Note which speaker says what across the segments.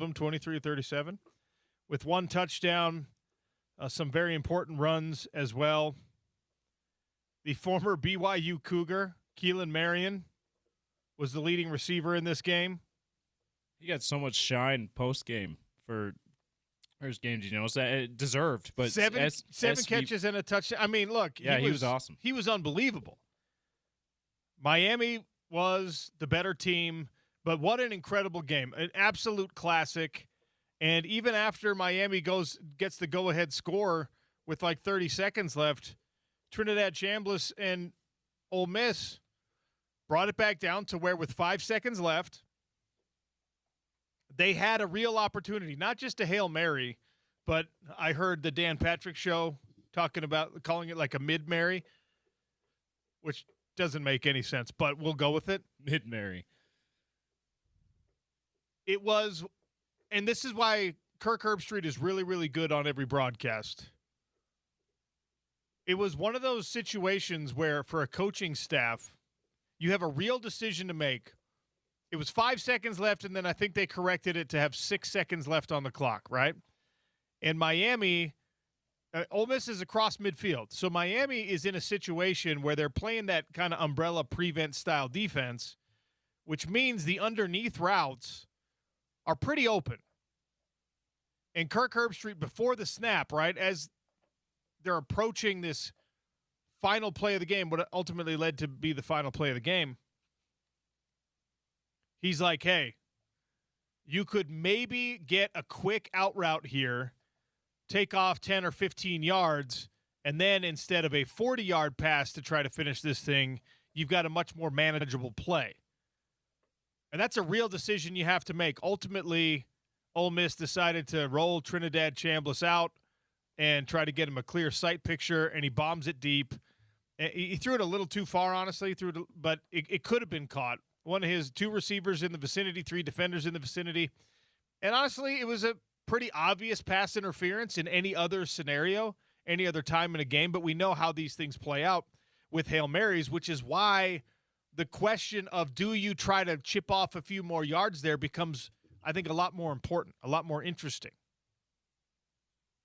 Speaker 1: them, 23-37, with one touchdown, some very important runs as well. The former BYU Cougar, Keelan Marion, was the leading receiver in this game.
Speaker 2: He got so much shine post-game for his games, it deserved. But
Speaker 1: seven catches and a touchdown. I mean, look.
Speaker 2: He was awesome.
Speaker 1: He was unbelievable. Miami was the better team, but what an incredible game. An absolute classic. And even after Miami gets the go-ahead score with like 30 seconds left, Trinidad Chambliss and Ole Miss brought it back down to where with 5 seconds left, they had a real opportunity, not just a Hail Mary, but I heard the Dan Patrick show calling it like a mid-Mary, which doesn't make any sense, but we'll go with it.
Speaker 2: Mid-Mary.
Speaker 1: It was, and this is why Kirk Herbstreit is really, really good on every broadcast. It was one of those situations where for a coaching staff, you have a real decision to make. It was 5 seconds left, and then I think they corrected it to have 6 seconds left on the clock, right? And Miami, Ole Miss is across midfield. So Miami is in a situation where they're playing that kind of umbrella prevent style defense, which means the underneath routes are pretty open. And Kirk Herbstreit, before the snap, right, as they're approaching this final play of the game, what ultimately led to be the final play of the game, he's like, hey, you could maybe get a quick out route here, take off 10 or 15 yards, and then instead of a 40-yard pass to try to finish this thing, you've got a much more manageable play. And that's a real decision you have to make. Ultimately, Ole Miss decided to roll Trinidad Chambliss out and try to get him a clear sight picture, and he bombs it deep. He threw it a little too far, honestly, but it could have been caught. One of his 2 receivers in the vicinity, 3 defenders in the vicinity. And honestly, it was a pretty obvious pass interference in any other scenario, any other time in a game, but we know how these things play out with Hail Marys, which is why the question of do you try to chip off a few more yards there becomes, I think, a lot more important, a lot more interesting.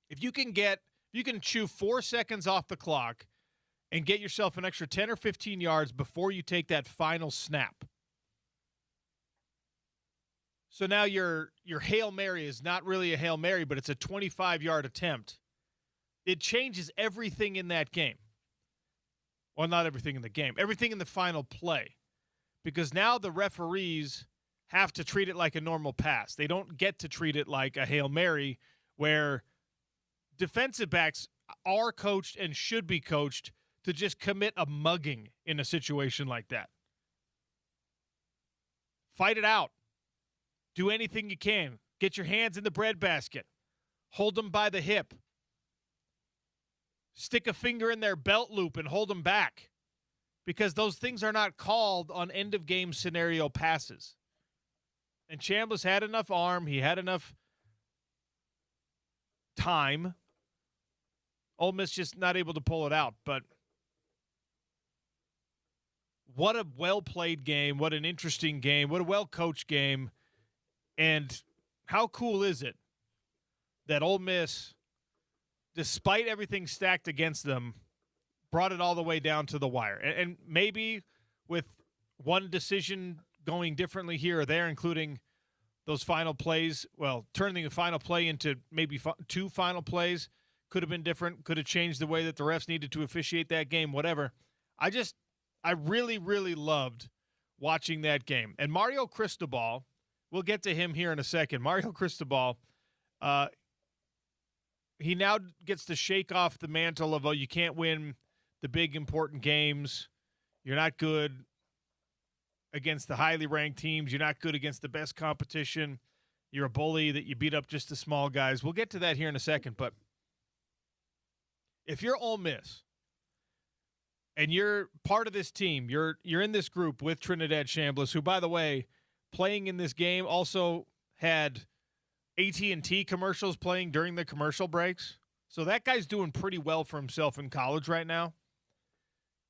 Speaker 1: If you can chew 4 seconds off the clock and get yourself an extra 10 or 15 yards before you take that final snap. So now your Hail Mary is not really a Hail Mary, but it's a 25-yard attempt. It changes everything in that game. Well, not everything in the game. Everything in the final play. Because now the referees have to treat it like a normal pass. They don't get to treat it like a Hail Mary where defensive backs are coached and should be coached to just commit a mugging in a situation like that. Fight it out. Do anything you can. Get your hands in the breadbasket. Hold them by the hip. Stick a finger in their belt loop and hold them back. Because those things are not called on end-of-game scenario passes. And Chambliss had enough arm. He had enough time. Ole Miss just not able to pull it out. But what a well-played game. What an interesting game. What a well-coached game. And how cool is it that Ole Miss, despite everything stacked against them, brought it all the way down to the wire? And maybe with one decision going differently here or there, including those final plays, well, turning the final play into maybe 2 final plays could have been different, could have changed the way that the refs needed to officiate that game, whatever. I really, really loved watching that game. And Mario Cristobal, we'll get to him here in a second. Mario Cristobal, he now gets to shake off the mantle of, oh, you can't win the big important games. You're not good against the highly ranked teams. You're not good against the best competition. You're a bully that you beat up just the small guys. We'll get to that here in a second. But if you're Ole Miss and you're part of this team, you're in this group with Trinidad Chambliss, who, by the way, playing in this game also had AT&T commercials playing during the commercial breaks. So that guy's doing pretty well for himself in college right now.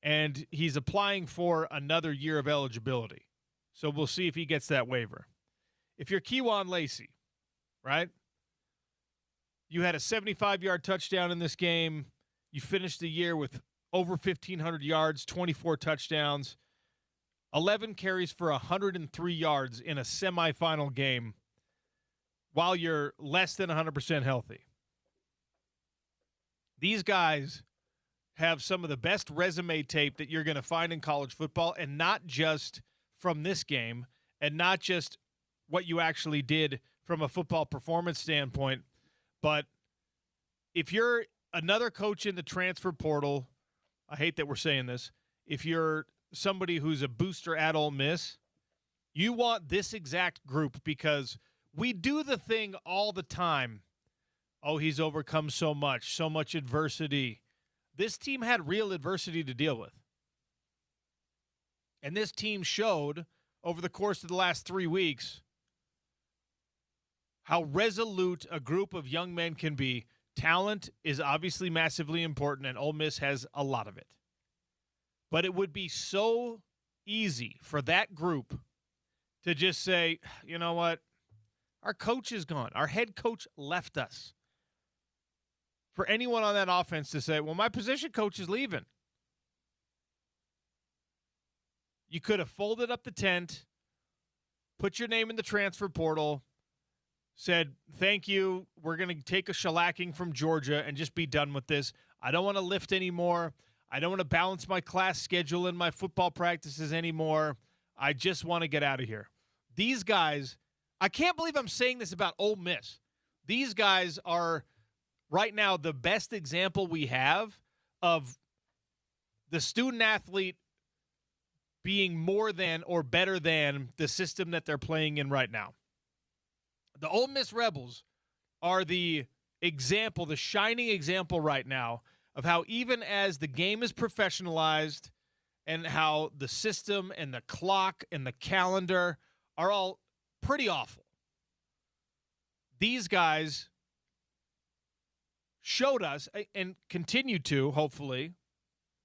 Speaker 1: And he's applying for another year of eligibility. So we'll see if he gets that waiver. If you're Kejuan Lacey right? You had a 75-yard touchdown in this game. You finished the year with over 1,500 yards, 24 touchdowns, 11 carries for 103 yards in a semifinal game while you're less than 100% healthy. These guys have some of the best resume tape that you're going to find in college football, and not just from this game, and not just what you actually did from a football performance standpoint, but if you're another coach in the transfer portal, I hate that we're saying this, if you're somebody who's a booster at Ole Miss, you want this exact group, because we do the thing all the time. Oh, he's overcome so much adversity. This team had real adversity to deal with. And this team showed over the course of the last 3 weeks how resolute a group of young men can be. Talent is obviously massively important, and Ole Miss has a lot of it. But it would be so easy for that group to just say, you know what? Our coach is gone. Our head coach left us. For anyone on that offense to say, well, my position coach is leaving. You could have folded up the tent, put your name in the transfer portal, said, thank you, we're going to take a shellacking from Georgia and just be done with this. I don't want to lift anymore. I don't want to balance my class schedule and my football practices anymore. I just want to get out of here. These guys, I can't believe I'm saying this about Ole Miss. These guys are right now the best example we have of the student athlete being more than or better than the system that they're playing in right now. The Ole Miss Rebels are the example, the shining example right now of how even as the game is professionalized and how the system and the clock and the calendar are all pretty awful, these guys showed us and continue to, hopefully,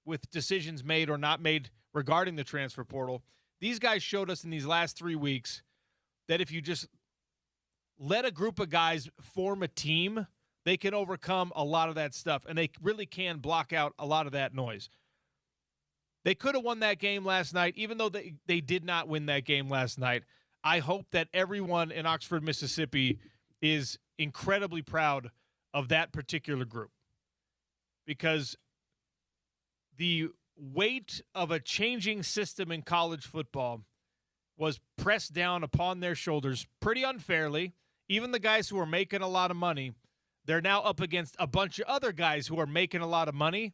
Speaker 1: with decisions made or not made regarding the transfer portal, these guys showed us in these last 3 weeks that if you just let a group of guys form a team, they can overcome a lot of that stuff, and they really can block out a lot of that noise. They could have won that game last night, even though they did not win that game last night. I hope that everyone in Oxford, Mississippi is incredibly proud of that particular group, because the weight of a changing system in college football was pressed down upon their shoulders pretty unfairly. Even the guys who are making a lot of money, they're now up against a bunch of other guys who are making a lot of money,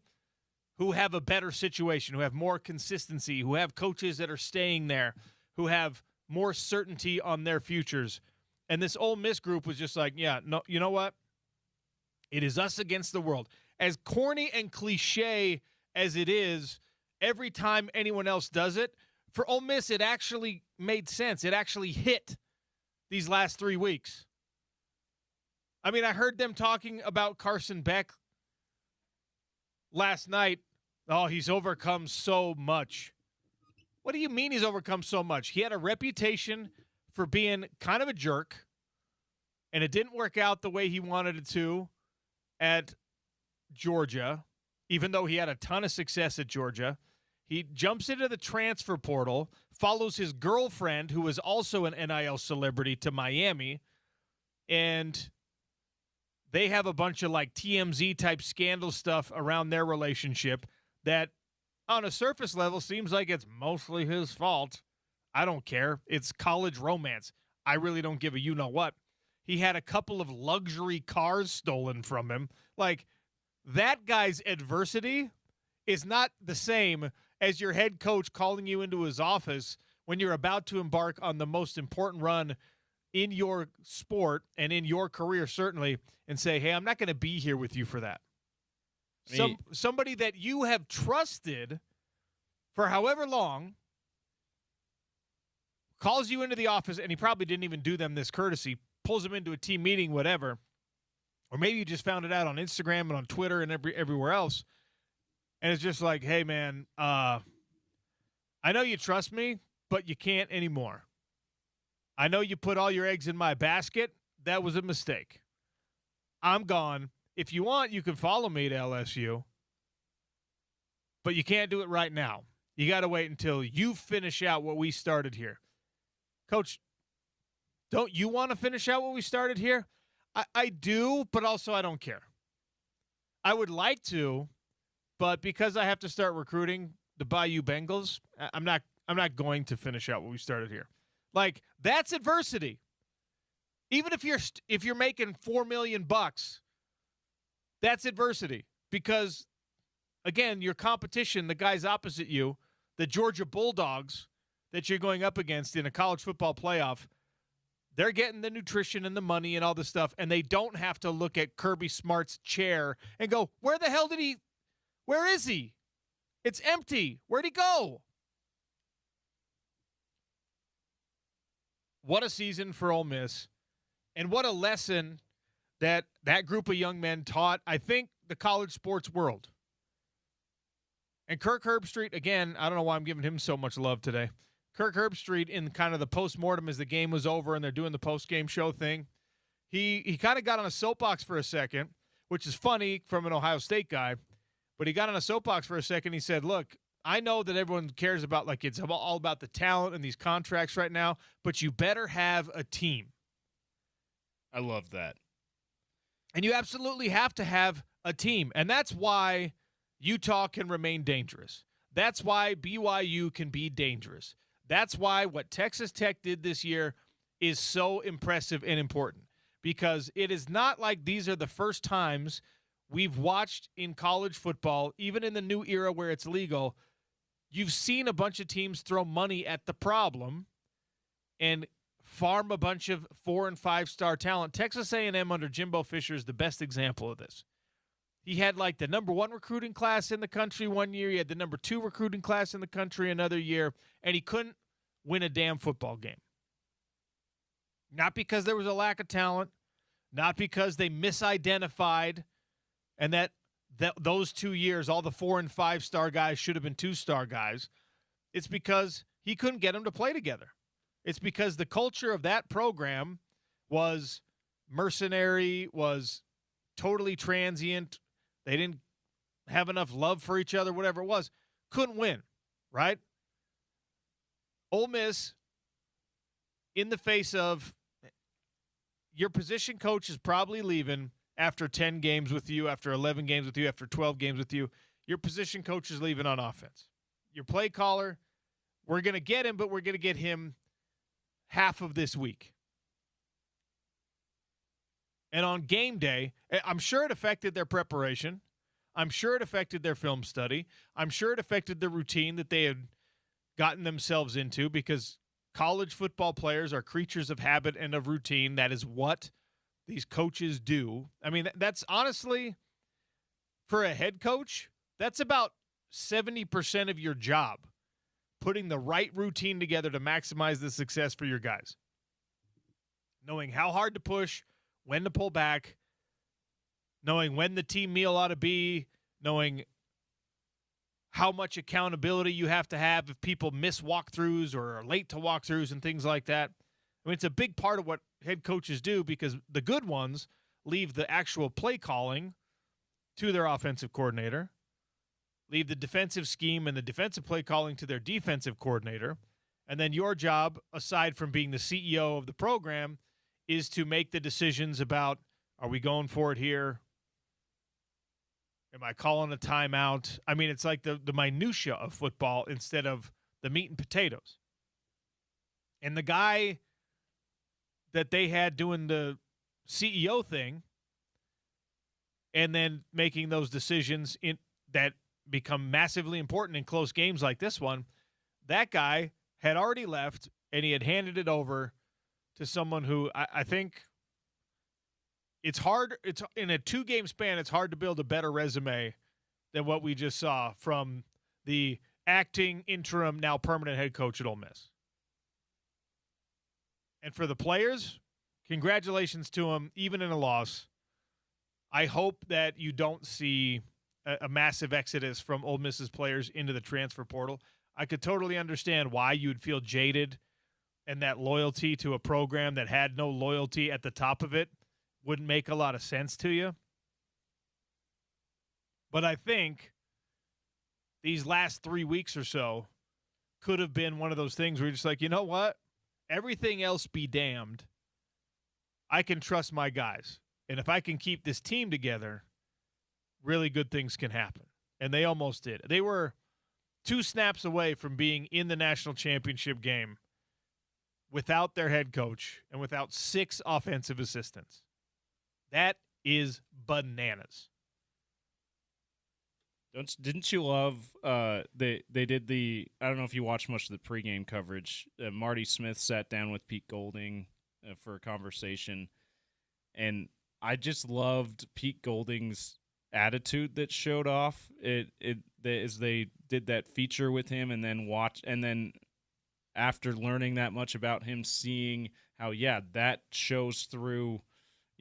Speaker 1: who have a better situation, who have more consistency, who have coaches that are staying there, who have more certainty on their futures. And this Ole Miss group was just like, yeah, no, you know what? It is us against the world. As corny and cliche as it is, every time anyone else does it, for Ole Miss, it actually made sense. It actually hit these last 3 weeks. I mean, I heard them talking about Carson Beck last night. Oh, he's overcome so much. What do you mean he's overcome so much? He had a reputation for being kind of a jerk, and it didn't work out the way he wanted it to at Georgia, even though he had a ton of success at Georgia. He jumps into the transfer portal, follows his girlfriend, who is also an NIL celebrity, to Miami, and they have a bunch of like TMZ type scandal stuff around their relationship that on a surface level seems like it's mostly his fault. I don't care. It's college romance. I really don't give a you-know-what. He had a couple of luxury cars stolen from him. Like, that guy's adversity is not the same as your head coach calling you into his office when you're about to embark on the most important run in your sport and in your career, certainly, and say, hey, I'm not going to be here with you for that. Somebody that you have trusted for however long calls you into the office, and he probably didn't even do them this courtesy, pulls them into a team meeting, whatever, or maybe you just found it out on Instagram and on Twitter and everywhere else, and it's just like, hey, man, I know you trust me, but you can't anymore. I know you put all your eggs in my basket. that was a mistake. I'm gone. If you want, you can follow me to LSU, but you can't do it right now. You got to wait until you finish out what we started here. Coach, don't you want to finish out what we started here? I do, but also I don't care. I would like to, but because I have to start recruiting the BYU Bengals, I'm not going to finish out what we started here. Like, that's adversity. Even if you're making $4 million, that's adversity. Because, again, your competition, the guys opposite you, the Georgia Bulldogs that you're going up against in a college football playoff, they're getting the nutrition and the money and all this stuff, and they don't have to look at Kirby Smart's chair and go, where is he? It's empty. Where'd he go? What a season for Ole Miss, and what a lesson that group of young men taught, I think, the college sports world. And Kirk Herbstreit, again, I don't know why I'm giving him so much love today. Kirk Herbstreit, in kind of the postmortem as the game was over and they're doing the post-game show thing, he kind of got on a soapbox for a second, which is funny from an Ohio State guy, but he got on a soapbox for a second. He said, look, I know that everyone cares about, like, it's all about the talent and these contracts right now, but you better have a team.
Speaker 2: I love that.
Speaker 1: And you absolutely have to have a team. And that's why Utah can remain dangerous. That's why BYU can be dangerous. That's why what Texas Tech did this year is so impressive and important, because it is not like these are the first times we've watched in college football, even in the new era where it's legal, you've seen a bunch of teams throw money at the problem and farm a bunch of 4- and 5-star talent. Texas A&M under Jimbo Fisher is the best example of this. He had like the number 1 recruiting class in the country one year. He had the number 2 recruiting class in the country another year, and he couldn't win a damn football game. Not because there was a lack of talent, not because they misidentified, and that those 2 years, all the 4- and 5-star guys should have been 2-star guys. It's because he couldn't get them to play together. It's because the culture of that program was mercenary, was totally transient. They didn't have enough love for each other, whatever it was. Couldn't win, right? Ole Miss, in the face of your position coach is probably leaving after 10 games with you, after 11 games with you, after 12 games with you. Your position coach is leaving on offense. Your play caller, we're going to get him, but we're going to get him half of this week. And on game day, I'm sure it affected their preparation. I'm sure it affected their film study. I'm sure it affected the routine that they had gotten themselves into, because college football players are creatures of habit and of routine. That is what these coaches do. I mean, that's honestly, for a head coach, that's about 70% of your job, putting the right routine together to maximize the success for your guys. Knowing how hard to push, when to pull back, knowing when the team meal ought to be, knowing how much accountability you have to have if people miss walkthroughs or are late to walkthroughs and things like that. I mean, it's a big part of what head coaches do, because the good ones leave the actual play calling to their offensive coordinator, leave the defensive scheme and the defensive play calling to their defensive coordinator, and then your job, aside from being the CEO of the program, is to make the decisions about, are we going for it here? Am I calling a timeout? I mean, it's like the minutia of football instead of the meat and potatoes. And the guy that they had doing the CEO thing and then making those decisions that become massively important in close games like this one, that guy had already left, and he had handed it over to someone who I think it's hard. It's in a 2-game span. It's hard to build a better resume than what we just saw from the acting interim, now permanent head coach at Ole Miss. And for the players, congratulations to them, even in a loss. I hope that you don't see a massive exodus from Ole Miss's players into the transfer portal. I could totally understand why you'd feel jaded and that loyalty to a program that had no loyalty at the top of it wouldn't make a lot of sense to you. But I think these last 3 weeks or so could have been one of those things where you're just like, you know what? Everything else be damned. I can trust my guys. And if I can keep this team together, really good things can happen. And they almost did. They were 2 snaps away from being in the national championship game without their head coach and without 6 offensive assistants. That is bananas.
Speaker 2: Didn't you love they did the, I don't know if you watched much of the pregame coverage. Marty Smith sat down with Pete Golding for a conversation, and I just loved Pete Golding's attitude that showed off as they did that feature with him, and then after learning that much about him, seeing how that shows through,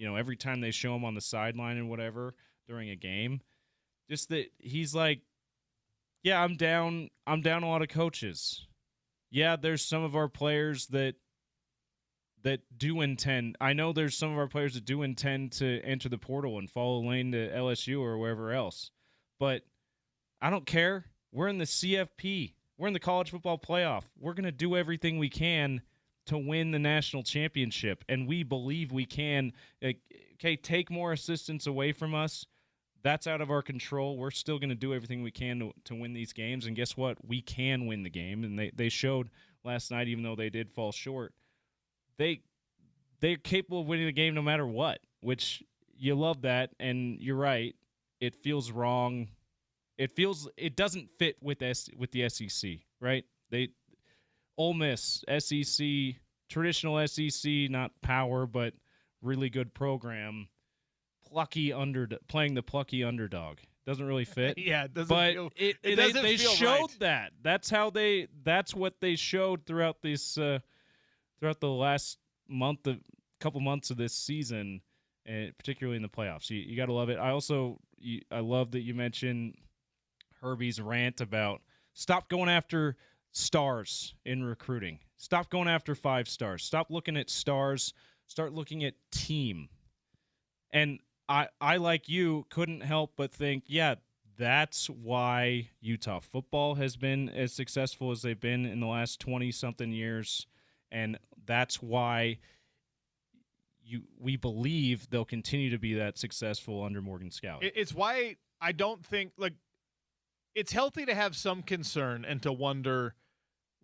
Speaker 2: every time they show him on the sideline and whatever during a game. Just that he's like, I'm down a lot of coaches. Yeah, there's some of our players that do intend. I know there's some of our players that do intend to enter the portal and follow lane to LSU or wherever else. But I don't care. We're in the CFP. We're in the college football playoff. We're going to do everything we can to win the national championship, and we believe we can. Okay, take more assistance away from us. That's out of our control. We're still going to do everything we can to win these games. And guess what? We can win the game. And they showed last night, even though they did fall short, they're capable of winning the game no matter what, which you love that. And you're right. It feels wrong. It doesn't fit with the SEC, right? Ole Miss, SEC, traditional SEC, not power, but really good program. Playing the plucky underdog doesn't really fit.
Speaker 1: Yeah, it doesn't.
Speaker 2: But
Speaker 1: feel,
Speaker 2: they
Speaker 1: feel
Speaker 2: showed
Speaker 1: right.
Speaker 2: that. That's what they showed throughout this throughout the last couple months of this season, and particularly in the playoffs. You got to love it. I love that you mentioned Herbie's rant about stop going after stars in recruiting. Stop going after 5 stars. Stop looking at stars. Start looking at team. And I, like you, couldn't help but think, that's why Utah football has been as successful as they've been in the last 20-something years, and that's why we believe they'll continue to be that successful under Morgan Scalley.
Speaker 1: It's why I don't think, it's healthy to have some concern and to wonder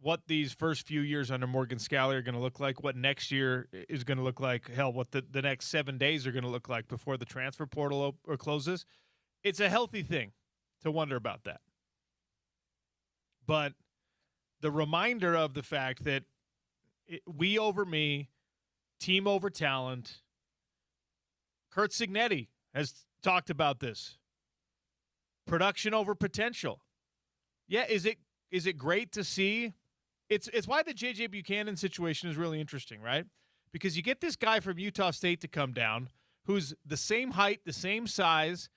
Speaker 1: what these first few years under Morgan Scalley are going to look like, what next year is going to look like, hell, what the next 7 days are going to look like before the transfer portal closes. It's a healthy thing to wonder about that. But the reminder of the fact that we over me, team over talent, Kurt Cignetti has talked about this. Production over potential. Yeah, is it great to see? It's why the J.J. Buchanan situation is really interesting, right? Because you get this guy from Utah State to come down who's the same height, the same size,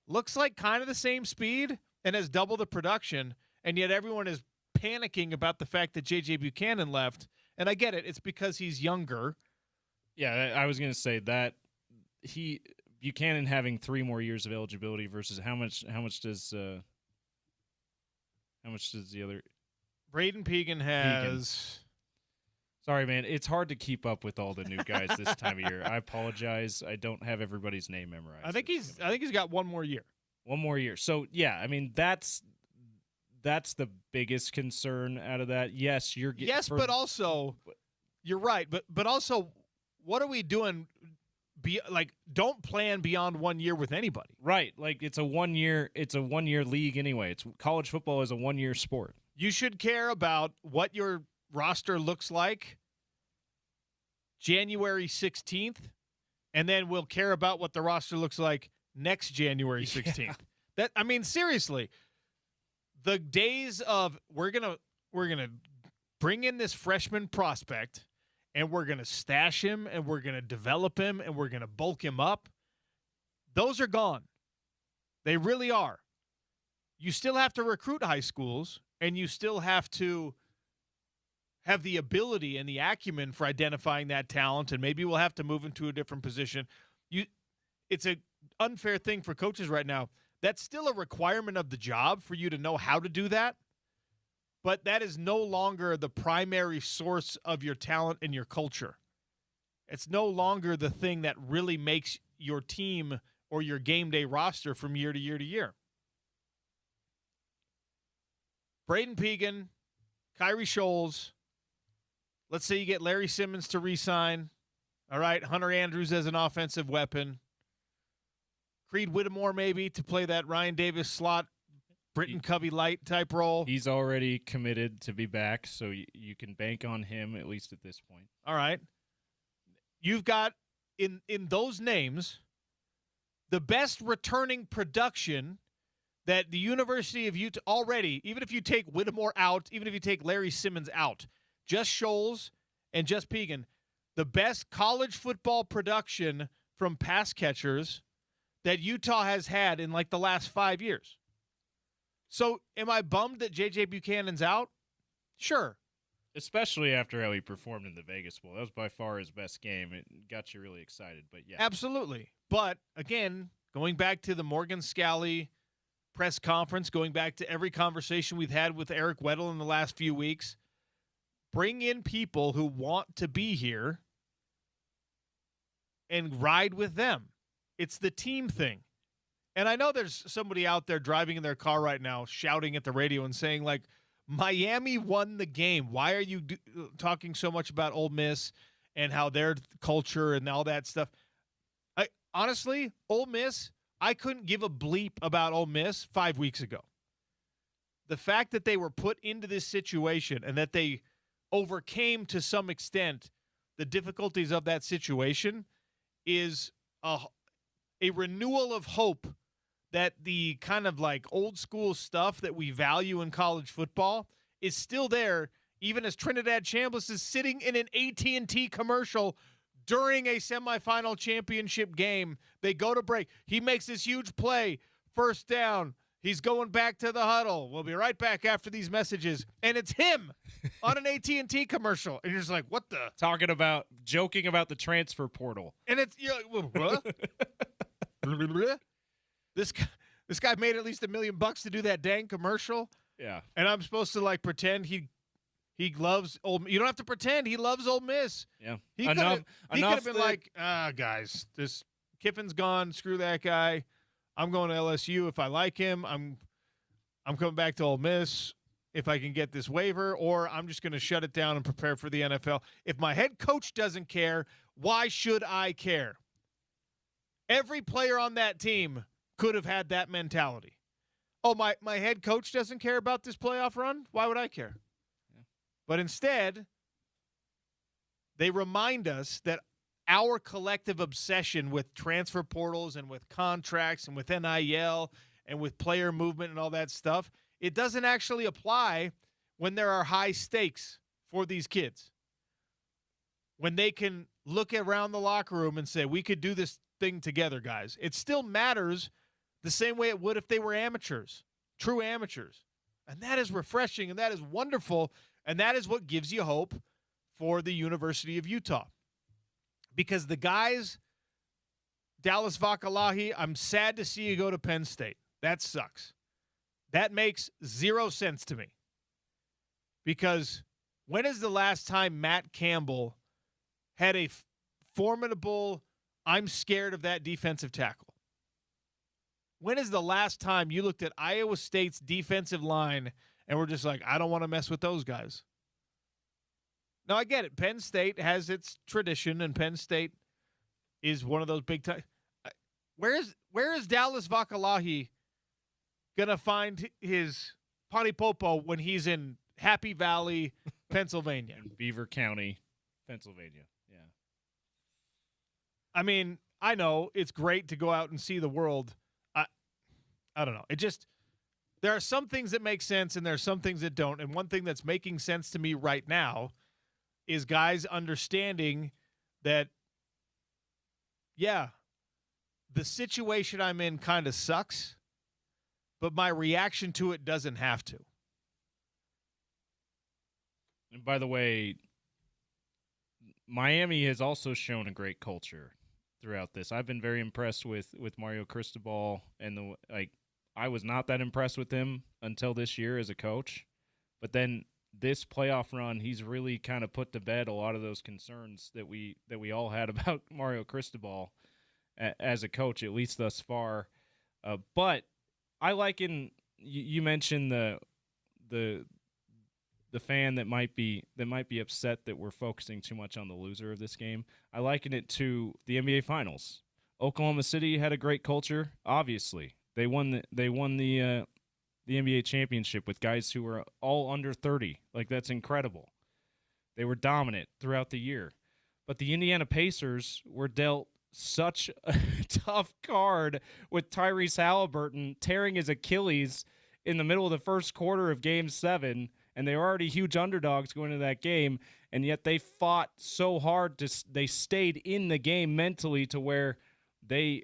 Speaker 1: looks like kind of the same speed, and has double the production, and yet everyone is panicking about the fact that J.J. Buchanan left. And I get it. It's because he's younger.
Speaker 2: Yeah, I was going to say that Buchanan having 3 more years of eligibility versus how much does the other
Speaker 1: Braden Pegan has.
Speaker 2: Sorry, man. It's hard to keep up with all the new guys this time of year. I apologize. I don't have everybody's name memorized.
Speaker 1: I think he's got 1 more year.
Speaker 2: 1 more year. So yeah, I mean that's the biggest concern out of that. Yes, you're getting.
Speaker 1: Yes, but also you're right. But also, what are we doing? Don't plan beyond 1 year with anybody.
Speaker 2: Right. It's a 1 year. It's a 1 year league anyway. College football is a 1 year sport.
Speaker 1: You should care about what your roster looks like January 16th, and then we'll care about what the roster looks like next January 16th. Yeah. Seriously, the days of we're gonna bring in this freshman prospect and we're gonna stash him and we're gonna develop him and we're gonna bulk him up, those are gone. They really are. You still have to recruit high schools, and you still have to have the ability and the acumen for identifying that talent, and maybe we'll have to move into a different position. It's an unfair thing for coaches right now. That's still a requirement of the job for you to know how to do that, but that is no longer the primary source of your talent and your culture. It's no longer the thing that really makes your team or your game day roster from year to year to year. Braden Pegan, Kyrie Scholes. Let's say you get Larry Simmons to re-sign. All right, Hunter Andrews as an offensive weapon. Creed Whittemore maybe to play that Ryan Davis slot, Britton Covey Light type role.
Speaker 2: He's already committed to be back, so you can bank on him at least at this point.
Speaker 1: All right. You've got, in those names, the best returning production that the University of Utah already, even if you take Whittemore out, even if you take Larry Simmons out, just Scholes and just Pegan, the best college football production from pass catchers that Utah has had in like the last 5 years. So am I bummed that J.J. Buchanan's out? Sure.
Speaker 2: Especially after how he performed in the Vegas Bowl. That was by far his best game. It got you really excited, but yeah.
Speaker 1: Absolutely. But, again, going back to the Morgan Scalley press conference, going back to every conversation we've had with Eric Weddle in the last few weeks, bring in people who want to be here and ride with them. It's the team thing. And I know there's somebody out there driving in their car right now shouting at the radio and saying, like, Miami won the game. Why are you talking so much about Ole Miss and how their culture and all that stuff? Honestly, Ole Miss, I couldn't give a bleep about Ole Miss 5 weeks ago. The fact that they were put into this situation and that they overcame to some extent the difficulties of that situation is a renewal of hope that the kind of like old school stuff that we value in college football is still there, even as Trinidad Chambliss is sitting in an AT&T commercial during a semifinal championship game. They go to break. He makes this huge play, first down. He's going back to the huddle. We'll be right back after these messages. And it's him on an AT&T commercial. And you're just like, what the?
Speaker 2: Joking about the transfer portal.
Speaker 1: And it's, you're like, what? This guy made at least $1 million to do that dang commercial.
Speaker 2: Yeah.
Speaker 1: And I'm supposed to like pretend he loves Ole Miss. You don't have to pretend he loves Ole Miss.
Speaker 2: Yeah.
Speaker 1: He could have been like, guys, this Kiffin's gone. Screw that guy. I'm going to LSU if I like him. I'm coming back to Ole Miss if I can get this waiver, or I'm just going to shut it down and prepare for the NFL. If my head coach doesn't care, why should I care? Every player on that team could have had that mentality. Oh, my head coach doesn't care about this playoff run? Why would I care? Yeah. But instead, they remind us that our collective obsession with transfer portals and with contracts and with NIL and with player movement and all that stuff, it doesn't actually apply when there are high stakes for these kids. When they can look around the locker room and say, we could do this thing together, guys. It still matters the same way it would if they were amateurs, true amateurs. And that is refreshing, and that is wonderful, and that is what gives you hope for the University of Utah. Because the guys, Dallas Vakalahi, I'm sad to see you go to Penn State. That sucks. That makes zero sense to me. Because when is the last time Matt Campbell had a formidable, I'm scared of that defensive tackle? When is the last time you looked at Iowa State's defensive line and were just like, I don't want to mess with those guys? Now, I get it. Penn State has its tradition, and Penn State is one of those big time. Where is Dallas Vakalahi going to find his Panipopo when he's in Happy Valley, Pennsylvania?
Speaker 2: In Beaver County, Pennsylvania. Yeah.
Speaker 1: I mean, I know it's great to go out and see the world. I don't know. There are some things that make sense and there are some things that don't. And one thing that's making sense to me right now is guys understanding that, yeah, the situation I'm in kind of sucks, but my reaction to it doesn't have to.
Speaker 2: And by the way, Miami has also shown a great culture throughout this. I've been very impressed with Mario Cristobal, and I was not that impressed with him until this year as a coach. But then this playoff run, he's really kind of put to bed a lot of those concerns that we all had about Mario Cristobal as a coach, at least thus far. But I liken you mentioned the fan that might be upset that we're focusing too much on the loser of this game. I liken it to the NBA Finals. Oklahoma City had a great culture. Obviously, they won the NBA championship with guys who were all under 30. Like, that's incredible. They were dominant throughout the year. But the Indiana Pacers were dealt such a tough card with Tyrese Halliburton tearing his Achilles in the middle of the first quarter of Game 7, and they were already huge underdogs going into that game, and yet they fought so hard. They stayed in the game mentally to where they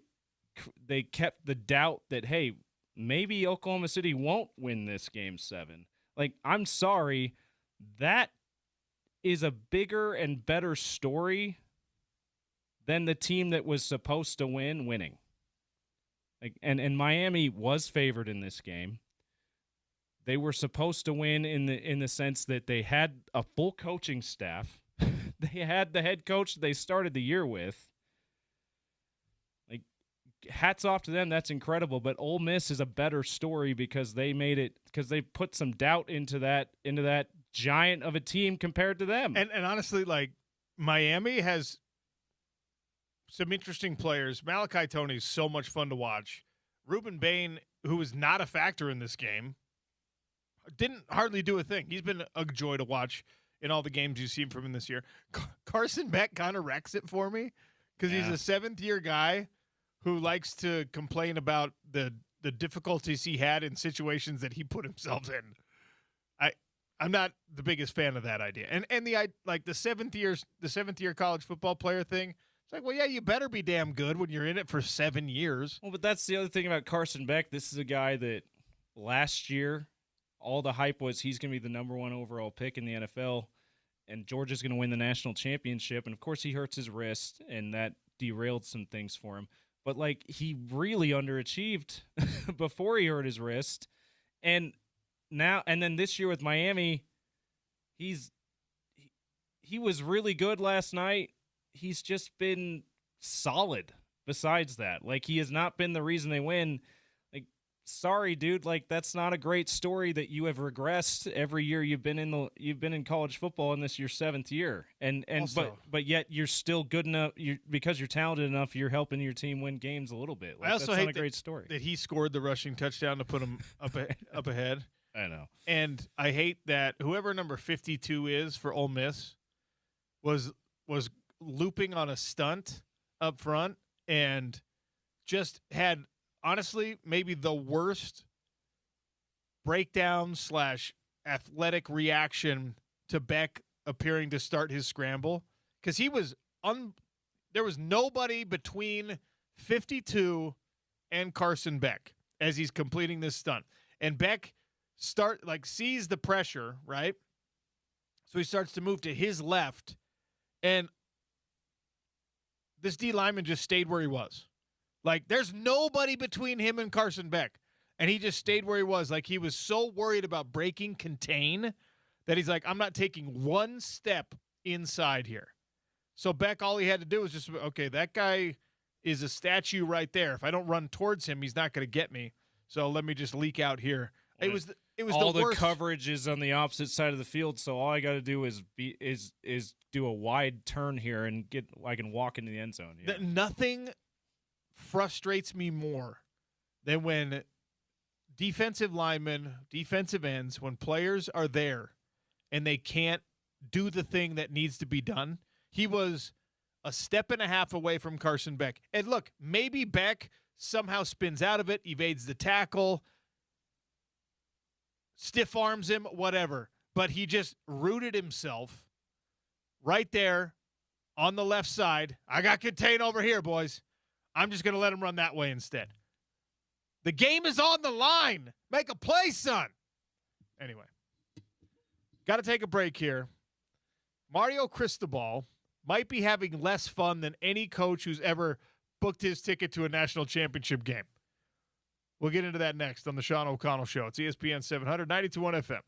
Speaker 2: kept the doubt that, hey, maybe Oklahoma City won't win this Game 7. Like, I'm sorry, that is a bigger and better story than the team that was supposed to win winning. Like, and Miami was favored in this game. They were supposed to win in the sense that they had a full coaching staff. They had the head coach they started the year with. Like, hats off to them. That's incredible. But Ole Miss is a better story because they put some doubt into that giant of a team compared to them.
Speaker 1: And honestly, like, Miami has some interesting players. Malachi Toney is so much fun to watch. Ruben Bain, who was not a factor in this game, didn't hardly do a thing. He's been a joy to watch in all the games you've seen from him this year. Carson Beck kind of wrecks it for me because he's a seventh-year guy who likes to complain about the difficulties he had in situations that he put himself in. I'm not the biggest fan of that idea. And the seventh year college football player thing. It's like, well, yeah, you better be damn good when you're in it for 7 years.
Speaker 2: Well, but that's the other thing about Carson Beck. This is a guy that last year all the hype was he's going to be the number 1 overall pick in the NFL, and Georgia's going to win the national championship. And, of course, he hurts his wrist, and that derailed some things for him. But, like, he really underachieved before he hurt his wrist. And then this year with Miami, he was really good last night. He's just been solid besides that. Like, he has not been the reason they win. Like, sorry, dude, like, that's not a great story that you have regressed every year you've been in college football, and this is your 7th year. But yet you're still good enough, because you're talented enough, you're helping your team win games a little bit. Like,
Speaker 1: I also
Speaker 2: that's
Speaker 1: hate
Speaker 2: not a great story.
Speaker 1: That he scored the rushing touchdown to put him up ahead.
Speaker 2: I know.
Speaker 1: And I hate that whoever number 52 is for Ole Miss was looping on a stunt up front and just had, honestly, maybe the worst breakdown / athletic reaction to Beck appearing to start his scramble, because he was there was nobody between 52 and Carson Beck as he's completing this stunt. And Beck sees the pressure, right? So he starts to move to his left, and this D lineman just stayed where he was. Like, there's nobody between him and Carson Beck, and he just stayed where he was. Like, he was so worried about breaking contain that he's like, I'm not taking one step inside here. So Beck, all he had to do was just, okay, that guy is a statue right there. If I don't run towards him, he's not going to get me. So let me just leak out here. It was
Speaker 2: all
Speaker 1: the worst.
Speaker 2: Coverage is on the opposite side of the field, so all I got to do is do a wide turn here and I can walk into the end zone. Yeah.
Speaker 1: Nothing frustrates me more than when defensive linemen, defensive ends, when players are there and they can't do the thing that needs to be done. He was a step and a half away from Carson Beck. And look, maybe Beck somehow spins out of it, evades the tackle, stiff arms him, whatever. But he just rooted himself right there on the left side. I got contain over here, boys. I'm just going to let him run that way instead. The game is on the line. Make a play, son. Anyway, got to take a break here. Mario Cristobal might be having less fun than any coach who's ever booked his ticket to a national championship game. We'll get into that next on the Sean O'Connell Show. It's ESPN 700, 92.1 FM.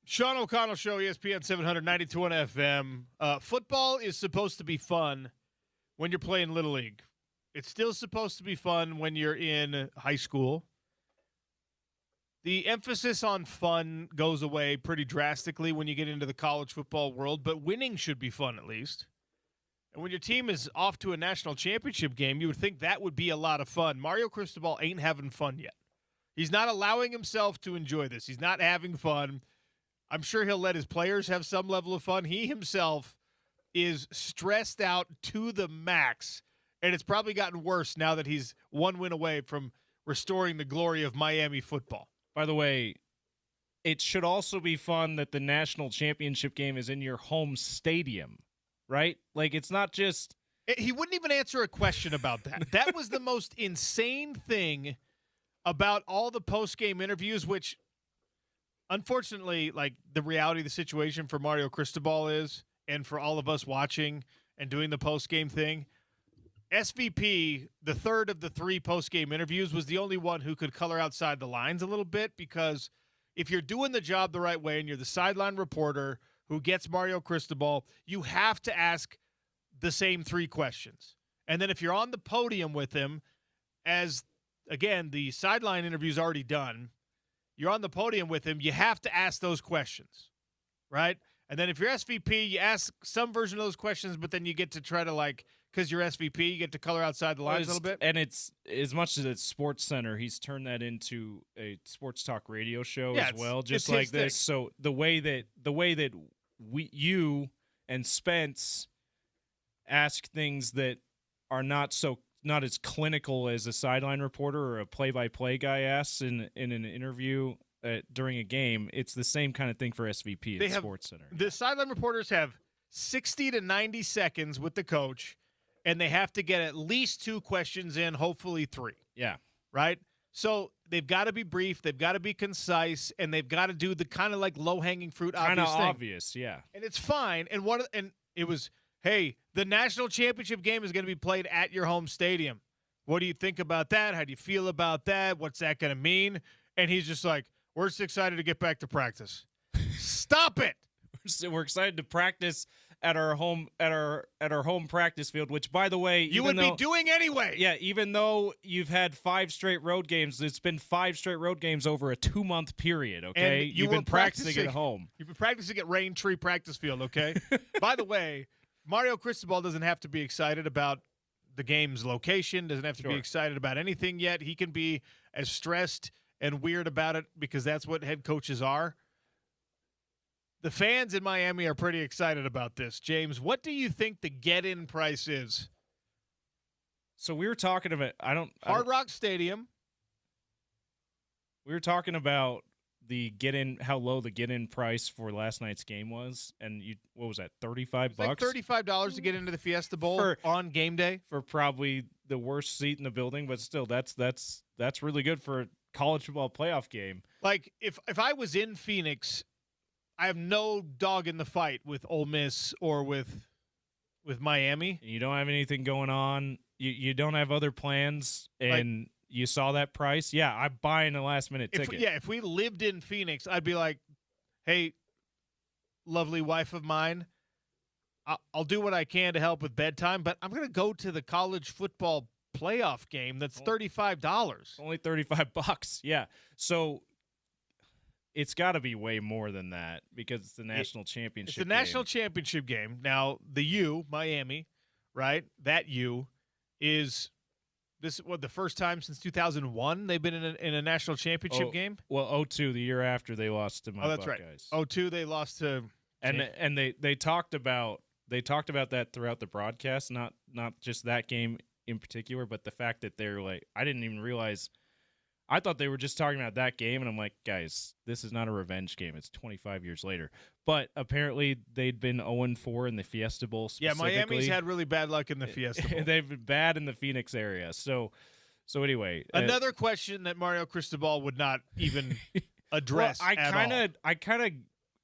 Speaker 1: Sean O'Connell Show, ESPN 700, 92.1 FM. Football is supposed to be fun when you're playing Little League. It's still supposed to be fun when you're in high school. The emphasis on fun goes away pretty drastically when you get into the college football world, but winning should be fun at least. And when your team is off to a national championship game, you would think that would be a lot of fun. Mario Cristobal ain't having fun yet. He's not allowing himself to enjoy this. He's not having fun. I'm sure he'll let his players have some level of fun. He himself is stressed out to the max, and it's probably gotten worse now that he's one win away from restoring the glory of Miami football.
Speaker 2: By the way, it should also be fun that the national championship game is in your home stadium, right? Like, it's not just...
Speaker 1: He wouldn't even answer a question about that. That was the most insane thing about all the post-game interviews, which, unfortunately, like, the reality of the situation for Mario Cristobal is, and for all of us watching and doing the post-game thing, SVP, the third of the three post-game interviews, was the only one who could color outside the lines a little bit, because if you're doing the job the right way and you're the sideline reporter who gets Mario Cristobal, you have to ask the same three questions. And then if you're on the podium with him, as, again, the sideline interview's already done, you're on the podium with him, you have to ask those questions, right? And then if you're SVP, you ask some version of those questions, but then you get to try to, like, because you're SVP, you get to color outside the lines a little bit.
Speaker 2: And it's, as much as it's Sports Center, he's turned that into a sports talk radio show as well, just like this. So the way that you and Spence ask things that are not as clinical as a sideline reporter or a play-by-play guy asks in an interview during a game, it's the same kind of thing for SVP at Sports Center.
Speaker 1: The sideline reporters have 60 to 90 seconds with the coach, and they have to get at least two questions in, hopefully three.
Speaker 2: Yeah.
Speaker 1: Right? So they've got to be brief, they've got to be concise, and they've got to do the kind of like low-hanging fruit obvious thing.
Speaker 2: Obvious, yeah.
Speaker 1: And it's fine. And it was, hey, the national championship game is going to be played at your home stadium. What do you think about that? How do you feel about that? What's that going to mean? And he's just like, we're just excited to get back to practice. Stop it.
Speaker 2: We're excited to practice at our home practice field, which, by the way,
Speaker 1: you would be doing anyway.
Speaker 2: Yeah, even though you've had 5 straight road games, it's been 5 straight road games over a 2-month period, okay?
Speaker 1: And
Speaker 2: you've been practicing at home.
Speaker 1: You've been practicing at Rain Tree Practice Field, okay? By the way, Mario Cristobal doesn't have to be excited about the game's location, doesn't have to be excited about anything yet. He can be as stressed and weird about it because that's what head coaches are. The fans in Miami are pretty excited about this. James, what do you think the get-in price is?
Speaker 2: So we were talking about
Speaker 1: Hard Rock Stadium.
Speaker 2: We were talking about the get-in, how low the get-in price for last night's game was, and what was that, $35?
Speaker 1: Like $35 to get into the Fiesta Bowl on game day
Speaker 2: for probably the worst seat in the building, but still, that's really good for a college football playoff game.
Speaker 1: Like if I was in Phoenix, I have no dog in the fight with Ole Miss or with Miami.
Speaker 2: You don't have anything going on. You don't have other plans, and you saw that price. Yeah, I'm buying a last-minute ticket.
Speaker 1: If we lived in Phoenix, I'd be like, hey, lovely wife of mine, I'll do what I can to help with bedtime, but I'm going to go to the college football playoff game that's $35.
Speaker 2: Only $35, yeah. So it's got to be way more than that because it's the national championship game.
Speaker 1: It's the national championship game. Now, the U, Miami, right, that U is this the first time since 2001 they've been in a national championship game?
Speaker 2: Well, 2002, the year after they lost to my Buckeyes.
Speaker 1: Right. 2002 they lost to
Speaker 2: and they talked about that throughout the broadcast, not just that game in particular, but the fact that they're like, I didn't even realize. I thought they were just talking about that game, and I'm like, guys, this is not a revenge game. It's 25 years later. But apparently they'd been 0-4 in the Fiesta Bowl specifically.
Speaker 1: Yeah, Miami's had really bad luck in the Fiesta Bowl.
Speaker 2: They've been bad in the Phoenix area. So anyway.
Speaker 1: Another question that Mario Cristobal would not even address
Speaker 2: I kind of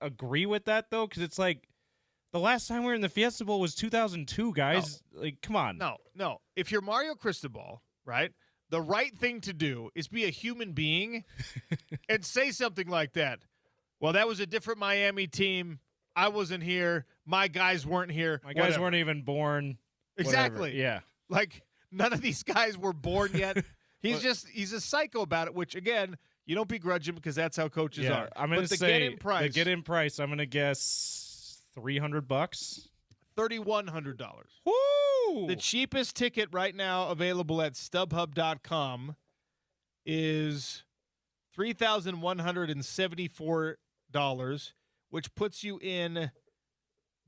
Speaker 2: agree with that, though, because it's like the last time we were in the Fiesta Bowl was 2002, guys. No. Like, come on.
Speaker 1: No. If you're Mario Cristobal, right, the right thing to do is be a human being and say something like that. Well, that was a different Miami team. I wasn't here. My guys weren't here.
Speaker 2: My guys weren't even born.
Speaker 1: Exactly.
Speaker 2: Whatever. Yeah.
Speaker 1: Like, none of these guys were born yet. He's a psycho about it, which, again, you don't begrudge him because that's how coaches are.
Speaker 2: I'm going to say the get-in price, I'm going to guess $300.
Speaker 1: $3,100.
Speaker 2: Woo!
Speaker 1: The cheapest ticket right now available at StubHub.com is $3,174, which puts you in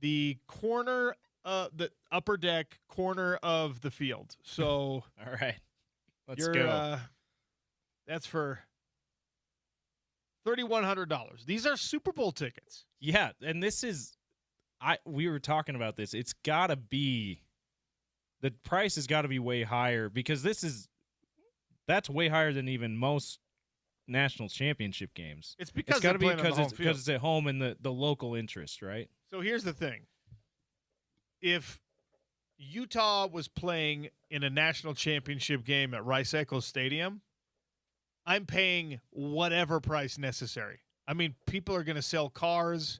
Speaker 1: the corner the upper deck corner of the field. So
Speaker 2: All right. Let's go.
Speaker 1: That's for $3,100. These are Super Bowl tickets.
Speaker 2: Yeah, and this is we were talking about this. It's got to be the price has got to be way higher because that's way higher than even most national championship games.
Speaker 1: It's because
Speaker 2: got to be
Speaker 1: because
Speaker 2: it's at home and the local interest, right?
Speaker 1: So here's the thing. If Utah was playing in a national championship game at Rice-Eccles Stadium, I'm paying whatever price necessary. I mean, people are going to sell cars.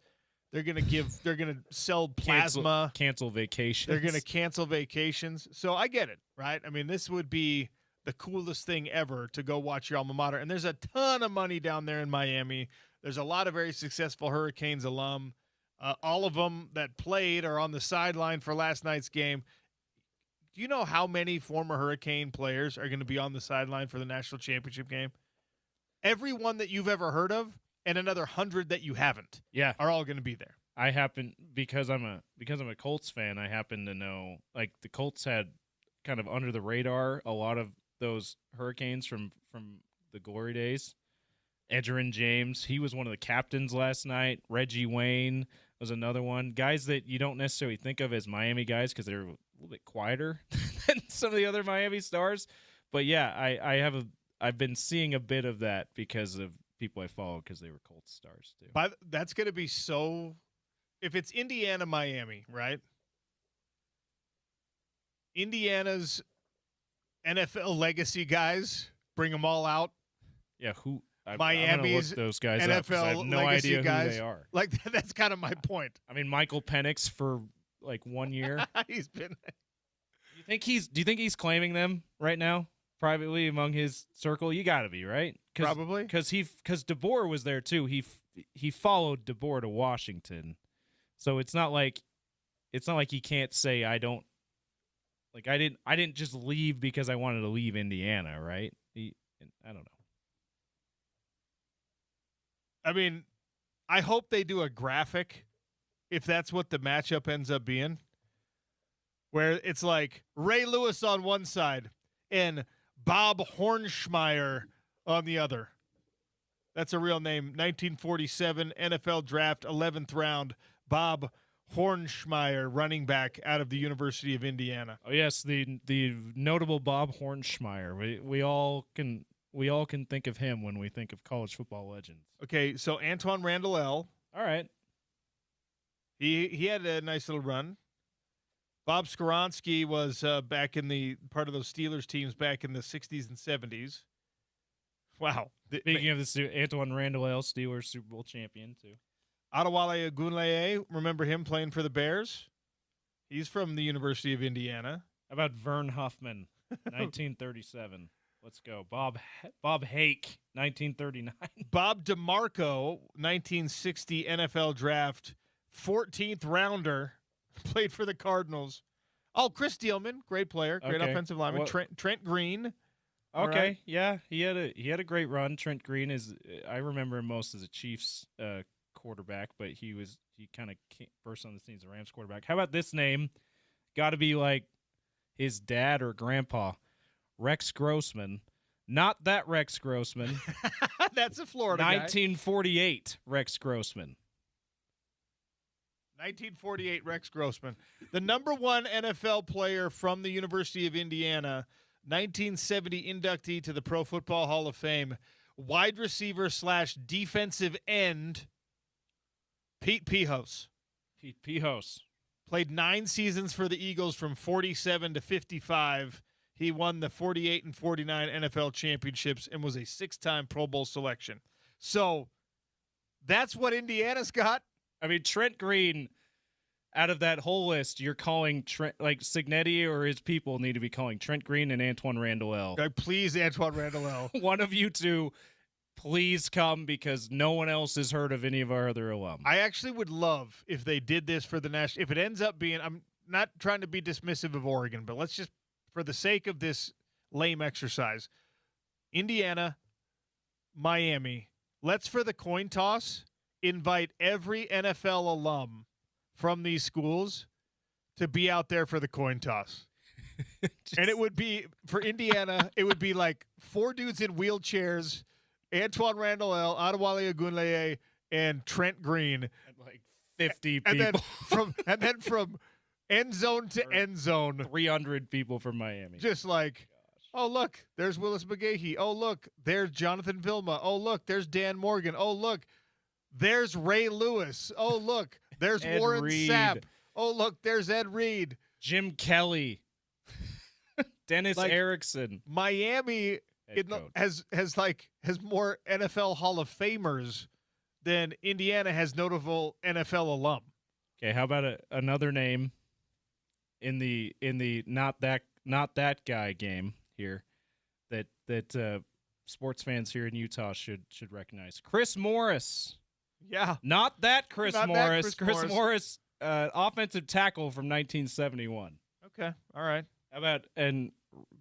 Speaker 1: They're going to sell plasma.
Speaker 2: Cancel vacations.
Speaker 1: They're going to cancel vacations. So I get it, right? I mean, this would be the coolest thing ever to go watch your alma mater. And there's a ton of money down there in Miami. There's a lot of very successful Hurricanes alum. All of them that played are on the sideline for last night's game. Do you know how many former Hurricane players are going to be on the sideline for the national championship game? Everyone that you've ever heard of and another 100 that you haven't are all going to be there.
Speaker 2: I happen because I'm a Colts fan, I happen to know like the Colts had kind of under the radar a lot of those Hurricanes from the glory days. Edgerrin James, he was one of the captains last night. Reggie Wayne was another one. Guys that you don't necessarily think of as Miami guys because they're a little bit quieter than some of the other Miami stars. But yeah, I've been seeing a bit of that because of people I follow because they were Colts stars too.
Speaker 1: But that's going to be so. If it's Indiana, Miami, right? Indiana's NFL legacy guys, bring them all out.
Speaker 2: Yeah, who?
Speaker 1: Miami's
Speaker 2: look those guys
Speaker 1: NFL
Speaker 2: up 'cause I have no
Speaker 1: legacy
Speaker 2: idea
Speaker 1: guys.
Speaker 2: who they are.
Speaker 1: Like that's kind of my point.
Speaker 2: I mean, Michael Penix for like 1 year.
Speaker 1: He's been.
Speaker 2: Do you think he's claiming them right now privately among his circle? You got to be right.
Speaker 1: Probably
Speaker 2: because DeBoer was there too. He followed DeBoer to Washington, so it's not like he can't say I don't. Like I didn't just leave because I wanted to leave Indiana, right? I don't know.
Speaker 1: I mean, I hope they do a graphic if that's what the matchup ends up being, where it's like Ray Lewis on one side and Bob Hornschmeyer on the other. That's a real name. 1947 NFL Draft, 11th round, Bob Hornschmeyer, running back out of the University of Indiana.
Speaker 2: Oh yes, the notable Bob Hornschmeyer. We all can think of him when we think of college football legends.
Speaker 1: Okay, so Antoine Randall L.
Speaker 2: All right.
Speaker 1: He had a nice little run. Bob Skoronski was back in the part of those Steelers teams back in the 60s and 70s. Wow.
Speaker 2: Speaking of this, Antoine Randall L., Steelers Super Bowl champion, too.
Speaker 1: Adewale Ogunleye, remember him playing for the Bears? He's from the University of Indiana.
Speaker 2: How about Vern Huffman, 1937? Let's go. Bob Hake, 1939.
Speaker 1: Bob DeMarco, 1960 NFL Draft, 14th rounder, played for the Cardinals. Oh, Chris Steelman, great player, great offensive lineman. Trent Green.
Speaker 2: Okay,
Speaker 1: right.
Speaker 2: Yeah, he had a great run. Trent Green I remember him most as a Chiefs quarterback, but he kind of burst on the scene as a Rams quarterback. How about this name? Got to be like his dad or grandpa, Rex Grossman. Not that Rex Grossman.
Speaker 1: That's a Florida
Speaker 2: 1948 Rex Grossman.
Speaker 1: 1948 Rex Grossman. The number one NFL player from the University of Indiana, 1970 inductee to the Pro Football Hall of Fame, wide receiver / defensive end, Pete Pihos.
Speaker 2: Pete Pihos.
Speaker 1: Played 9 seasons for the Eagles from 47 to 55. He won the 48 and 49 NFL championships and was a 6-time Pro Bowl selection. So that's what Indiana's got.
Speaker 2: I mean, Trent Green, out of that whole list, you're calling Trent, like Signetti or his people need to be calling Trent Green and Antoine Randall L.
Speaker 1: Please, Antoine Randall L.
Speaker 2: One of you two, please come because no one else has heard of any of our other alum.
Speaker 1: I actually would love if they did this for the national. If it ends up being, I'm not trying to be dismissive of Oregon, but let's just, for the sake of this lame exercise, Indiana, Miami, let's for the coin toss invite every NFL alum from these schools to be out there for the coin toss. And it would be, for Indiana, it would be like 4 dudes in wheelchairs, Antoine Randall, Adewale Ogunleye, and Trent Green.
Speaker 2: And like 50
Speaker 1: and
Speaker 2: people.
Speaker 1: Then from end zone to end zone.
Speaker 2: 300 people from Miami.
Speaker 1: Just like, oh, look, there's Willis McGahee. Oh, look, there's Jonathan Vilma. Oh, look, there's Dan Morgan. Oh, look, there's Ray Lewis. Oh, look, there's Warren
Speaker 2: Reed.
Speaker 1: Sapp. Oh, look, there's Ed Reed.
Speaker 2: Jim Kelly. Dennis Erickson.
Speaker 1: Miami has more NFL Hall of Famers than Indiana has notable NFL alum.
Speaker 2: Okay, how about another name in the not that guy game here that sports fans here in Utah should recognize? Chris Morris.
Speaker 1: Yeah.
Speaker 2: Not that Chris Morris.
Speaker 1: Chris Morris,
Speaker 2: offensive tackle from 1971.
Speaker 1: Okay. All right.
Speaker 2: How about, and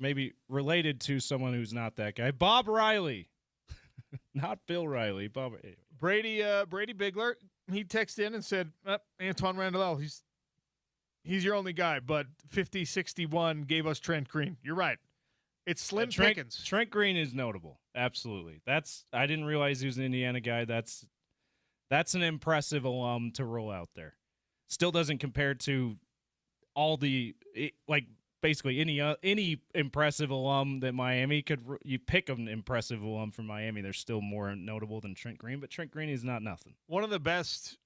Speaker 2: maybe related to someone who's not that guy, Bob Riley. Not Bill Riley. Bob. Anyway.
Speaker 1: Brady Bigler, he texted in and said, Antoine Randall, he's your only guy, but 50-61 gave us Trent Green. You're right. It's slim pickings.
Speaker 2: Trent Green is notable. Absolutely. I didn't realize he was an Indiana guy. That's an impressive alum to roll out there. Still doesn't compare to all the, like, basically any impressive alum that Miami you pick an impressive alum from Miami. They're still more notable than Trent Green, but Trent Green is not nothing.
Speaker 1: One of the best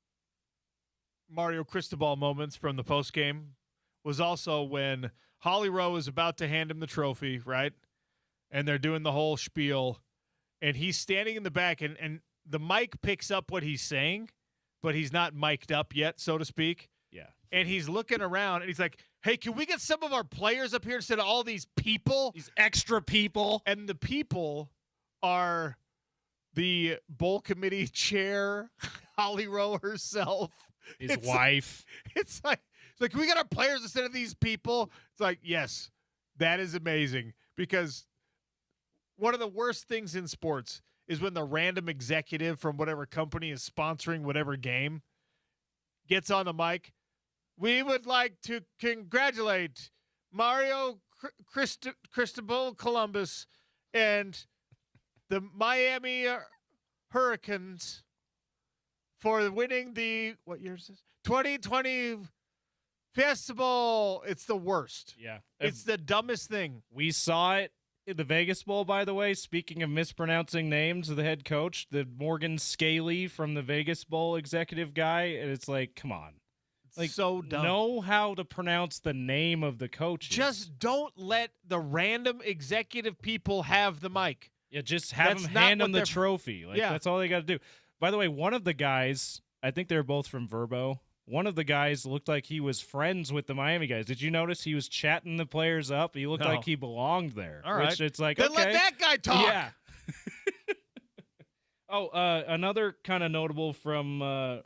Speaker 1: Mario Cristobal moments from the postgame was also when Holly Rowe is about to hand him the trophy, right? And they're doing the whole spiel, and he's standing in the back, and the mic picks up what he's saying, but he's not mic'd up yet, so to speak.
Speaker 2: Yeah.
Speaker 1: And he's looking around, and he's like, hey, can we get some of our players up here instead of all these people?
Speaker 2: These extra people.
Speaker 1: And the people are the bowl committee chair, Holly Rowe herself.
Speaker 2: His wife.
Speaker 1: It's like, can we get our players instead of these people? It's like, yes, that is amazing. Because one of the worst things in sports is when the random executive from whatever company is sponsoring whatever game gets on the mic. We would like to congratulate Mario Cristobal Columbus and the Miami Hurricanes for winning the, what year is this? 2020 Festival. It's the worst.
Speaker 2: Yeah.
Speaker 1: It's the dumbest thing.
Speaker 2: We saw it in the Vegas Bowl, by the way. Speaking of mispronouncing names of the head coach, the Morgan Scaley from the Vegas Bowl executive guy, and it's like, come on. Like,
Speaker 1: so dumb.
Speaker 2: Know how to pronounce the name of the coach.
Speaker 1: Just don't let the random executive people have the mic.
Speaker 2: Yeah, just have them hand them the trophy. Like,
Speaker 1: yeah.
Speaker 2: That's all they got to do. By the way, one of the guys, I think they're both from Verbo, one of the guys looked like he was friends with the Miami guys. Did you notice he was chatting the players up? He looked like he belonged there.
Speaker 1: All right.
Speaker 2: Which it's like,
Speaker 1: then
Speaker 2: okay.
Speaker 1: let that guy talk.
Speaker 2: Yeah. Another kind of notable from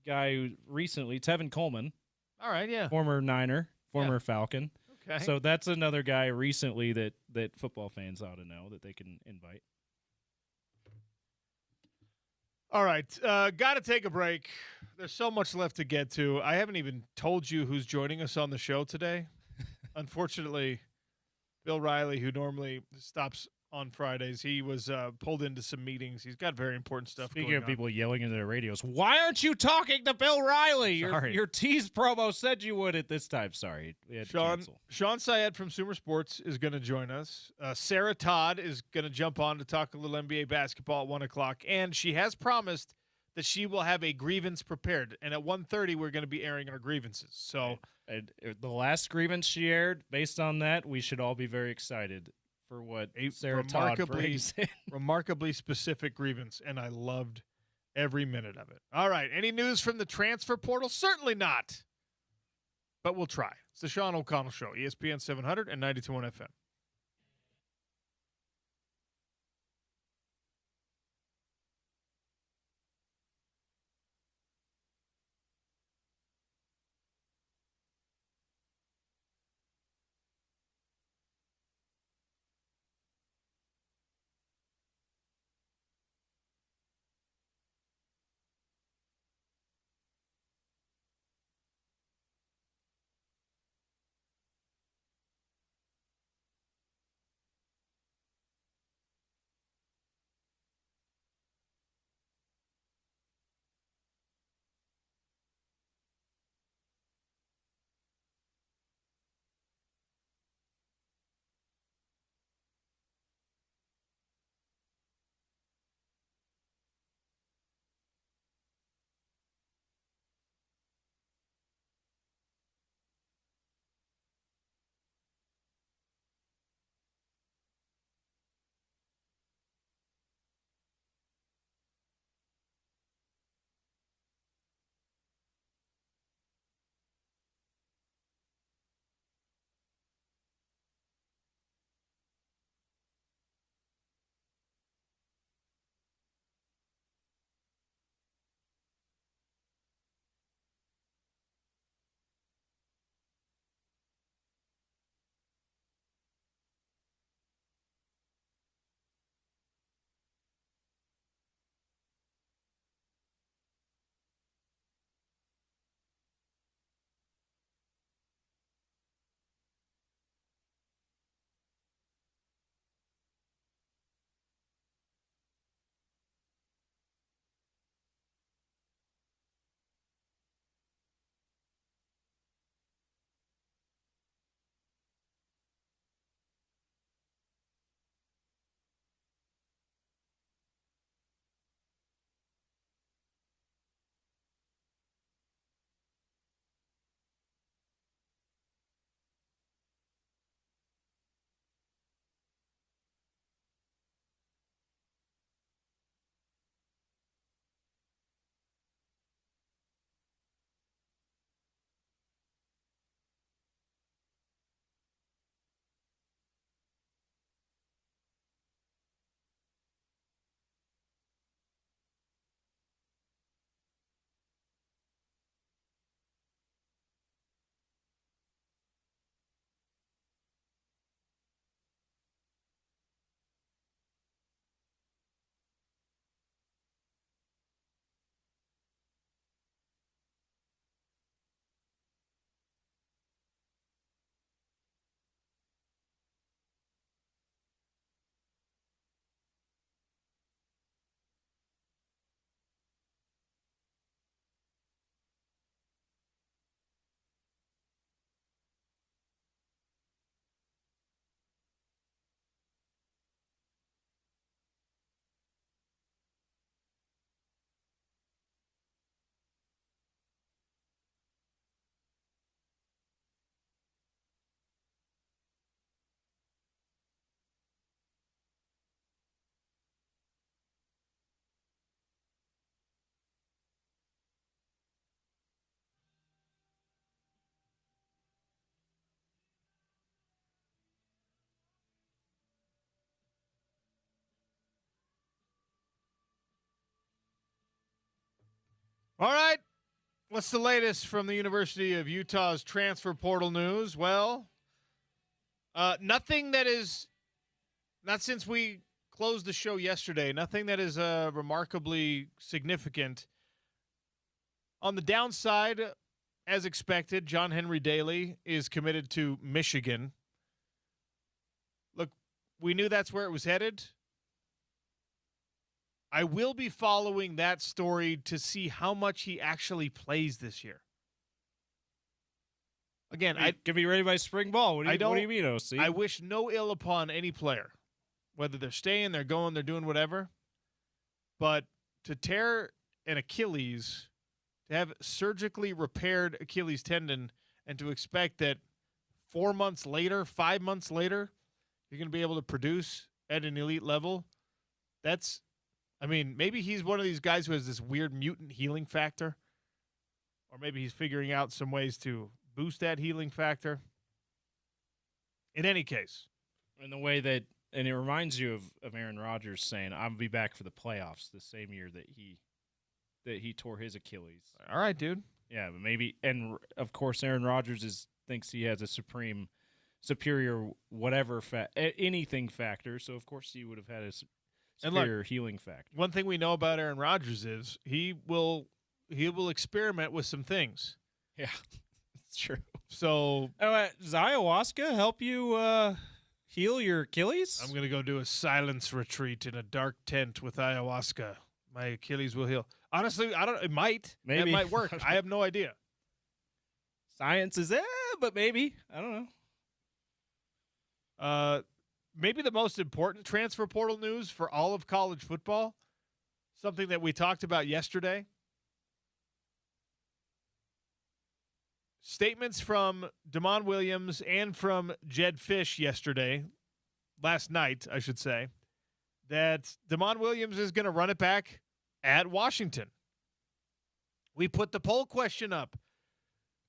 Speaker 2: guy who recently, Tevin Coleman.
Speaker 1: All right, yeah.
Speaker 2: Former Niner, former Falcon.
Speaker 1: Okay.
Speaker 2: So that's another guy recently that football fans ought to know that they can invite.
Speaker 1: All right, got to take a break. There's so much left to get to. I haven't even told you who's joining us on the show today. Unfortunately, Bill Riley, who normally stops on Fridays, he was pulled into some meetings. He's got very important stuff
Speaker 2: Speaking
Speaker 1: going
Speaker 2: of
Speaker 1: on.
Speaker 2: people yelling into their radios, why aren't you talking to Bill Riley?
Speaker 1: Sorry.
Speaker 2: Your tease promo said you would at this time. Sorry. We had to cancel.
Speaker 1: Sean Syed from Sumer Sports is going to join us. Sarah Todd is going to jump on to talk a little NBA basketball at 1 o'clock, and she has promised that she will have a grievance prepared. And at 1:30, we're going to be airing our grievances. So
Speaker 2: the last grievance she aired, based on that, we should all be very excited for what Sarah Todd brings in.
Speaker 1: Remarkably specific grievance, and I loved every minute of it. All right, any news from the transfer portal? Certainly not, but we'll try. It's the Sean O'Connell Show, ESPN 700 and 92.1 FM. All right. What's the latest from the University of Utah's transfer portal news? Well, nothing that is, not since we closed the show yesterday, nothing that is remarkably significant. On the downside, as expected, John Henry Daly is committed to Michigan. Look, we knew that's where it was headed. I will be following that story to see how much he actually plays this year. Again,
Speaker 2: I can be ready by spring ball. What do you mean, OC?
Speaker 1: I wish no ill upon any player, whether they're staying, they're going, they're doing whatever. But to tear an Achilles, to have surgically repaired Achilles tendon, and to expect that 4 months later, 5 months later, you're going to be able to produce at an elite level, that's, I mean, maybe he's one of these guys who has this weird mutant healing factor, or maybe he's figuring out some ways to boost that healing factor. In any case.
Speaker 2: In the way that, and it reminds you of Aaron Rodgers saying, "I'll be back for the playoffs," the same year that he tore his Achilles.
Speaker 1: All right, dude.
Speaker 2: Yeah, but maybe, and of course, Aaron Rodgers thinks he has a superior whatever anything factor. So of course he would have had a superior healing factor.
Speaker 1: One thing we know about Aaron Rodgers is he will experiment with some things.
Speaker 2: Yeah, it's true.
Speaker 1: So
Speaker 2: does ayahuasca help you heal your Achilles?
Speaker 1: I'm gonna go do a silence retreat in a dark tent with ayahuasca. My Achilles will heal. Honestly, I don't. It might.
Speaker 2: Maybe
Speaker 1: it might work. I have no idea.
Speaker 2: Science is but maybe. I don't
Speaker 1: know. Maybe the most important transfer portal news for all of college football, something that we talked about yesterday. Statements from Damon Williams and from Jed Fish last night, I should say, that Damon Williams is going to run it back at Washington. We put the poll question up.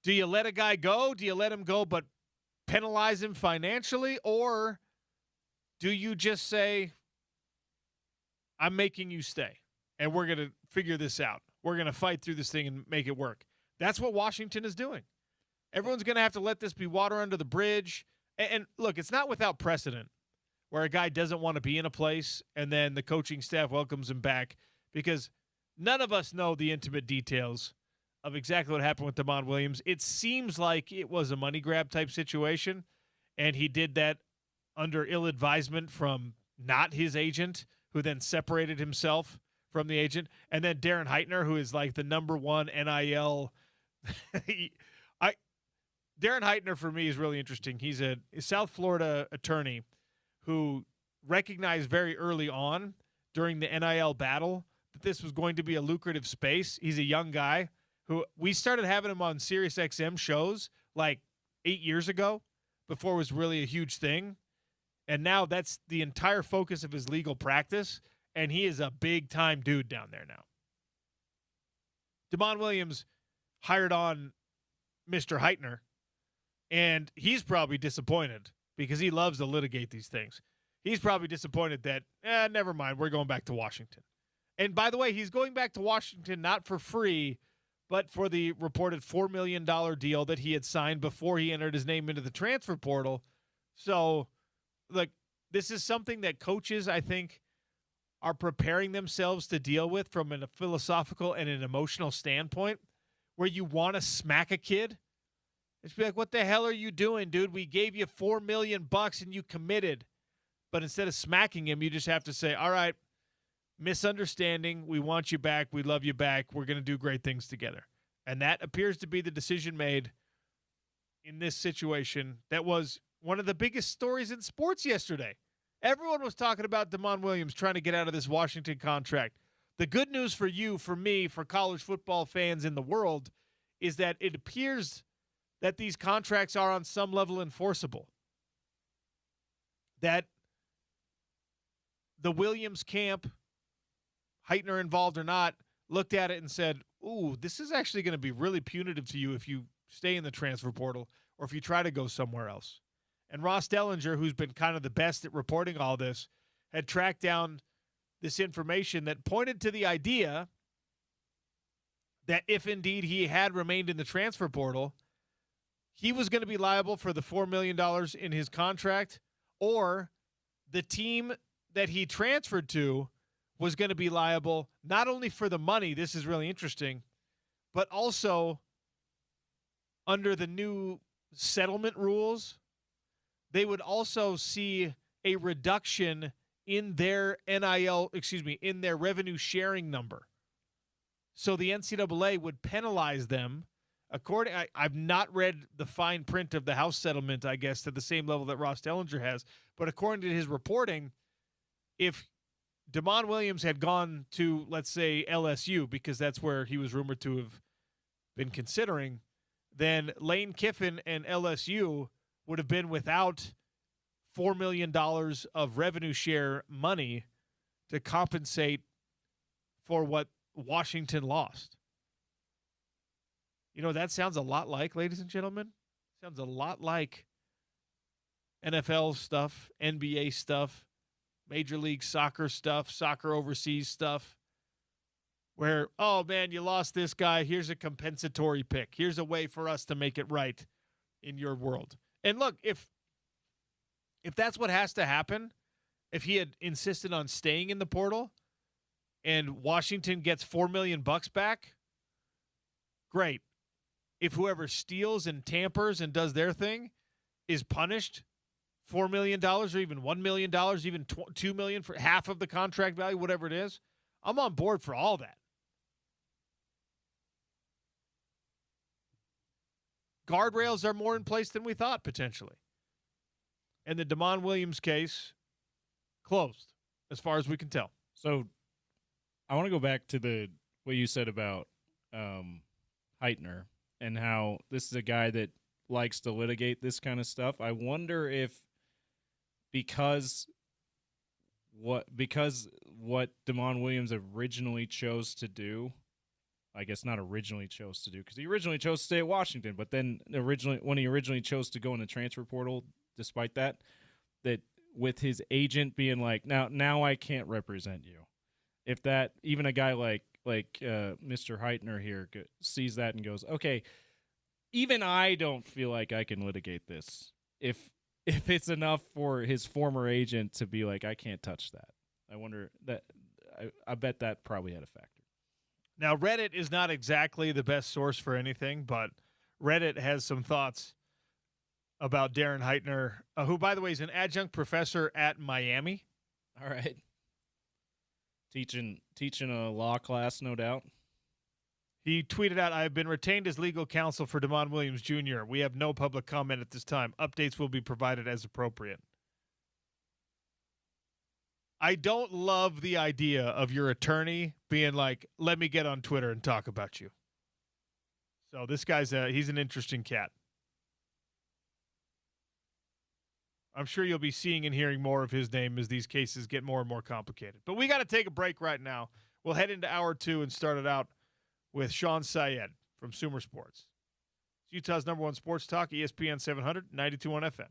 Speaker 1: Do you let a guy go? Do you let him go but penalize him financially? Or do you just say, I'm making you stay, and we're going to figure this out. We're going to fight through this thing and make it work. That's what Washington is doing. Everyone's going to have to let this be water under the bridge. And look, it's not without precedent where a guy doesn't want to be in a place and then the coaching staff welcomes him back, because none of us know the intimate details of exactly what happened with Damon Williams. It seems like it was a money grab type situation, and he did that under ill advisement from not his agent, who then separated himself from the agent. And then Darren Heitner, who is like the number one NIL. Darren Heitner, for me, is really interesting. He's a South Florida attorney who recognized very early on during the NIL battle that this was going to be a lucrative space. He's a young guy who we started having him on SiriusXM shows like 8 years ago, before it was really a huge thing. And now that's the entire focus of his legal practice, and he is a big-time dude down there now. Damon Williams hired on Mr. Heitner, and he's probably disappointed because he loves to litigate these things. He's probably disappointed that, never mind, we're going back to Washington. And by the way, he's going back to Washington not for free, but for the reported $4 million deal that he had signed before he entered his name into the transfer portal. So, look, this is something that coaches, I think, are preparing themselves to deal with from a philosophical and an emotional standpoint, where you want to smack a kid. It's be like, what the hell are you doing, dude? We gave you $4 million and you committed. But instead of smacking him, you just have to say, all right, misunderstanding. We want you back. We love you back. We're going to do great things together. And that appears to be the decision made in this situation. That was one of the biggest stories in sports yesterday. Everyone was talking about Damon Williams trying to get out of this Washington contract. The good news for you, for me, for college football fans in the world, is that it appears that these contracts are on some level enforceable. That the Williams camp, Heitner involved or not, looked at it and said, ooh, this is actually going to be really punitive to you if you stay in the transfer portal or if you try to go somewhere else. And Ross Dellinger, who's been kind of the best at reporting all this, had tracked down this information that pointed to the idea that if indeed he had remained in the transfer portal, he was going to be liable for the $4 million in his contract, or the team that he transferred to was going to be liable not only for the money, this is really interesting, but also under the new settlement rules, they would also see a reduction in their in their revenue sharing number. So the NCAA would penalize them. I've not read the fine print of the House settlement, I guess, to the same level that Ross Dellinger has. But according to his reporting, if DeMond Williams had gone to, let's say, LSU, because that's where he was rumored to have been considering, then Lane Kiffin and LSU would have been without $4 million of revenue share money to compensate for what Washington lost. You know, that sounds a lot like, ladies and gentlemen, sounds a lot like NFL stuff, NBA stuff, Major League Soccer stuff, soccer overseas stuff, where, oh, man, you lost this guy. Here's a compensatory pick. Here's a way for us to make it right in your world. And look, if that's what has to happen, if he had insisted on staying in the portal and Washington gets $4 million back, great. If whoever steals and tampers and does their thing is punished $4 million or even $1 million, even $2 million for half of the contract value, whatever it is, I'm on board for all that. Guardrails are more in place than we thought, potentially. And the DeMond Williams case, closed, as far as we can tell.
Speaker 2: So I want to go back to what you said about Heitner and how this is a guy that likes to litigate this kind of stuff. I wonder if because what DeMond Williams originally chose to do, I guess not originally chose to do, because he originally chose to stay at Washington, but then when he originally chose to go in the transfer portal, despite that with his agent being like, now I can't represent you. If that, even a guy like Mr. Heitner here sees that and goes, okay, even I don't feel like I can litigate this. If it's enough for his former agent to be like, I can't touch that. I wonder that. I bet that probably had a factor.
Speaker 1: Now, Reddit is not exactly the best source for anything, but Reddit has some thoughts about Darren Heitner, who, by the way, is an adjunct professor at Miami.
Speaker 2: All right. Teaching a law class, no doubt.
Speaker 1: He tweeted out, I have been retained as legal counsel for DeMond Williams Jr. We have no public comment at this time. Updates will be provided as appropriate. I don't love the idea of your attorney being like, let me get on Twitter and talk about you. So this guy's he's an interesting cat. I'm sure you'll be seeing and hearing more of his name as these cases get more and more complicated. But we got to take a break right now. We'll head into hour 2 and start it out with Sean Syed from Sumer Sports. It's Utah's number one sports talk, ESPN 700, 92.1 FM.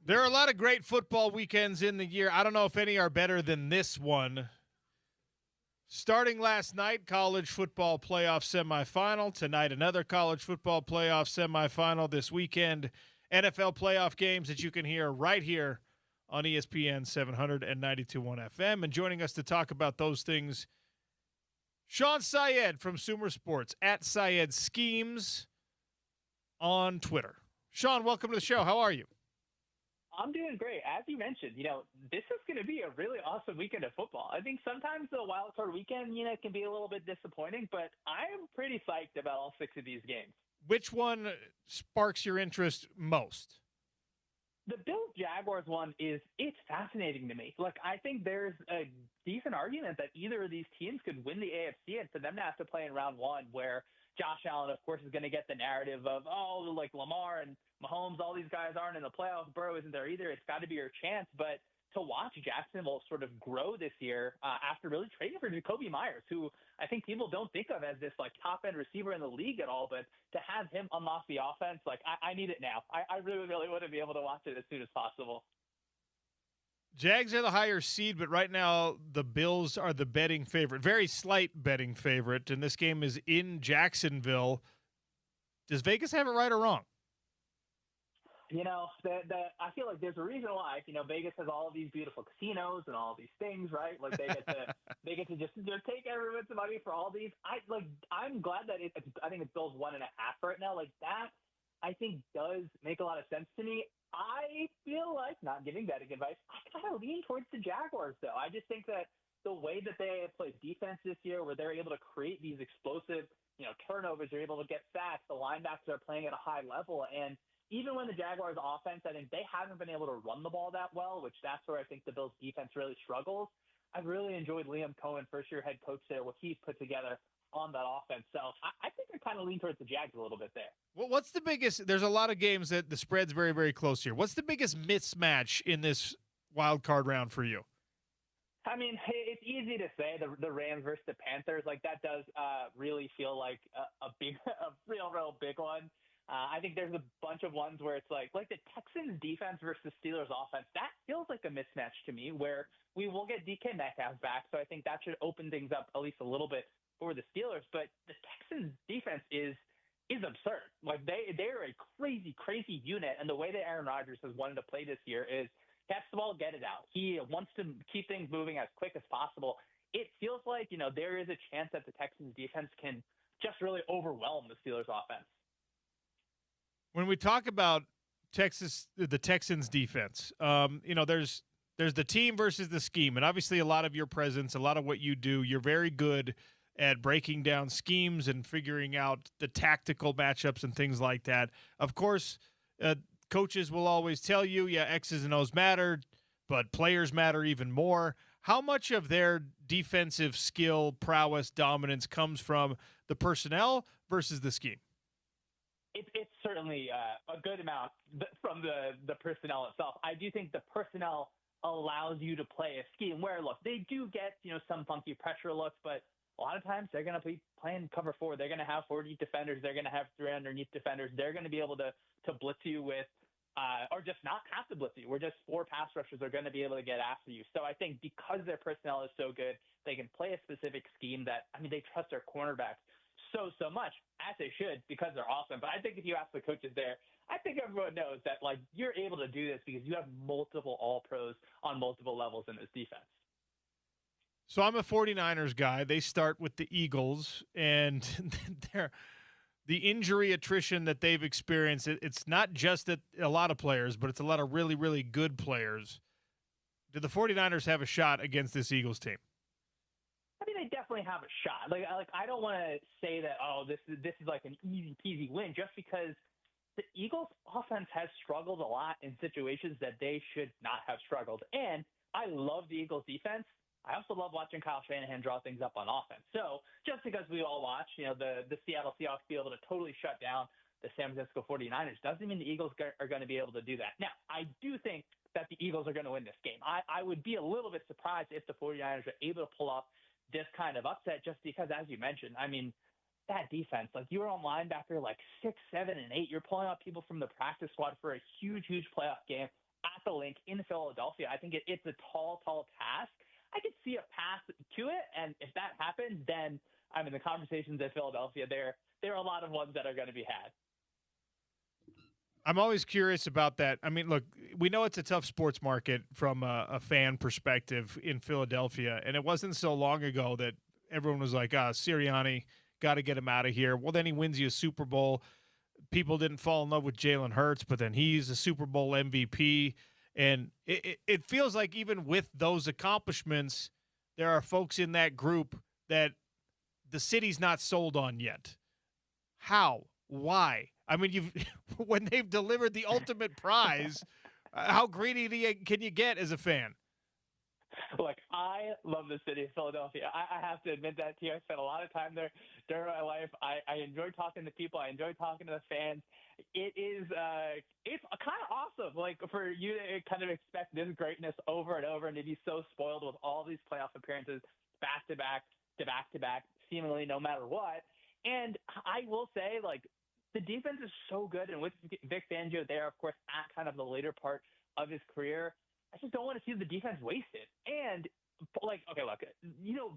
Speaker 1: There are a lot of great football weekends in the year. I don't know if any are better than this one. Starting last night, college football playoff semifinal. Tonight, another college football playoff semifinal. This weekend, NFL playoff games that you can hear right here on ESPN 792.1 FM. And joining us to talk about those things, Sean Syed from Sumer Sports, at Syed Schemes on Twitter. Sean, welcome to the show. How are you?
Speaker 3: I'm doing great. As you mentioned, this is going to be a really awesome weekend of football. I think sometimes the wild card weekend, can be a little bit disappointing, but I am pretty psyched about all 6 of these games.
Speaker 1: Which one sparks your interest most?
Speaker 3: The Bills-Jaguars one it's fascinating to me. Look, I think there's a decent argument that either of these teams could win the AFC, and for them to have to play in round one where Josh Allen, of course, is going to get the narrative of, like Lamar and Mahomes, all these guys aren't in the playoffs. Burrow isn't there either. It's got to be your chance. But to watch Jacksonville sort of grow this year after really trading for Jacoby Myers, who I think people don't think of as this like top-end receiver in the league at all, but to have him unlock the offense, like I need it now. I really, really want to be able to watch it as soon as possible.
Speaker 1: Jags are the higher seed, but right now the Bills are the betting favorite. Very slight betting favorite, and this game is in Jacksonville. Does Vegas have it right or wrong?
Speaker 3: I feel like there's a reason why. Vegas has all of these beautiful casinos and all of these things, right? Like they get to just take everyone's money for all these. I'm glad that I think it's Bills 1.5 right now. Like that, I think does make a lot of sense to me. I feel like, not giving betting advice, I kind of lean towards the Jaguars, though. I just think that the way that they have played defense this year, where they're able to create these explosive, turnovers, they're able to get sacks, the linebackers are playing at a high level. And even when the Jaguars offense, I think they haven't been able to run the ball that well, which that's where I think the Bills defense really struggles. I've really enjoyed Liam Cohen, first-year head coach there, what he's put together on that offense. So I think I kind of lean towards the Jags a little bit there.
Speaker 1: Well, what's the biggest – there's a lot of games that the spread's very, very close here. What's the biggest mismatch in this wild card round for you?
Speaker 3: I mean, it's easy to say the Rams versus the Panthers. Like that does really feel like a real big one. I think there's a bunch of ones where it's like the Texans defense versus Steelers offense. That feels like a mismatch to me where we will get DK Metcalf back. So I think that should open things up at least a little bit for the Steelers. But the Texans defense is absurd. Like they're a crazy unit. And the way that Aaron Rodgers has wanted to play this year is catch the ball, get it out. He wants to keep things moving as quick as possible. It feels like, there is a chance that the Texans defense can just really overwhelm the Steelers offense.
Speaker 1: When we talk about the Texans defense, there's the team versus the scheme, and obviously a lot of your presence, a lot of what you do, you're very good at breaking down schemes and figuring out the tactical matchups and things like that. Of course, coaches will always tell you, X's and O's matter, but players matter even more. How much of their defensive skill, prowess, dominance comes from the personnel versus the scheme?
Speaker 3: It's certainly a good amount from the personnel itself. I do think the personnel allows you to play a scheme where, look, they do get, some funky pressure looks, but a lot of times they're going to be playing cover 4. They're going to have 4 deep defenders. They're going to have 3 underneath defenders. They're going to be able to blitz you with or just not have to blitz you. We're just 4 pass rushers are going to be able to get after you. So I think because their personnel is so good, they can play a specific scheme that, they trust their cornerbacks so much, as they should, because they're awesome. But I think if you ask the coaches there, I think everyone knows that, you're able to do this because you have multiple all-pros on multiple levels in this defense.
Speaker 1: So I'm a 49ers guy. They start with the Eagles, and the injury attrition that they've experienced, it's not just that a lot of players, but it's a lot of really, really good players. Do the 49ers have a shot against this Eagles team?
Speaker 3: They definitely have a shot. I don't want to say that, this is like an easy peasy win, just because the Eagles offense has struggled a lot in situations that they should not have struggled. And I love the Eagles defense. I also love watching Kyle Shanahan draw things up on offense. So just because we all watch, the Seattle Seahawks be able to totally shut down the San Francisco 49ers doesn't mean the Eagles are going to be able to do that. Now, I do think that the Eagles are going to win this game. I would be a little bit surprised if the 49ers are able to pull off this kind of upset, just because, as you mentioned, that defense, you're on linebacker 6, 7, and 8. You're pulling out people from the practice squad for a huge playoff game at at the link in Philadelphia. I think it's a tall task. I could see a path to it, and if that happens, then I mean the conversations at Philadelphia there are a lot of ones that are going to be had.
Speaker 1: I'm always curious about that. I mean, look, we know it's a tough sports market from a fan perspective in Philadelphia, and it wasn't so long ago that everyone was like, Sirianni, got to get him out of here. Well, then he wins you a Super Bowl. People didn't fall in love with Jalen Hurts, but then he's a Super Bowl MVP. And it feels like even with those accomplishments, there are folks in that group that the city's not sold on yet. How? Why? I mean, when they've delivered the ultimate prize, how greedy can you get as a fan?
Speaker 3: Look, I love the city of Philadelphia. I have to admit that to you. I spent a lot of time there during my life. I enjoy talking to people. I enjoy talking to the fans. It's kind of awesome, like for you to kind of expect this greatness over and over, and to be so spoiled with all these playoff appearances back to back, seemingly no matter what. And I will say, like, the defense is so good, and with Vic Fangio there, of course, at kind of the later part of his career, I just don't want to see the defense wasted. And, like, okay, look,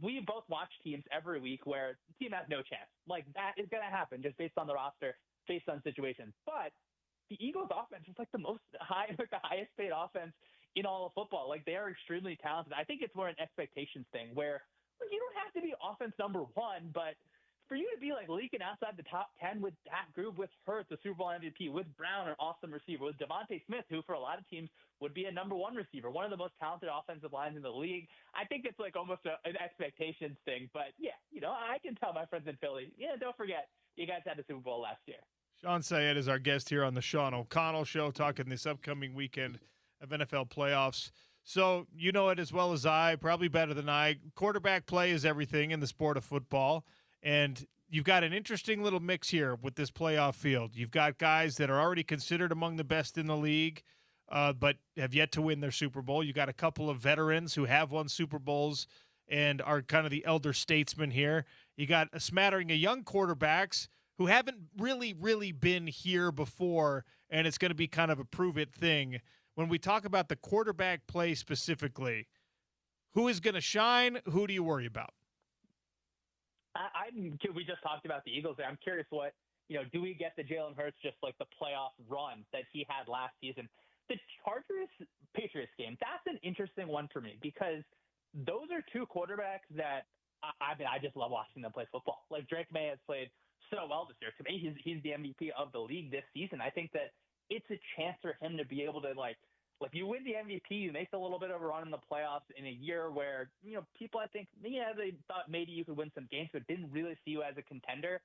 Speaker 3: we both watch teams every week where the team has no chance. Like, that is going to happen just based on the roster, based on situations. But the Eagles' offense is like the highest paid offense in all of football. Like, they are extremely talented. I think it's more an expectations thing where you don't have to be offense number one, but for you to be like leaking outside the top 10 with that group, with Hurts, the Super Bowl MVP, with Brown, an awesome receiver, with Devontae Smith, who for a lot of teams would be a number one receiver, one of the most talented offensive lines in the league. I think it's like almost an expectations thing. But yeah, I can tell my friends in Philly, don't forget, you guys had the Super Bowl last year.
Speaker 1: Sean Sayed is our guest here on the Sean O'Connell Show, talking this upcoming weekend of NFL playoffs. So you know it as well as I, probably better than I. Quarterback play is everything in the sport of football. And you've got an interesting little mix here with this playoff field. You've got guys that are already considered among the best in the league, but have yet to win their Super Bowl. You got a couple of veterans who have won Super Bowls and are kind of the elder statesmen here. You got a smattering of young quarterbacks who haven't really been here before, and it's going to be kind of a prove-it thing. When we talk about the quarterback play specifically, who is going to shine? Who do you worry about?
Speaker 3: We just talked about the Eagles there. I'm curious do we get the Jalen Hurts just like the playoff run that he had last season? The Chargers-Patriots game, that's an interesting one for me because those are two quarterbacks that, I just love watching them play football. Like Drake May has played so well this year. To me, he's the MVP of the league this season. I think that it's a chance for him to be able to like you win the MVP, you make a little bit of a run in the playoffs in a year where, people I think, they thought maybe you could win some games, but didn't really see you as a contender.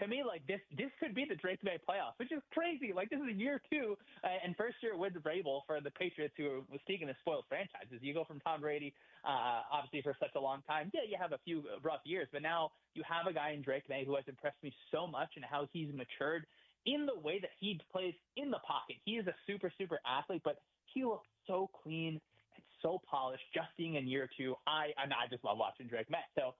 Speaker 3: To me, like this could be the Drake May playoffs, which is crazy. Like this is year two and first year with Vrabel for the Patriots, who was speaking of spoiled franchises. You go from Tom Brady, obviously for such a long time. Yeah, you have a few rough years, but now you have a guy in Drake May who has impressed me so much and how he's matured in the way that he plays in the pocket. He is a super athlete, but he looks so clean and so polished just being in year two. I just love watching Drake May. So,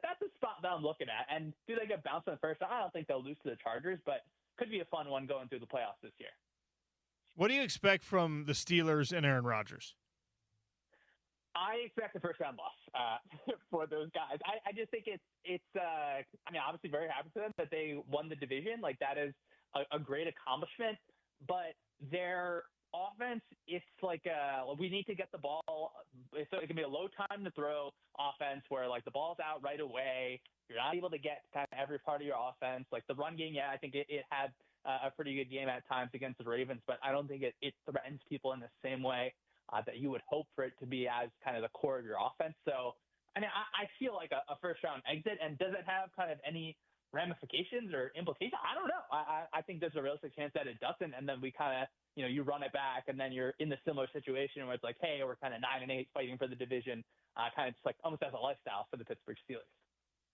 Speaker 3: that's a spot that I'm looking at. And do they get bounced in the first? I don't think they'll lose to the Chargers, but could be a fun one going through the playoffs this year.
Speaker 1: What do you expect from the Steelers and Aaron Rodgers?
Speaker 3: I expect a first-round loss for those guys. I just think it's obviously very happy for them that they won the division. Like, that is a great accomplishment. But their offense, it's like we need to get the ball. So it can be a low time to throw offense where like the ball's out right away. You're not able to get kind of every part of your offense. Like the run game, I think it had a pretty good game at times against the Ravens, but I don't think it threatens people in the same way that you would hope for it to be as kind of the core of your offense. So I feel like a first round exit. And does it have kind of any ramifications or implications? I don't know. I think there's a realistic chance that it doesn't, and then we kind of you run it back, and then you're in the similar situation where it's like, hey, we're kind of 9-8 fighting for the division, kind of just like almost as a lifestyle for the Pittsburgh Steelers.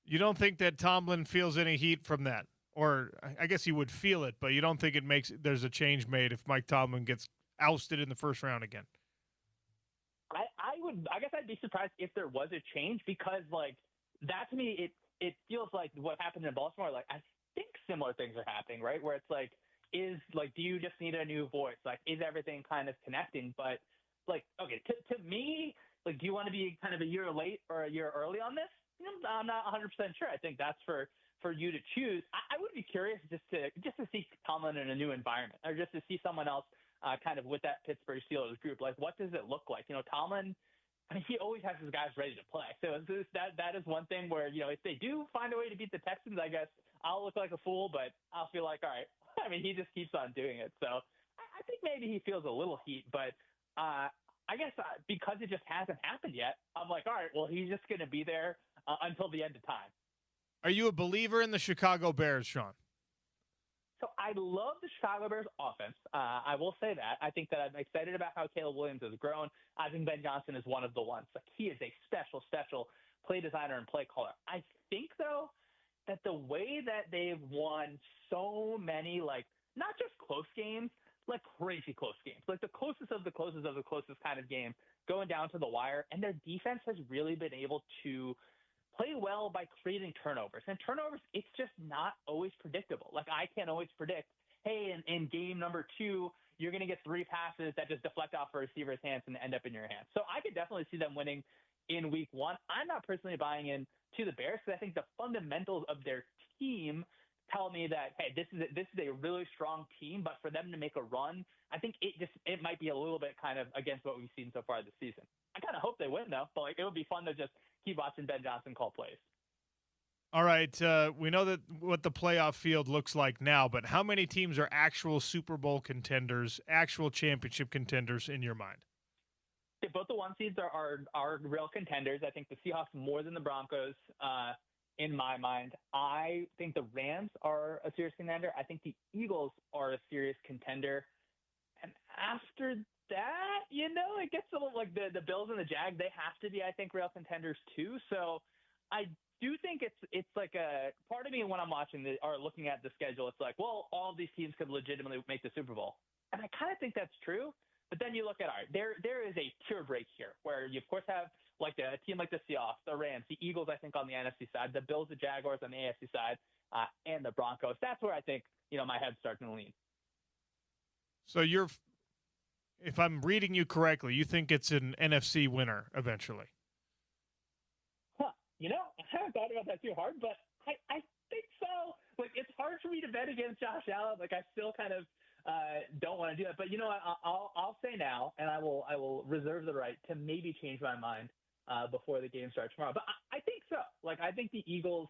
Speaker 1: You don't think that Tomlin feels any heat from that? Or I guess he would feel it, but you don't think there's a change made if Mike Tomlin gets ousted in the first round again?
Speaker 3: I guess I'd be surprised if there was a change, because like that to me, it feels like what happened in Baltimore. Like I think similar things are happening, right? Where it's like is like, do you just need a new voice? Like, is everything kind of connecting? But like, okay, to me, like, do you want to be kind of a year late or a year early on this? I'm not 100% sure. I think that's for you to choose. I would be curious just to see Tomlin in a new environment, or just to see someone else kind of with that Pittsburgh Steelers group. Like, what does it look like? Tomlin, I mean, he always has his guys ready to play. So that is one thing where, if they do find a way to beat the Texans, I guess I'll look like a fool, but I'll feel like, all right. I mean, he just keeps on doing it. So I think maybe he feels a little heat, but I guess because it just hasn't happened yet, I'm like, all right, well, he's just going to be there until the end of time.
Speaker 1: Are you a believer in the Chicago Bears, Sean?
Speaker 3: So I love the Chicago Bears offense. I will say that. I think that I'm excited about how Caleb Williams has grown. I think Ben Johnson is one of the ones. Like, he is a special play designer and play caller. I think, though, that the way that they've won so many, like, not just close games, like crazy close games, like the closest of the closest of the closest kind of game going down to the wire, and their defense has really been able to play well by creating turnovers. And turnovers, it's just not always predictable. Like, I can't always predict, hey, in game number 2, you're going to get 3 passes that just deflect off a receiver's hands and end up in your hands. So I could definitely see them winning in week 1. I'm not personally buying in to the Bears because I think the fundamentals of their team tell me that, hey, this is a really strong team, but for them to make a run, I think it might be a little bit kind of against what we've seen so far this season. I kind of hope they win, though, but like, it would be fun to just keep watching Ben Johnson call plays.
Speaker 1: All right, we know that what the playoff field looks like now, but how many teams are actual Super Bowl contenders, actual championship contenders in your mind?
Speaker 3: Yeah, both the 1 seeds are real contenders. I think the Seahawks more than the Broncos, in my mind. I think the Rams are a serious contender. I think the Eagles are a serious contender. And after that, it gets a little like the Bills and the Jags. They have to be, I think, real contenders too. So I do think it's like a part of me when I'm watching or looking at the schedule, it's like, well, all of these teams could legitimately make the Super Bowl. And I kind of think that's true. But then you look at, all right, there is a tier break here where you, of course, have like a team like the Seahawks, the Rams, the Eagles, I think, on the NFC side, the Bills, the Jaguars on the AFC side, and the Broncos. That's where I think, my head's starting to lean.
Speaker 1: So if I'm reading you correctly, you think it's an NFC winner eventually?
Speaker 3: Huh. I haven't thought about that too hard, but I think so. Like, it's hard for me to bet against Josh Allen. Like, I still kind of don't want to do it. But I'll say now, and I will reserve the right to maybe change my mind before the game starts tomorrow. But I think so. Like, I think the Eagles,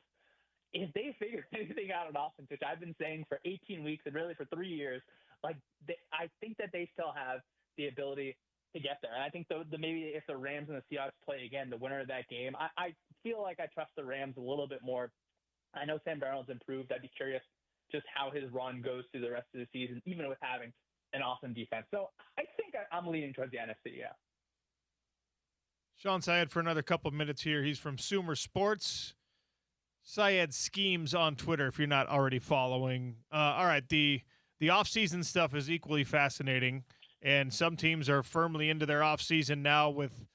Speaker 3: if they figure anything out on offense, which I've been saying for 18 weeks and really for 3 years, like, I think that they still have the ability to get there. And I think maybe if the Rams and the Seahawks play again, the winner of that game, I feel like I trust the Rams a little bit more. I know Sam Darnold's improved. I'd be curious just how his run goes through the rest of the season, even with having an awesome defense. So I think I'm leaning towards the NFC, yeah.
Speaker 1: Sean Syed for another couple of minutes here. He's from Sumer Sports. Syed Schemes on Twitter if you're not already following. All right, the offseason stuff is equally fascinating, and some teams are firmly into their offseason now with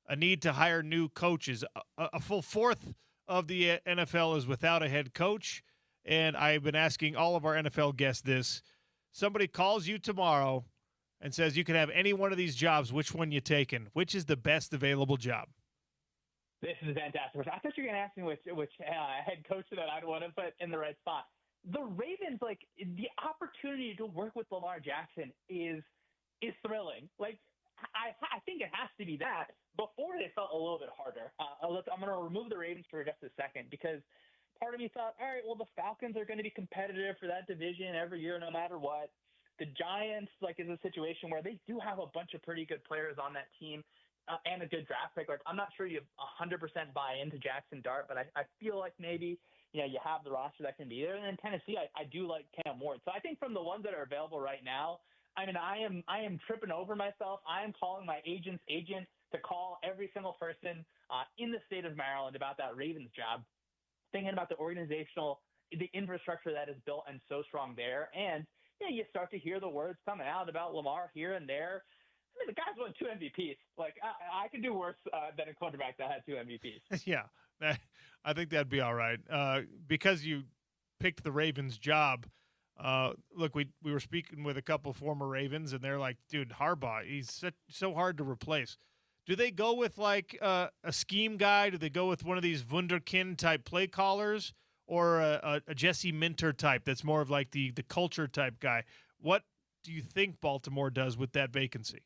Speaker 1: a need to hire new coaches. A full fourth of the NFL is without a head coach, and I've been asking all of our NFL guests this. Somebody calls you tomorrow and says you can have any one of these jobs. Which one you taking? Which is the best available job?
Speaker 3: This is fantastic. I thought you were going to ask me which head coach that I'd want to put in the right spot. The Ravens, like, the opportunity to work with Lamar Jackson is thrilling. Like, I think it has to be that. Before, they felt a little bit harder. I'm going to remove the Ravens for just a second because part of me thought, all right, well, the Falcons are going to be competitive for that division every year no matter what. The Giants, like, is a situation where they do have a bunch of pretty good players on that team and a good draft pick. Like, I'm not sure you 100% buy into Jackson Dart, but I feel like maybe, you have the roster that can be there. And then Tennessee, I do like Cam Ward. So I think from the ones that are available right now, I mean, I am tripping over myself. I am calling my agent's agent to call every single person in the state of Maryland about that Ravens job, thinking about the infrastructure that is built and so strong there. And you start to hear the words coming out about Lamar here and there. I mean, the guy's won 2 MVPs. Like, I could do worse than a quarterback that had 2 MVPs.
Speaker 1: Yeah, I think that'd be all right. Because you picked the Ravens job, Look, we were speaking with a couple former Ravens, and they're like, dude, Harbaugh, he's so hard to replace. Do they go with like a scheme guy? Do they go with one of these Wunderkind type play callers, or a Jesse Minter type that's more of like the culture type guy? What do you think Baltimore does with that vacancy?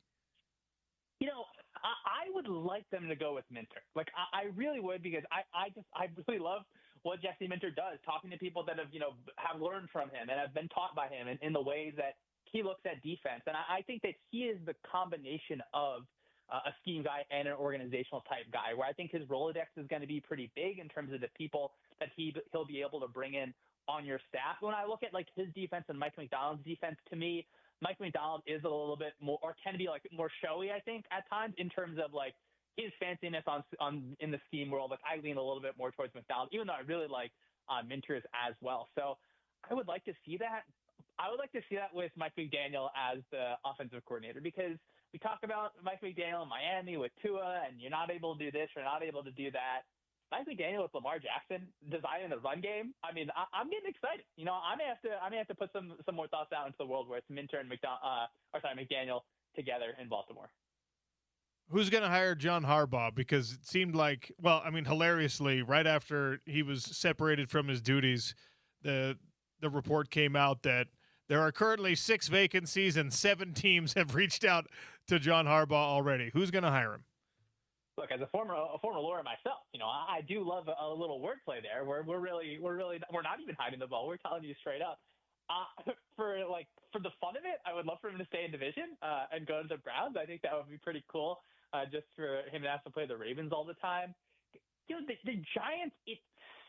Speaker 3: You know, I would like them to go with Minter. Like, I really would, because I really love what Jesse Minter does, talking to people that have learned from him and have been taught by him in the ways that he looks at defense. And I think that he is the combination of a scheme guy and an organizational type guy, where I think his Rolodex is going to be pretty big in terms of the people that he'll be able to bring in on your staff. When I look at like his defense and Mike McDonald's defense, to me, Mike McDonald is a little bit more, or can be like more showy, I think, at times, in terms of like his fanciness on in the scheme world. Like, I lean a little bit more towards McDonald, even though I really like Minters as well. So I would like to see that. I would like to see that with Mike McDaniel as the offensive coordinator, because we talk about Mike McDaniel in Miami with Tua, and you're not able to do this, you're not able to do that. Mike McDaniel with Lamar Jackson designing the run game. I mean, I'm getting excited. You know, I may have to put some more thoughts out into the world where it's Minter and McDaniel together in Baltimore.
Speaker 1: Who's going to hire John Harbaugh? Because it seemed like, well, I mean, hilariously, right after he was separated from his duties, the report came out that there are currently 6 vacancies and 7 teams have reached out to John Harbaugh already. Who's going to hire him?
Speaker 3: Look, as a former lawyer myself, you know, I do love a little wordplay there. We're not even hiding the ball. We're telling you straight up. For the fun of it, I would love for him to stay in division and go to the Browns. I think that would be pretty cool, just for him to have to play the Ravens all the time. You know, the Giants, it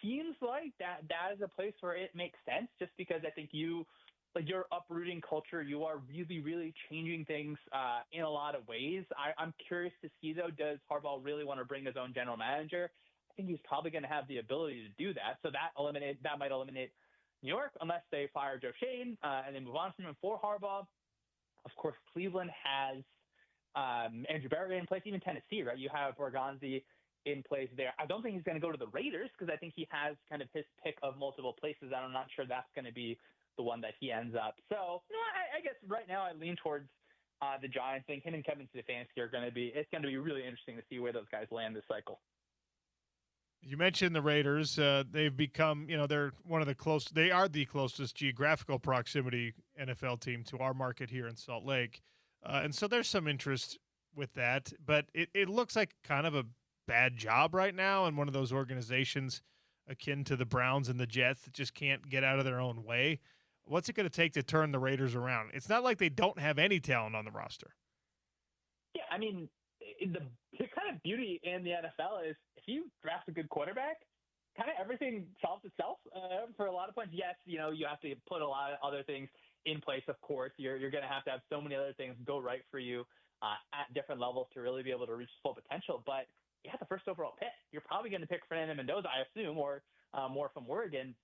Speaker 3: seems like that is a place where it makes sense, just because I think you're uprooting culture. You are really, really changing things in a lot of ways. I'm curious to see, though, does Harbaugh really want to bring his own general manager? I think he's probably going to have the ability to do that. So that might eliminate New York, unless they fire Joe Shane and then move on from him for Harbaugh. Of course, Cleveland has Andrew Berry in place, even Tennessee, right? You have Orgonzi in place there. I don't think he's going to go to the Raiders, because I think he has kind of his pick of multiple places. I'm not sure that's going to be the one that he ends up. So, you know, I guess right now I lean towards the Giants. I think him and Kevin Stefanski it's going to be really interesting to see where those guys land this cycle.
Speaker 1: You mentioned the Raiders. They've become, you know, they are the closest geographical proximity NFL team to our market here in Salt Lake. And so there's some interest with that, but it looks like kind of a bad job right now, and one of those organizations akin to the Browns and the Jets that just can't get out of their own way. What's it going to take to turn the Raiders around? It's not like they don't have any talent on the roster.
Speaker 3: Yeah, I mean, the kind of beauty in the NFL is if you draft a good quarterback, kind of everything solves itself for a lot of points. Yes, you know, you have to put a lot of other things in place, of course. You're going to have so many other things go right for you at different levels to really be able to reach full potential. But you have the first overall pick. You're probably going to pick Fernando Mendoza, I assume, or more from Oregon.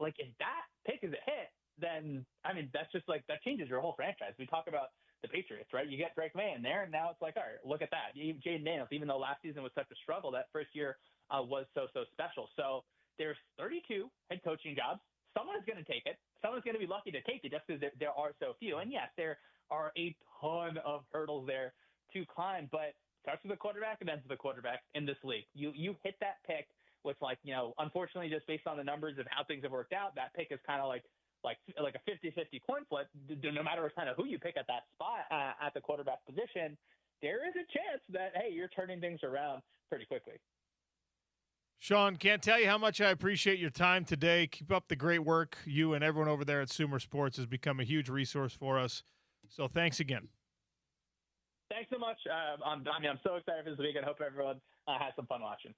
Speaker 3: Like, if that pick is a hit, then, I mean, that's just like, that changes your whole franchise. We talk about the Patriots, right? You get Drake May in there, and now it's like, all right, look at that. Jaden Daniels, even though last season was such a struggle, that first year was so special. So there's 32 head coaching jobs. Someone is going to take it. Someone's going to be lucky to take it, just because there are so few. And yes, there are a ton of hurdles there to climb, but it starts with the quarterback and ends with the quarterback in this league. You hit that pick with, like, you know, unfortunately, just based on the numbers of how things have worked out, that pick is kind of like a 50-50 coin flip. No matter kind of who you pick at that spot at the quarterback position, there is a chance that, hey, you're turning things around pretty quickly.
Speaker 1: Sean, can't tell you how much I appreciate your time today. Keep up the great work. You and everyone over there at Sumer Sports has become a huge resource for us. So thanks again.
Speaker 3: Thanks so much. I'm so excited for this weekend. Hope everyone has some fun watching.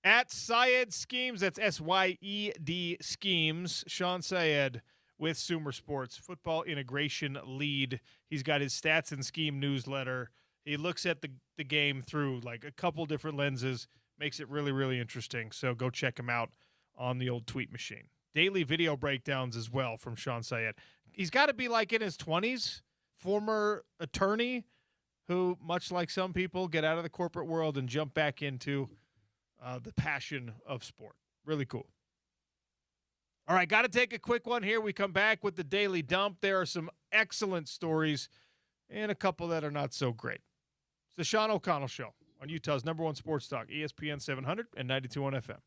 Speaker 1: At Syed Schemes, that's SYED Schemes, Sean Syed with Sumer Sports, football integration lead. He's got his Stats and Scheme newsletter. He looks at the game through like a couple different lenses, makes it really, really interesting. So go check him out on the old tweet machine. Daily video breakdowns as well from Sean Syed. He's got to be like in his 20s, former attorney who, much like some people, get out of the corporate world and jump back into the passion of sport. Really cool. All right, got to take a quick one here. We come back with the Daily Dump. There are some excellent stories and a couple that are not so great. It's the Sean O'Connell Show on Utah's #1 sports talk, ESPN 700 and 92.1 FM.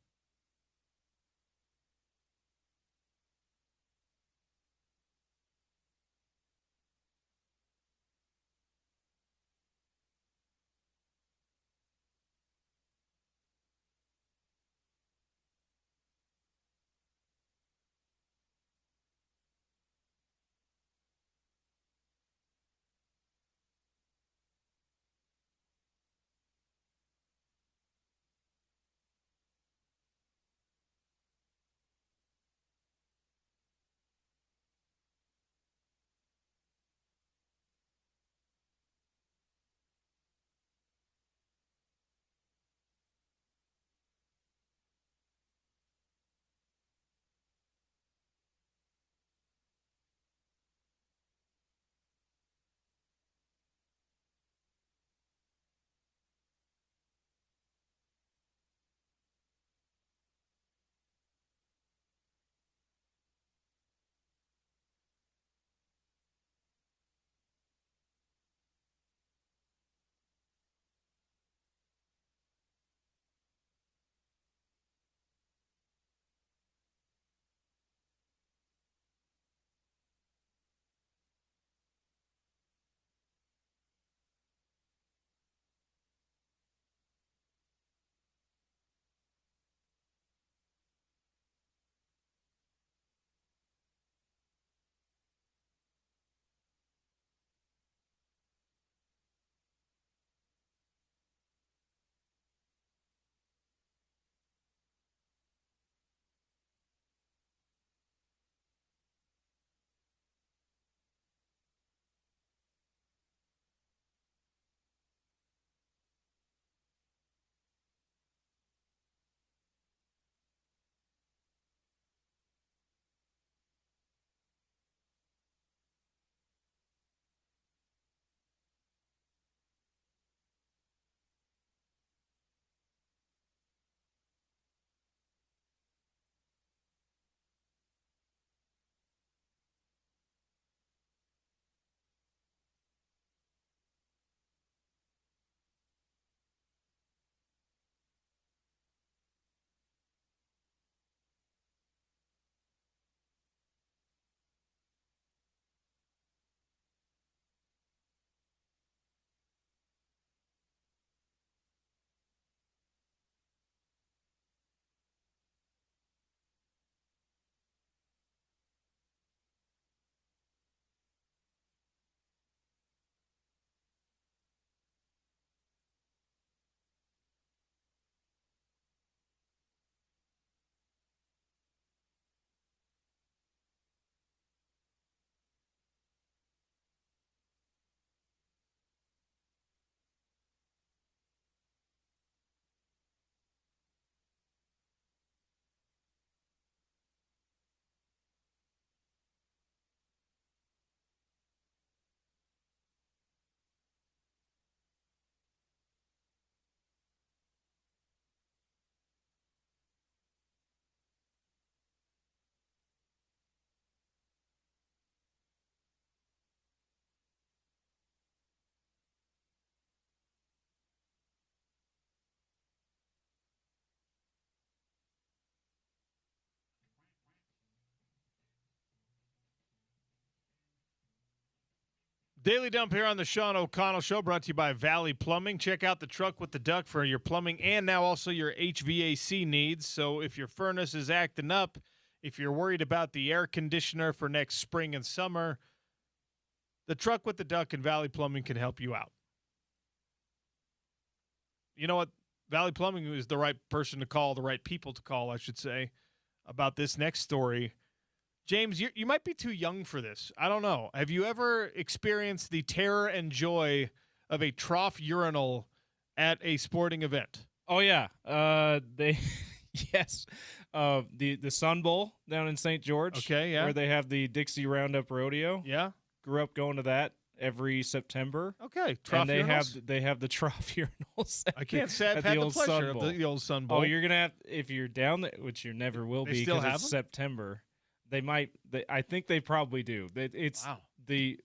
Speaker 1: Daily Dump here on the Sean O'Connell Show, brought to you by Valley Plumbing. Check out the Truck with the Duck for your plumbing and now also your HVAC needs. So if your furnace is acting up, if you're worried about the air conditioner for next spring and summer, the Truck with the Duck and Valley Plumbing can help you out. You know what? Valley Plumbing is the right person to call, the right people to call, I should say, about this next story. James, you might be too young for this. I don't know. Have you ever experienced the terror and joy of a trough urinal at a sporting event?
Speaker 2: Oh yeah, yes, the Sun Bowl down in St. George.
Speaker 1: Okay, yeah,
Speaker 2: where they have the Dixie Roundup Rodeo.
Speaker 1: Yeah,
Speaker 2: grew up going to that every September.
Speaker 1: Okay, trough
Speaker 2: and
Speaker 1: urinals?
Speaker 2: they have the trough urinals.
Speaker 1: I can't say I've had the pleasure of the old Sun Bowl.
Speaker 2: Oh, you're gonna have, if you're down there, which you never will
Speaker 1: They
Speaker 2: be
Speaker 1: still
Speaker 2: because
Speaker 1: have
Speaker 2: it's
Speaker 1: them?
Speaker 2: September. They might. I think they probably do. It's
Speaker 1: Wow.
Speaker 2: the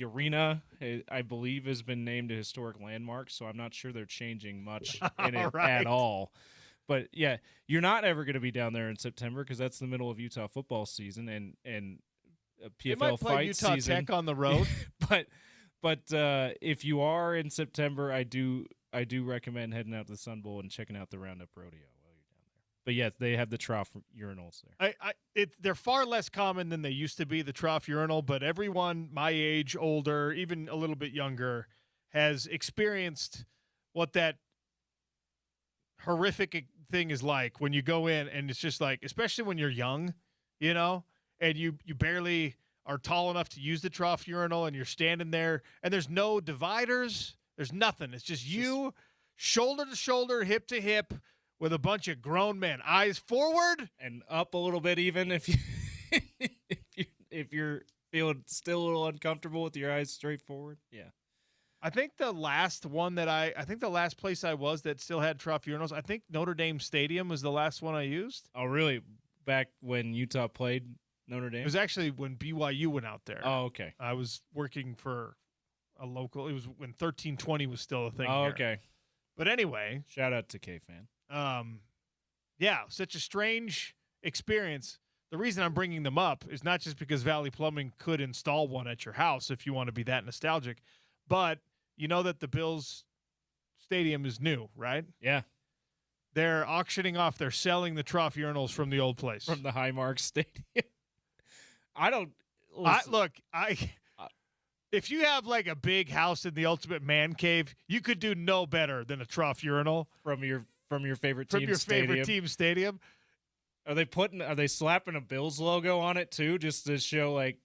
Speaker 2: arena, I believe, has been named a historic landmark, so I'm not sure they're changing much in it at all. But yeah, you're not ever going to be down there in September because that's the middle of Utah football season and a
Speaker 1: They
Speaker 2: PFL
Speaker 1: might play
Speaker 2: fight
Speaker 1: Utah
Speaker 2: season.
Speaker 1: Tech on the road.
Speaker 2: but if you are in September, I do recommend heading out to the Sun Bowl and checking out the Roundup Rodeo while you're down there. But yes, they have the trough urinals there.
Speaker 1: They're far less common than they used to be, the trough urinal, but everyone my age, older, even a little bit younger, has experienced what that horrific thing is like when you go in and it's just like, especially when you're young, and you barely are tall enough to use the trough urinal and you're standing there and there's no dividers. There's nothing. It's just you shoulder to shoulder, hip to hip with a bunch of grown men, eyes forward
Speaker 2: and up a little bit, even if you're feeling still a little uncomfortable with your eyes straight forward. Yeah.
Speaker 1: I think the last one I think the last place I was that still had trough urinals, I think Notre Dame Stadium was the last one I used.
Speaker 2: Oh, really? Back when Utah played Notre Dame?
Speaker 1: It was actually when BYU went out there.
Speaker 2: Oh, okay.
Speaker 1: I was working for a local. It was when 1320 was still a thing.
Speaker 2: Oh,
Speaker 1: here.
Speaker 2: okay.
Speaker 1: But anyway,
Speaker 2: shout out to K-Fan.
Speaker 1: Yeah, such a strange experience. The reason I'm bringing them up is not just because Valley Plumbing could install one at your house if you want to be that nostalgic, but you know that the Bills stadium is new, right?
Speaker 2: Yeah.
Speaker 1: They're auctioning off. They're selling the trough urinals from the old place.
Speaker 2: From the Highmark Stadium.
Speaker 1: If you have like a big house in the ultimate man cave, you could do no better than a trough urinal
Speaker 2: from your favorite team
Speaker 1: from your
Speaker 2: stadium.
Speaker 1: favorite team stadium.
Speaker 2: Are they slapping a Bills logo on it too, just to show like,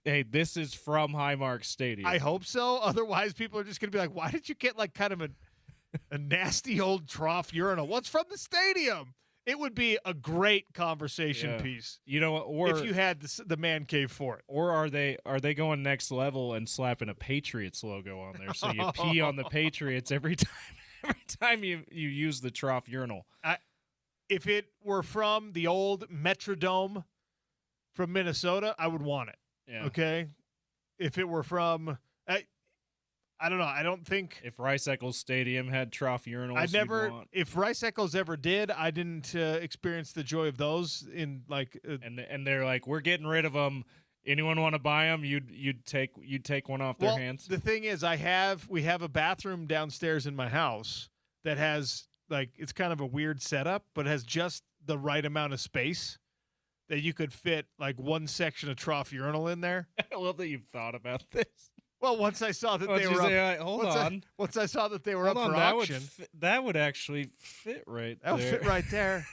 Speaker 2: hey, this is from Highmark Stadium?
Speaker 1: I hope so. Otherwise, people are just going to be like, why did you get like kind of a nasty old trough urinal? What's from the stadium? It would be a great conversation piece.
Speaker 2: You know what? Or
Speaker 1: if you had the man cave for it.
Speaker 2: Or are they going next level and slapping a Patriots logo on there so you pee on the Patriots every time you use the trough urinal?
Speaker 1: If it were from the old Metrodome from Minnesota, I would want it.
Speaker 2: Yeah.
Speaker 1: Okay? If it were from I don't know. I don't think
Speaker 2: if Rice Eccles Stadium had trough urinals,
Speaker 1: if Rice Eccles ever did, I didn't experience the joy of those in like.
Speaker 2: And they're like, we're getting rid of them. Anyone want to buy them? You'd take one off their hands.
Speaker 1: The thing is, we have a bathroom downstairs in my house that has like it's kind of a weird setup, but has just the right amount of space that you could fit like one section of trough urinal in there.
Speaker 2: I love that you've thought about this.
Speaker 1: Well, once I saw that they were up, once I saw that they were up for auction,
Speaker 2: that would actually fit right there.
Speaker 1: That would fit right there.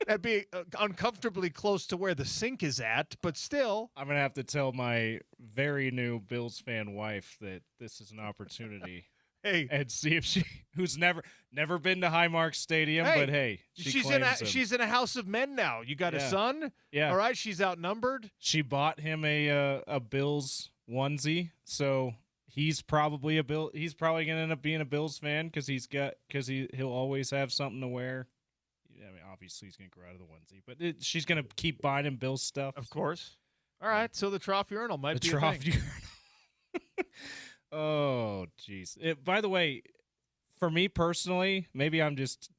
Speaker 1: That'd be uncomfortably close to where the sink is at, but still.
Speaker 2: I'm gonna have to tell my very new Bills fan wife that this is an opportunity.
Speaker 1: Hey,
Speaker 2: and see if who's never been to Highmark Stadium, but hey, she's
Speaker 1: in a house of men now. You got a son,
Speaker 2: yeah.
Speaker 1: All right, she's outnumbered.
Speaker 2: She bought him a Bills onesie, so he's probably gonna end up being a Bills fan because he'll always have something to wear. I mean, obviously he's gonna grow out of the onesie, but she's gonna keep buying him Bills stuff,
Speaker 1: of course. All right, so the trough urinal might be
Speaker 2: a thing. Oh, jeez. By the way, for me personally, maybe I'm just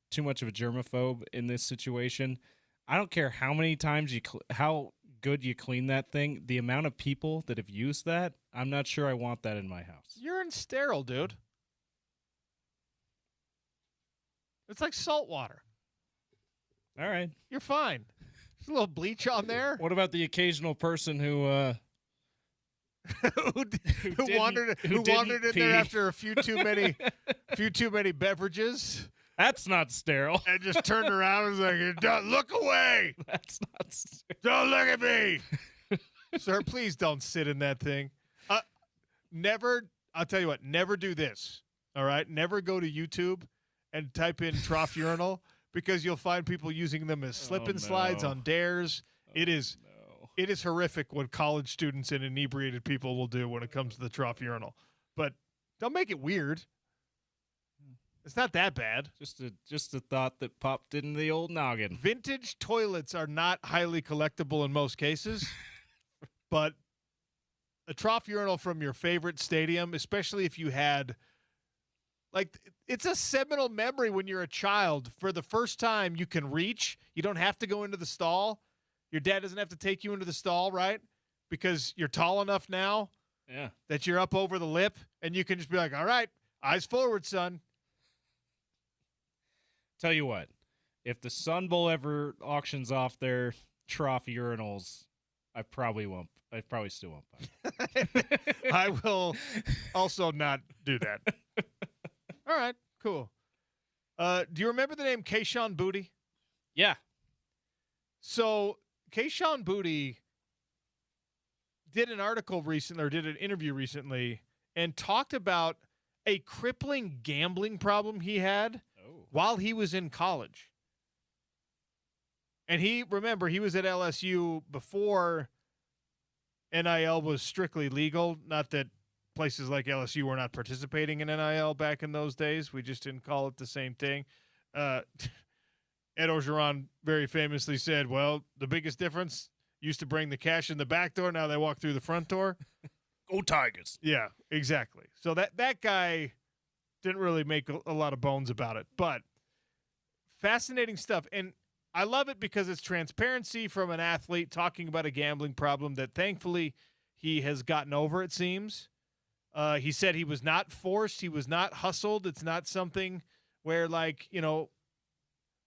Speaker 2: too much of a germaphobe in this situation. I don't care how many times how good you clean that thing. The amount of people that have used that, I'm not sure I want that in my house.
Speaker 1: You're sterile, dude. It's like salt water.
Speaker 2: All right.
Speaker 1: You're fine. There's a little bleach on there.
Speaker 2: What about the occasional person who
Speaker 1: who wandered in there after a few too many beverages?
Speaker 2: That's not sterile.
Speaker 1: And just turned around and was like, look away.
Speaker 2: That's not sterile.
Speaker 1: Don't look at me. Sir, please don't sit in that thing. I'll tell you what, never do this. All right? Never go to YouTube and type in trough urinal because you'll find people using them as slip and slides on dares. It is horrific what college students and inebriated people will do when it comes to the trough urinal. But don't make it weird. It's not that bad.
Speaker 2: Just a thought that popped in the old noggin.
Speaker 1: Vintage toilets are not highly collectible in most cases, but a trough urinal from your favorite stadium, especially if you had, like, it's a seminal memory when you're a child. For the first time, you can reach. You don't have to go into the stall. Your dad doesn't have to take you into the stall, right? Because you're tall enough now that you're up over the lip, and you can just be like, all right, eyes forward, son.
Speaker 2: Tell you what, if the Sun Bowl ever auctions off their trough urinals, I probably still won't buy it.
Speaker 1: I will also not do that. All right, cool. Do you remember the name Kayshon Boutte?
Speaker 2: Yeah.
Speaker 1: So Kayshon Boutte did an article recently, or did an interview recently, and talked about a crippling gambling problem he had while he was in college. And he was at LSU before NIL was strictly legal. Not that places like LSU were not participating in NIL back in those days. We just didn't call it the same thing. Ed Orgeron very famously said, well, the biggest difference, used to bring the cash in the back door. Now they walk through the front door.
Speaker 2: Go Tigers.
Speaker 1: Yeah, exactly. So that guy didn't really make a lot of bones about it. But fascinating stuff. And I love it because it's transparency from an athlete talking about a gambling problem that thankfully he has gotten over, it seems. He said he was not forced. He was not hustled. It's not something where, like,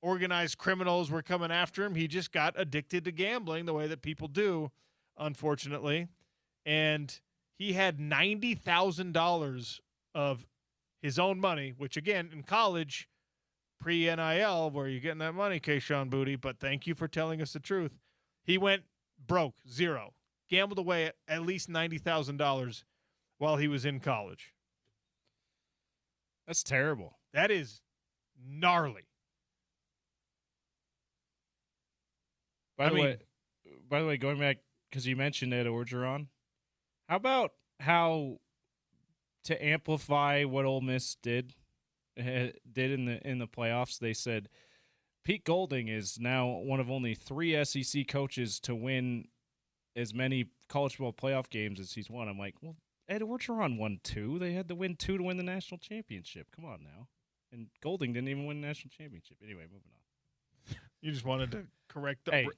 Speaker 1: organized criminals were coming after him. He just got addicted to gambling the way that people do, unfortunately. And he had $90,000 of his own money, which, again, in college, pre-NIL, where you're getting that money, Kayshon Boutte, but thank you for telling us the truth. He went broke, zero. Gambled away at least $90,000 while he was in college.
Speaker 2: That's terrible.
Speaker 1: That is gnarly.
Speaker 2: By the way, going back, because you mentioned Ed Orgeron, how about how to amplify what Ole Miss did in the playoffs? They said Pete Golding is now one of only 3 SEC coaches to win as many college football playoff games as he's won. I'm like, well, Ed Orgeron won 2. They had to win 2 to win the national championship. Come on now. And Golding didn't even win the national championship. Anyway, moving on.
Speaker 1: You just wanted to correct
Speaker 2: Hey.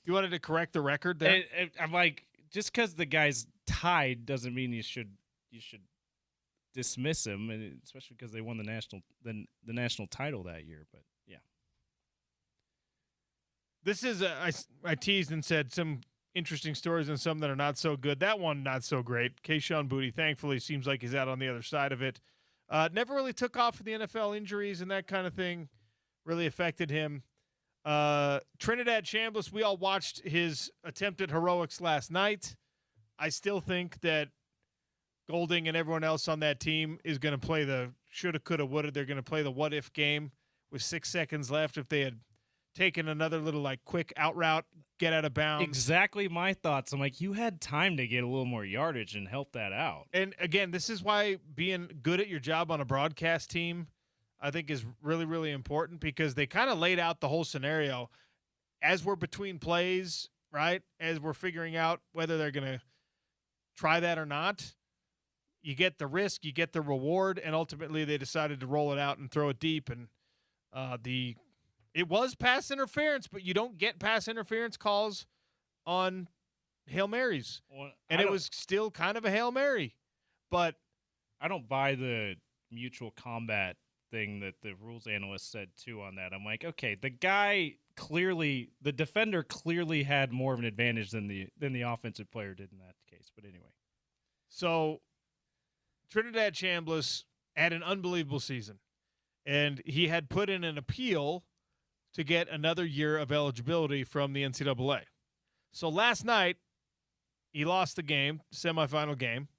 Speaker 1: You wanted to correct the record there?
Speaker 2: And I'm like, just because the guy's tied doesn't mean you should dismiss him, and especially because they won the national title that year. But yeah,
Speaker 1: this is I teased and said some interesting stories and some that are not so good. That one not so great. Kayshon Boutte, thankfully, seems like he's out on the other side of it. Never really took off for the NFL. Injuries and that kind of thing really affected him. Trinidad Chambliss, we all watched his attempted heroics last night. I still think that Golding and everyone else on that team is going to play the shoulda, coulda, woulda. They're going to play the what-if game with 6 seconds left. If they had taken another little, like, quick out route, get out of bounds.
Speaker 2: Exactly my thoughts. I'm like, you had time to get a little more yardage and help that out.
Speaker 1: And, again, this is why being good at your job on a broadcast team I think is really, really important, because they kind of laid out the whole scenario as we're between plays, right? As we're figuring out whether they're going to try that or not. You get the risk, you get the reward, and ultimately they decided to roll it out and throw it deep. And it was pass interference, but you don't get pass interference calls on Hail Marys.
Speaker 2: Well,
Speaker 1: and it was still kind of a Hail Mary. But
Speaker 2: I don't buy the mutual combat thing that the rules analyst said too on that. I'm like, okay, the defender clearly had more of an advantage than the offensive player did in that case. But anyway.
Speaker 1: So Trinidad Chambliss had an unbelievable season, and he had put in an appeal to get another year of eligibility from the NCAA. So last night, he lost the game, semifinal game.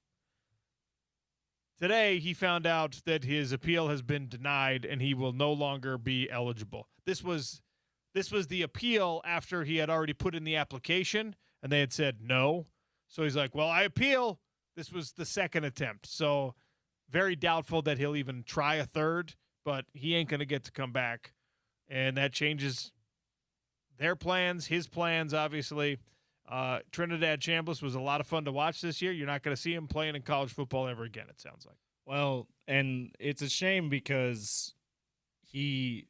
Speaker 1: Today, he found out that his appeal has been denied and he will no longer be eligible. This was the appeal after he had already put in the application, and they had said no. So he's like, well, I appeal. This was the second attempt. So very doubtful that he'll even try a third, but he ain't going to get to come back. And that changes their plans, his plans, obviously. Trinidad Chambliss was a lot of fun to watch this year. You're not going to see him playing in college football ever again, it sounds like.
Speaker 2: Well, and it's a shame because he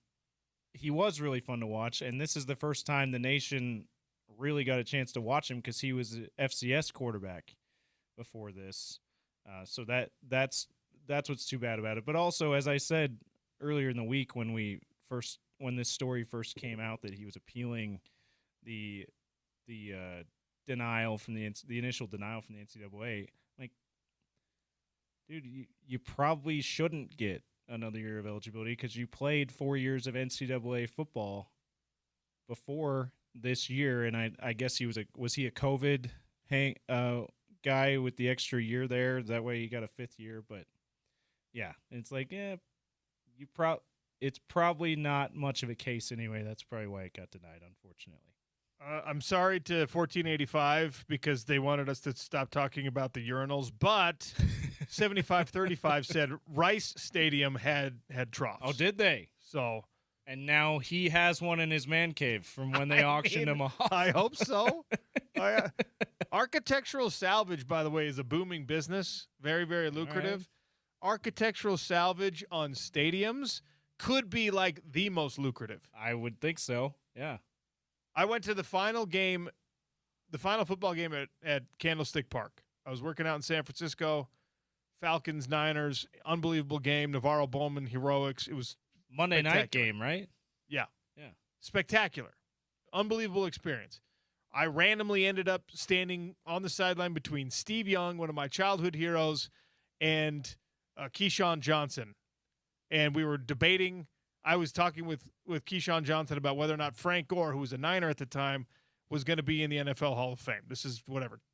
Speaker 2: was really fun to watch, and this is the first time the nation really got a chance to watch him because he was an FCS quarterback before this. So that's what's too bad about it. But also, as I said earlier in the week when this story first came out that he was appealing the denial from the initial denial from the NCAA, like, dude, you probably shouldn't get another year of eligibility because you played 4 years of NCAA football before this year, and I guess was he a COVID guy with the extra year there? That way he got a 5th year, but yeah, it's like, it's probably not much of a case anyway. That's probably why it got denied, unfortunately.
Speaker 1: I'm sorry to 1485 because they wanted us to stop talking about the urinals, but 7535 said Rice Stadium had troughs.
Speaker 2: Oh, did they?
Speaker 1: So,
Speaker 2: and now he has one in his man cave from when they auctioned him off.
Speaker 1: I hope so. Architectural salvage, by the way, is a booming business. Very, very lucrative. Right. Architectural salvage on stadiums could be like the most lucrative.
Speaker 2: I would think so. Yeah.
Speaker 1: I went to the final football game at Candlestick Park. I was working out in San Francisco. Falcons, Niners, unbelievable game. Navarro Bowman heroics. It was
Speaker 2: Monday night game, right?
Speaker 1: Yeah.
Speaker 2: Yeah.
Speaker 1: Spectacular. Unbelievable experience. I randomly ended up standing on the sideline between Steve Young, one of my childhood heroes, and Keyshawn Johnson. And we were debating. I was talking with Keyshawn Johnson about whether or not Frank Gore, who was a Niner at the time, was going to be in the NFL Hall of Fame. This is,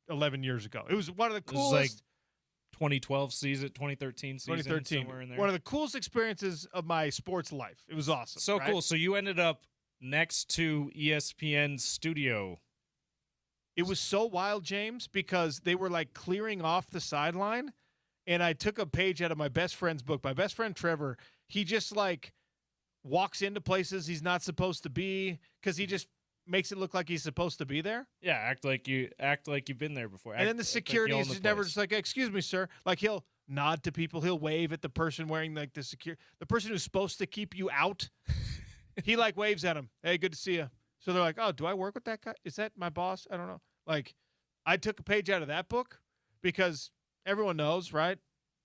Speaker 1: 11 years ago. It was one of the coolest.
Speaker 2: This is like 2012 season, 2013 season,
Speaker 1: 2013.
Speaker 2: Somewhere in there.
Speaker 1: One of the coolest experiences of my sports life. It was awesome.
Speaker 2: So
Speaker 1: right?
Speaker 2: Cool. So you ended up next to ESPN's studio.
Speaker 1: It was so wild, James, because they were like clearing off the sideline, and I took a page out of my best friend's book. My best friend, Trevor, he just like walks into places he's not supposed to be because he just makes it look like he's supposed to be there.
Speaker 2: Yeah, act like you've been there before.
Speaker 1: And then the security is just never just like, excuse me, sir. Like he'll nod to people, he'll wave at the person wearing like the person who's supposed to keep you out. He like waves at him. Hey, good to see you. So they're like, oh, do I work with that guy? Is that my boss? I don't know. Like, I took a page out of that book because everyone knows, right?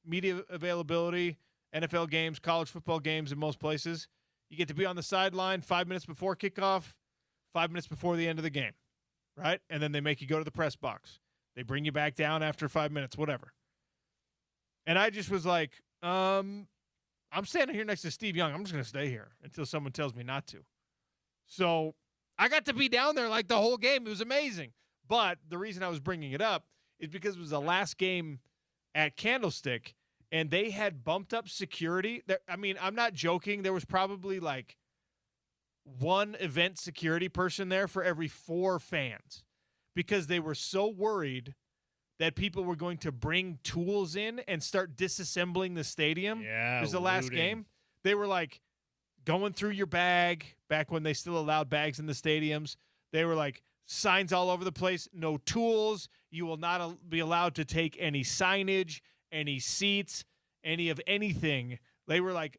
Speaker 1: Media availability, NFL games, college football games in most places. You get to be on the sideline 5 minutes before kickoff, 5 minutes before the end of the game, right? And then they make you go to the press box. They bring you back down after 5 minutes, whatever. And I just was like, I'm standing here next to Steve Young. I'm just going to stay here until someone tells me not to. So I got to be down there like the whole game. It was amazing. But the reason I was bringing it up is because it was the last game at Candlestick, and they had bumped up security. I mean, I'm not joking. There was probably like one event security person there for every 4 fans because they were so worried that people were going to bring tools in and start disassembling the stadium.
Speaker 2: Yeah,
Speaker 1: it was the last game. They were like going through your bag back when they still allowed bags in the stadiums. They were like signs all over the place. No tools. You will not be allowed to take any signage, any seats, any of anything. They were like,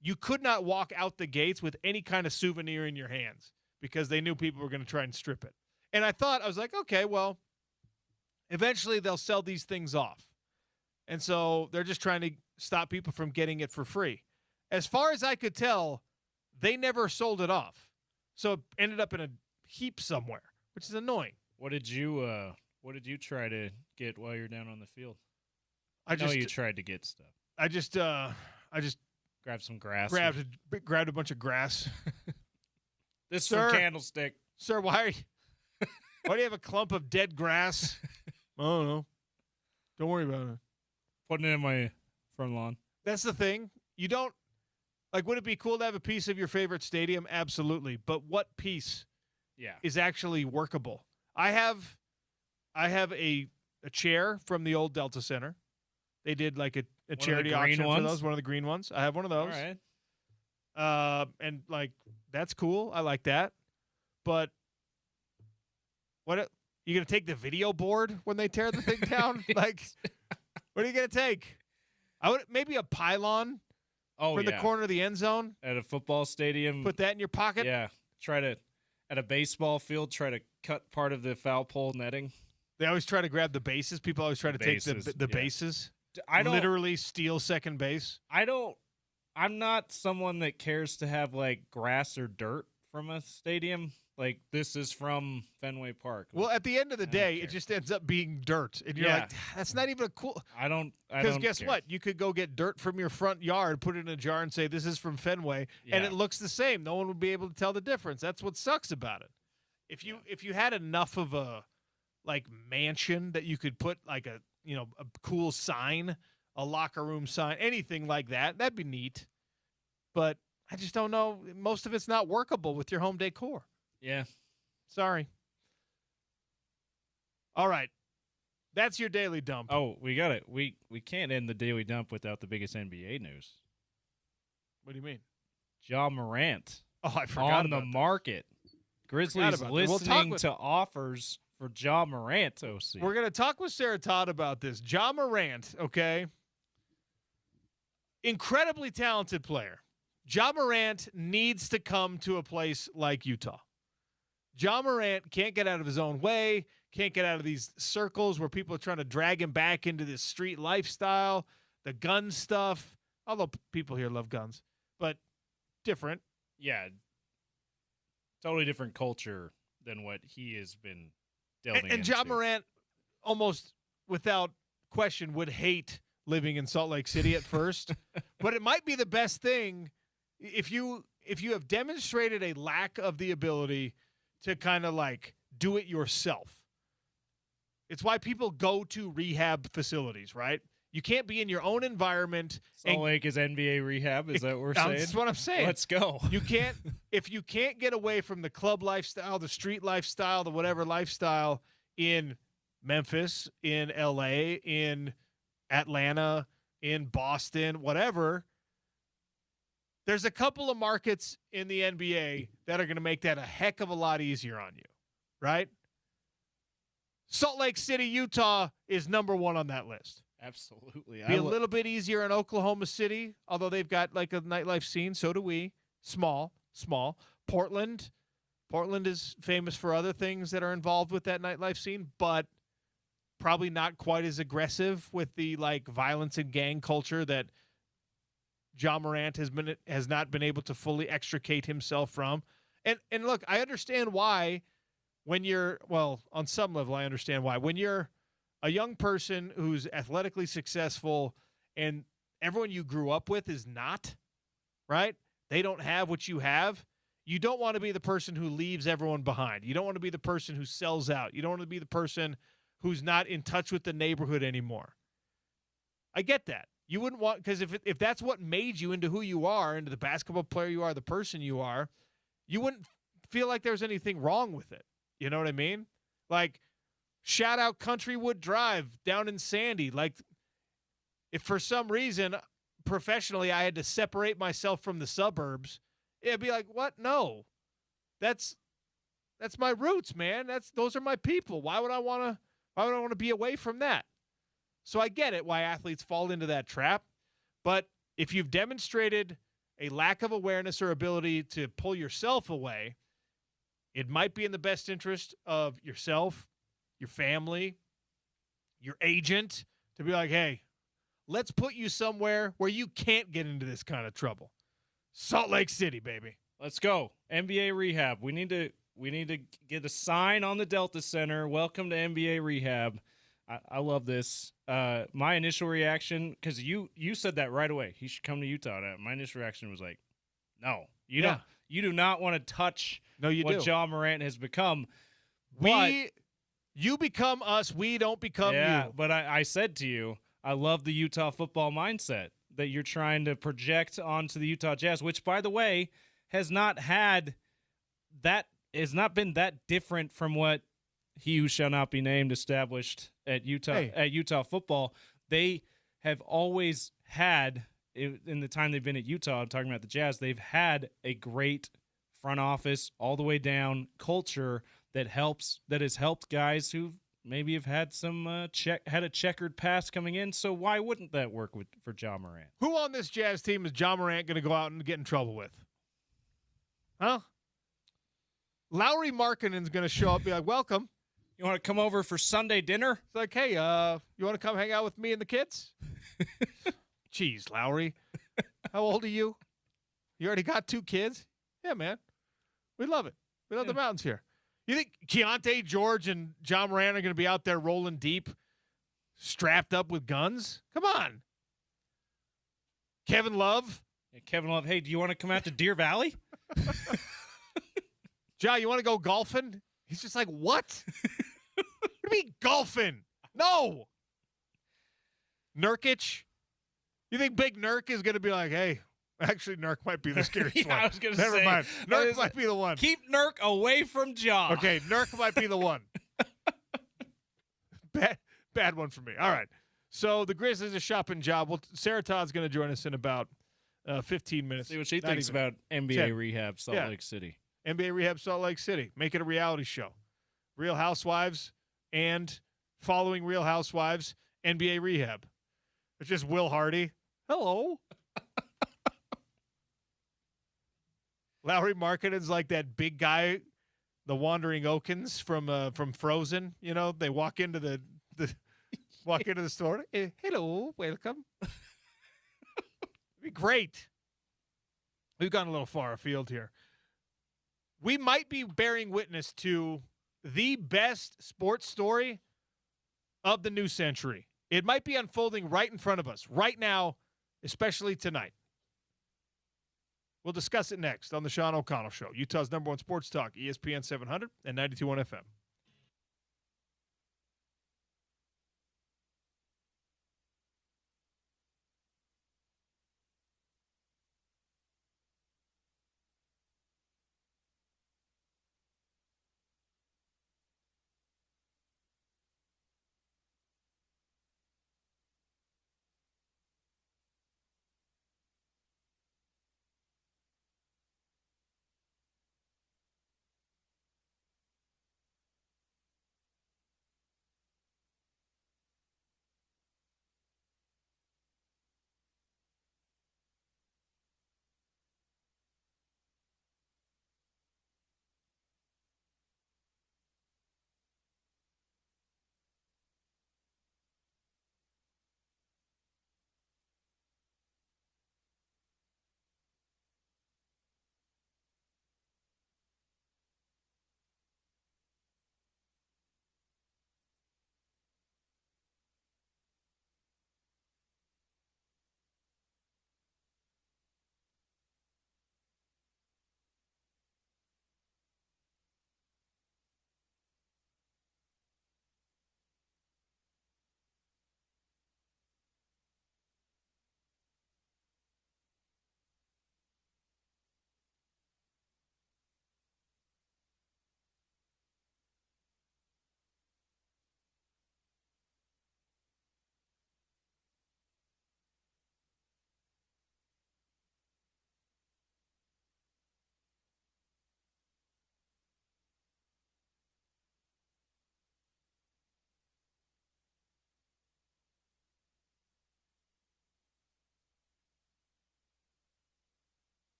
Speaker 1: you could not walk out the gates with any kind of souvenir in your hands because they knew people were going to try and strip it. And I was like, okay, well, eventually they'll sell these things off. And so they're just trying to stop people from getting it for free. As far as I could tell, they never sold it off. So it ended up in a heap somewhere, which is annoying.
Speaker 2: What did you try to get while you're down on the field? I know
Speaker 1: just
Speaker 2: you tried to get stuff.
Speaker 1: I just
Speaker 2: grabbed some grass.
Speaker 1: Grabbed a bunch of grass.
Speaker 2: This from Candlestick.
Speaker 1: Sir, why do you have a clump of dead grass? I don't know. Don't worry about it.
Speaker 2: Putting it in my front lawn.
Speaker 1: That's the thing. You don't like. Would it be cool to have a piece of your favorite stadium? Absolutely. But what piece? Is actually workable? I have a chair from the old Delta Center. They did like a charity auction for those. One of the green ones. I have one of those.
Speaker 2: All right.
Speaker 1: And like that's cool. I like that. But what you gonna take the video board when they tear the thing down? Like, what are you gonna take? I would maybe a pylon for the corner of the end zone
Speaker 2: at a football stadium.
Speaker 1: Put that in your pocket.
Speaker 2: Yeah, try to at a baseball field. Try to cut part of the foul pole netting.
Speaker 1: They always try to grab the bases. People always try to take the bases.
Speaker 2: I don't
Speaker 1: literally steal second base.
Speaker 2: I'm not someone that cares to have like grass or dirt from a stadium. Like this is from Fenway Park.
Speaker 1: Well, at the end of the day, it just ends up being dirt, and you're like, that's not even a cool.
Speaker 2: I don't.
Speaker 1: Because guess what? You could go get dirt from your front yard, put it in a jar, and say this is from Fenway, and it looks the same. No one would be able to tell the difference. That's what sucks about it. If you had enough of a like mansion that you could put like a cool sign, a locker room sign, anything like that, that'd be neat. But I just don't know. Most of it's not workable with your home decor.
Speaker 2: Yeah.
Speaker 1: Sorry. All right. That's your daily dump.
Speaker 2: Oh, we got it. We can't end the daily dump without the biggest NBA news.
Speaker 1: What do you mean?
Speaker 2: Ja Morant.
Speaker 1: Oh, I forgot
Speaker 2: on the market. Grizzlies listening to offers for Ja Morant, OC.
Speaker 1: We're going to talk with Sarah Todd about this. Ja Morant, okay? Incredibly talented player. Ja Morant needs to come to a place like Utah. Ja Morant can't get out of his own way, can't get out of these circles where people are trying to drag him back into this street lifestyle, the gun stuff. Although people here love guns, but different.
Speaker 2: Yeah. Totally different culture than what he has been delving into.
Speaker 1: And Ja Morant, almost without question, would hate living in Salt Lake City at first. But it might be the best thing if you have demonstrated a lack of the ability to kind of like do it yourself. It's why people go to rehab facilities, right? You can't be in your own environment.
Speaker 2: Salt Lake is NBA rehab. Is that what we're saying?
Speaker 1: That's what I'm saying.
Speaker 2: Let's go.
Speaker 1: You can't if you can't get away from the club lifestyle, the street lifestyle, the whatever lifestyle in Memphis, in LA, in Atlanta, in Boston, whatever. There's a couple of markets in the NBA that are going to make that a heck of a lot easier on you, right? Salt Lake City, Utah is number one on that list.
Speaker 2: Absolutely.
Speaker 1: Be a little bit easier in Oklahoma City, although they've got like a nightlife scene. So do we. Small. Portland is famous for other things that are involved with that nightlife scene, but probably not quite as aggressive with the like violence and gang culture that Ja Morant has not been able to fully extricate himself from. And look, I understand why on some level I understand why. When you're a young person who's athletically successful and everyone you grew up with is not, right? They don't have what you have. You don't want to be the person who leaves everyone behind. You don't want to be the person who sells out. You don't want to be the person who's not in touch with the neighborhood anymore. I get that. You wouldn't want, because if that's what made you into who you are, into the basketball player you are, the person you are, you wouldn't feel like there's anything wrong with it. You know what I mean? Like, shout out Countrywood Drive down in Sandy. Like, if for some reason professionally I had to separate myself from the suburbs, it'd be like, what? No, that's my roots, man. Those are my people. Why would I want to be away from that? So I get it why athletes fall into that trap. But if you've demonstrated a lack of awareness or ability to pull yourself away, it might be in the best interest of yourself, your family, your agent to be like, hey, let's put you somewhere where you can't get into this kind of trouble. Salt Lake City, baby.
Speaker 2: Let's go. NBA rehab. We need to get a sign on the Delta Center. Welcome to NBA rehab. I love this. My initial reaction, because you said that right away. He should come to Utah. My initial reaction was like, no, you don't. You do not want to touch what Ja Morant has become.
Speaker 1: You become us. We don't become you.
Speaker 2: But I said to you, I love the Utah football mindset that you're trying to project onto the Utah Jazz, which, by the way, has not been that different from what he who shall not be named established at Utah football. They have always had in the time they've been at Utah, I'm talking about the Jazz, they've had a great front office all the way down culture that has helped guys who maybe have had some had a checkered past coming in. So why wouldn't that work for Ja Morant?
Speaker 1: Who on this Jazz team is Ja Morant going to go out and get in trouble with? Huh? Lauri Markkanen's going to show up and be like, welcome.
Speaker 2: You want to come over for Sunday dinner?
Speaker 1: It's like, hey, you want to come hang out with me and the kids? Jeez, Lauri. How old are you? You already got 2 kids? Yeah, man. We love it. We love the mountains here. You think Keontae George and Ja Morant are going to be out there rolling deep, strapped up with guns? Come on. Kevin Love?
Speaker 2: Yeah, Kevin Love, hey, do you want to come out to Deer Valley?
Speaker 1: Ja, you want to go golfing? He's just like, what? What do you mean golfing? No. Nurkic? You think Big Nurk is going to be like, hey, actually, Nurk might be the scariest one.
Speaker 2: I was going to
Speaker 1: Never
Speaker 2: say.
Speaker 1: mind. Nurk might be the one.
Speaker 2: Keep Nurk away from Ja.
Speaker 1: Okay, Nurk might be the one. Bad one for me. All right. So the Grizzlies are shopping job. Well, Sarah Todd's going to join us in about 15 minutes.
Speaker 2: See what she
Speaker 1: Not
Speaker 2: thinks
Speaker 1: even.
Speaker 2: about NBA
Speaker 1: 10.
Speaker 2: rehab Salt Lake City.
Speaker 1: NBA Rehab Salt Lake City. Make it a reality show. Real Housewives and following Real Housewives, NBA Rehab. It's just Will Hardy. Hello. Lauri Markkanen's like that big guy, the Wandering Oakens from Frozen. You know, they walk into the into the store. Hello, welcome. It'd be great. We've gone a little far afield here. We might be bearing witness to the best sports story of the new century. It might be unfolding right in front of us, right now, especially tonight. We'll discuss it next on the Sean O'Connell Show, Utah's #1 sports talk, ESPN 700 and 92.1 FM.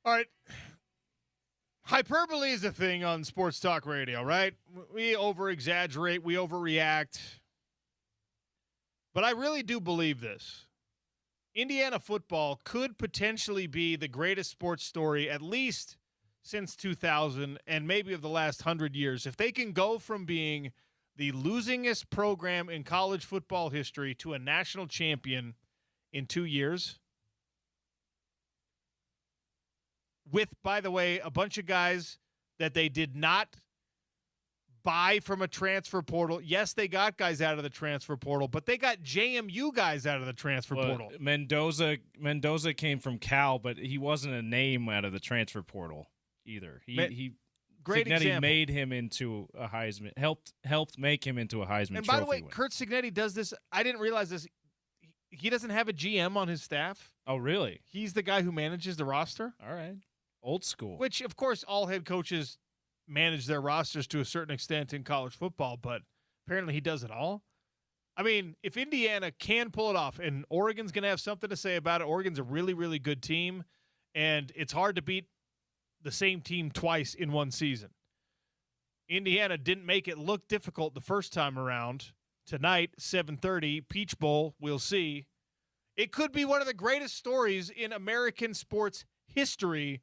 Speaker 1: All right. Hyperbole is a thing on sports talk radio, right? We over-exaggerate, we overreact. But I really do believe this. Indiana football could potentially be the greatest sports story, at least since 2000 and maybe of the last 100 years. If they can go from being the losingest program in college football history to a national champion in 2 years, with, by the way, a bunch of guys that they did not buy from a transfer portal. Yes, they got guys out of the transfer portal, but they got JMU guys out of the transfer portal.
Speaker 2: Mendoza came from Cal, but he wasn't a name out of the transfer portal either. He
Speaker 1: great
Speaker 2: Cignetti
Speaker 1: example.
Speaker 2: made him into a Heisman, helped make him into a Heisman.
Speaker 1: And by the way,
Speaker 2: winner.
Speaker 1: Kurt Cignetti does this. I didn't realize this. He doesn't have a GM on his staff.
Speaker 2: Oh, really?
Speaker 1: He's the guy who manages the roster.
Speaker 2: All right. Old school.
Speaker 1: Which, of course, all head coaches manage their rosters to a certain extent in college football, but apparently he does it all. I mean, if Indiana can pull it off, and Oregon's going to have something to say about it, Oregon's a really, really good team, and it's hard to beat the same team twice in one season. Indiana didn't make it look difficult the first time around. Tonight, 7:30, Peach Bowl, we'll see. It could be one of the greatest stories in American sports history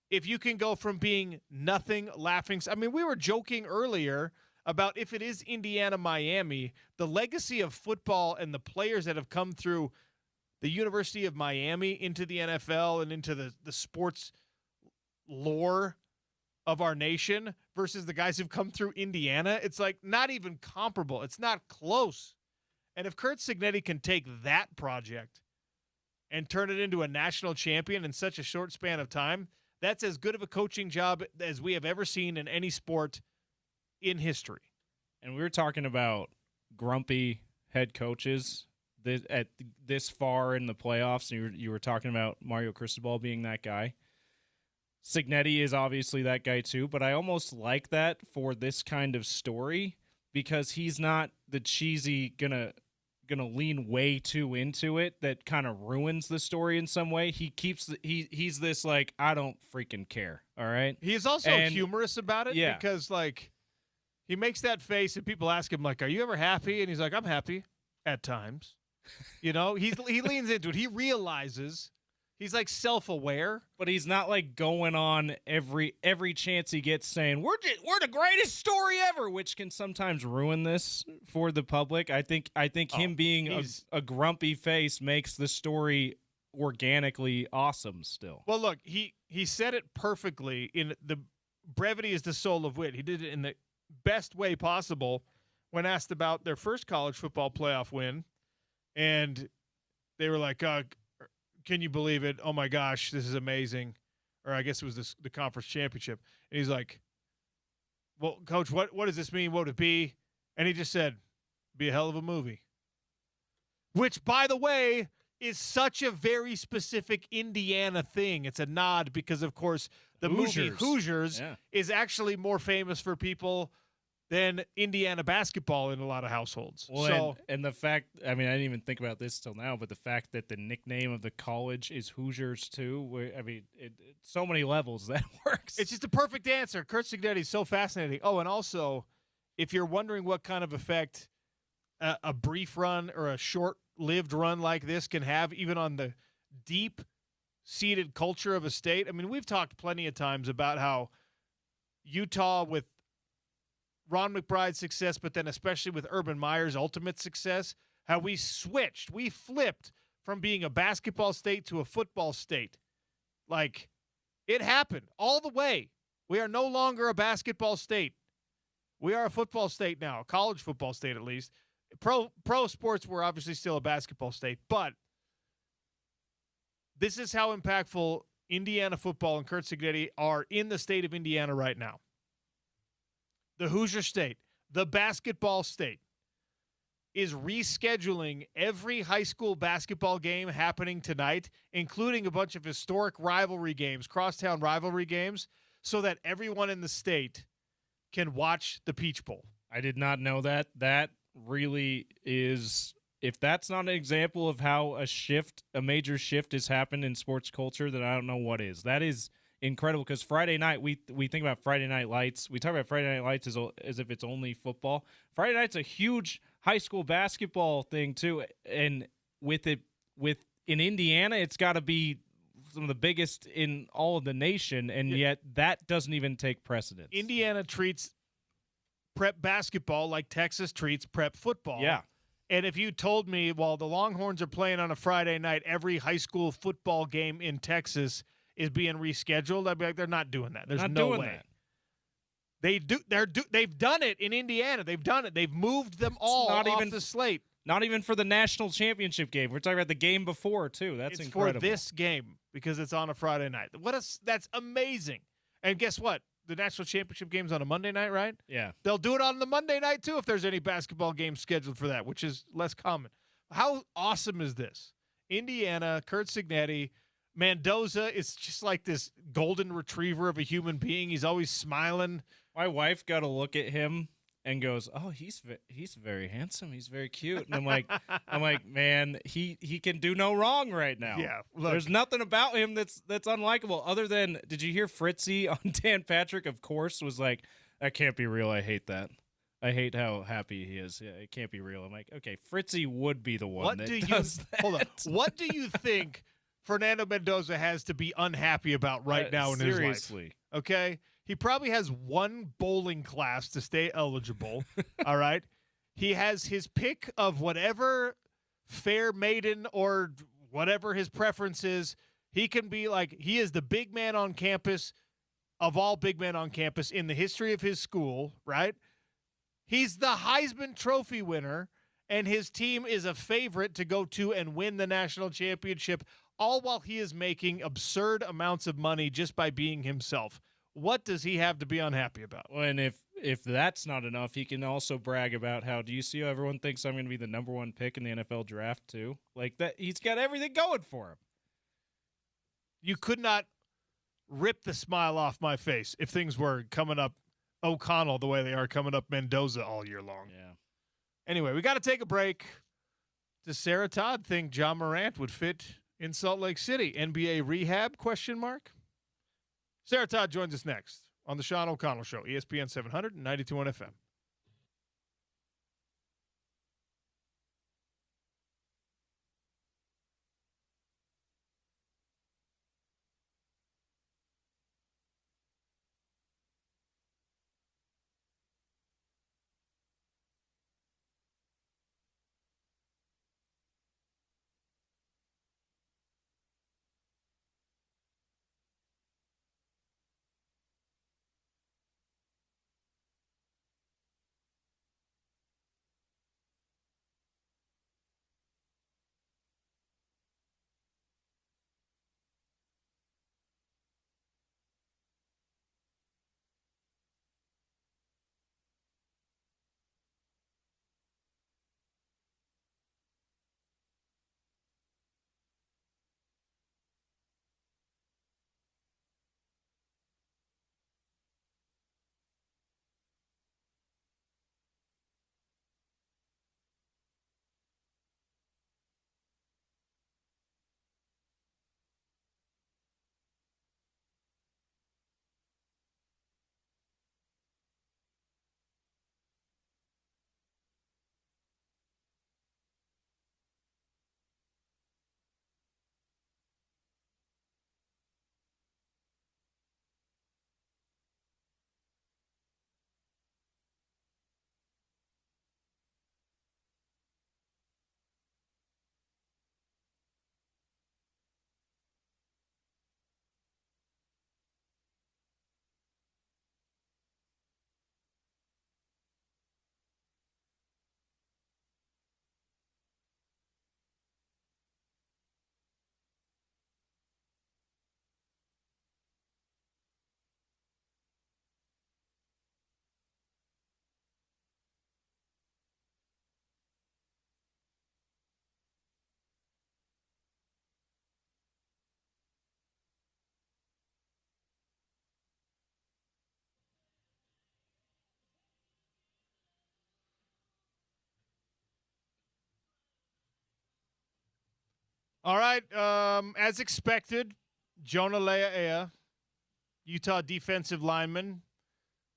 Speaker 1: if you can go from being nothing laughing. I mean, we were joking earlier about if it is Indiana-Miami, the legacy of football and the players that have come through the University of Miami into the NFL and into the sports lore of our nation versus the guys who've come through Indiana. It's like not even comparable. It's not close. And if Kurt Cignetti can take that project and turn it into a national champion in such a short span of time, that's as good of a coaching job as we have ever seen in any sport in history.
Speaker 2: And we were talking about grumpy head coaches at this far in the playoffs, and you were talking about Mario Cristobal being that guy. Cignetti is obviously that guy too, but I almost like that for this kind of story because he's not the cheesy gonna lean way too into it that kind of ruins the story in some way. He's this like, I don't freaking care. All right.
Speaker 1: He's also humorous about it because like he makes that face and people ask him like, are you ever happy? And he's like, I'm happy at times. You know, he leans into it. He realizes he's like self-aware,
Speaker 2: but he's not like going on every chance he gets saying we're the greatest story ever, which can sometimes ruin this for the public. I think him being a grumpy face makes the story organically awesome still.
Speaker 1: Well, look, he said it perfectly in the brevity is the soul of wit. He did it in the best way possible when asked about their first college football playoff win, and they were like, can you believe it? Oh my gosh, this is amazing. Or I guess it was the conference championship. And he's like, well, coach, what does this mean? What would it be? And he just said, be a hell of a movie. Which, by the way, is such a very specific Indiana thing. It's a nod because, of course, the movie Hoosiers is actually more famous for people than Indiana basketball in a lot of households.
Speaker 2: Well, and the fact, I mean, I didn't even think about this till now, but the fact that the nickname of the college is Hoosiers too, I mean, so many levels that works.
Speaker 1: It's just a perfect answer. Kurt Cignetti is so fascinating. Oh, and also, if you're wondering what kind of effect a brief run or a short-lived run like this can have even on the deep-seated culture of a state, I mean, we've talked plenty of times about how Utah with Ron McBride's success, but then especially with Urban Meyer's ultimate success, how we flipped from being a basketball state to a football state. Like, it happened all the way. We are no longer a basketball state. We are a football state now, a college football state at least. Pro sports, we're obviously still a basketball state, but this is how impactful Indiana football and Kurt Cignetti are in the state of Indiana right now. The Hoosier State, the basketball state, is rescheduling every high school basketball game happening tonight, including a bunch of historic rivalry games, crosstown rivalry games, so that everyone in the state can watch the Peach Bowl.
Speaker 2: I did not know that. That really is, if that's not an example of how a major shift has happened in sports culture, then I don't know what is. That is incredible, because Friday night, we think about Friday Night Lights. We talk about Friday Night Lights as if it's only football. Friday night's a huge high school basketball thing too, and with in Indiana, it's got to be some of the biggest in all of the nation, and yet that doesn't even take precedence.
Speaker 1: Indiana treats prep basketball like Texas treats prep football.
Speaker 2: Yeah.
Speaker 1: And if you told me, well, the Longhorns are playing on a Friday night, every high school football game in Texas is being rescheduled, I'd be like, they're not doing that. There's
Speaker 2: Not
Speaker 1: no
Speaker 2: doing
Speaker 1: way.
Speaker 2: that.
Speaker 1: They've done it in Indiana. They've done it. They've moved them all off the slate.
Speaker 2: Not even for the national championship game. We're talking about the game before, too. That's incredible.
Speaker 1: For this game because it's on a Friday night. That's amazing. And guess what? The national championship game's on a Monday night, right?
Speaker 2: Yeah.
Speaker 1: They'll do it on the Monday night, too, if there's any basketball games scheduled for that, which is less common. How awesome is this? Indiana, Kurt Signetti, Mendoza is just like this golden retriever of a human being. He's always smiling.
Speaker 2: My wife got to look at him and goes, "Oh, he's very handsome. He's very cute." And I'm like, man, he can do no wrong right now.
Speaker 1: Yeah, look.
Speaker 2: There's nothing about him that's unlikable. Other than, did you hear Fritzy on Dan Patrick? Of course, was like, "That can't be real. I hate that. I hate how happy he is. Yeah, it can't be real." I'm like, okay, Fritzy would be the one that does that.
Speaker 1: Hold on. What do you think Fernando Mendoza has to be unhappy about right now in his life?
Speaker 2: Seriously.
Speaker 1: Okay? He probably has one bowling class to stay eligible. All right? He has his pick of whatever fair maiden or whatever his preference is. He can be like, he is the big man on campus of all big men on campus in the history of his school, right? He's the Heisman Trophy winner, and his team is a favorite to go to and win the national championship, all while he is making absurd amounts of money just by being himself. What does he have to be unhappy about?
Speaker 2: Well, and if that's not enough, he can also brag about how, do you see how everyone thinks I'm going to be the number one pick in the NFL draft too? Like that, he's got everything going for him.
Speaker 1: You could not rip the smile off my face if things were coming up O'Connell the way they are coming up Mendoza all year long.
Speaker 2: Yeah.
Speaker 1: Anyway, we got to take a break. Does Sarah Todd think John Morant would fit in Salt Lake City? NBA rehab, question mark? Sarah Todd joins us next on the Sean O'Connell Show, ESPN 700 and 92.1 FM. All right. As expected, Jonah Lea'ea, Utah defensive lineman,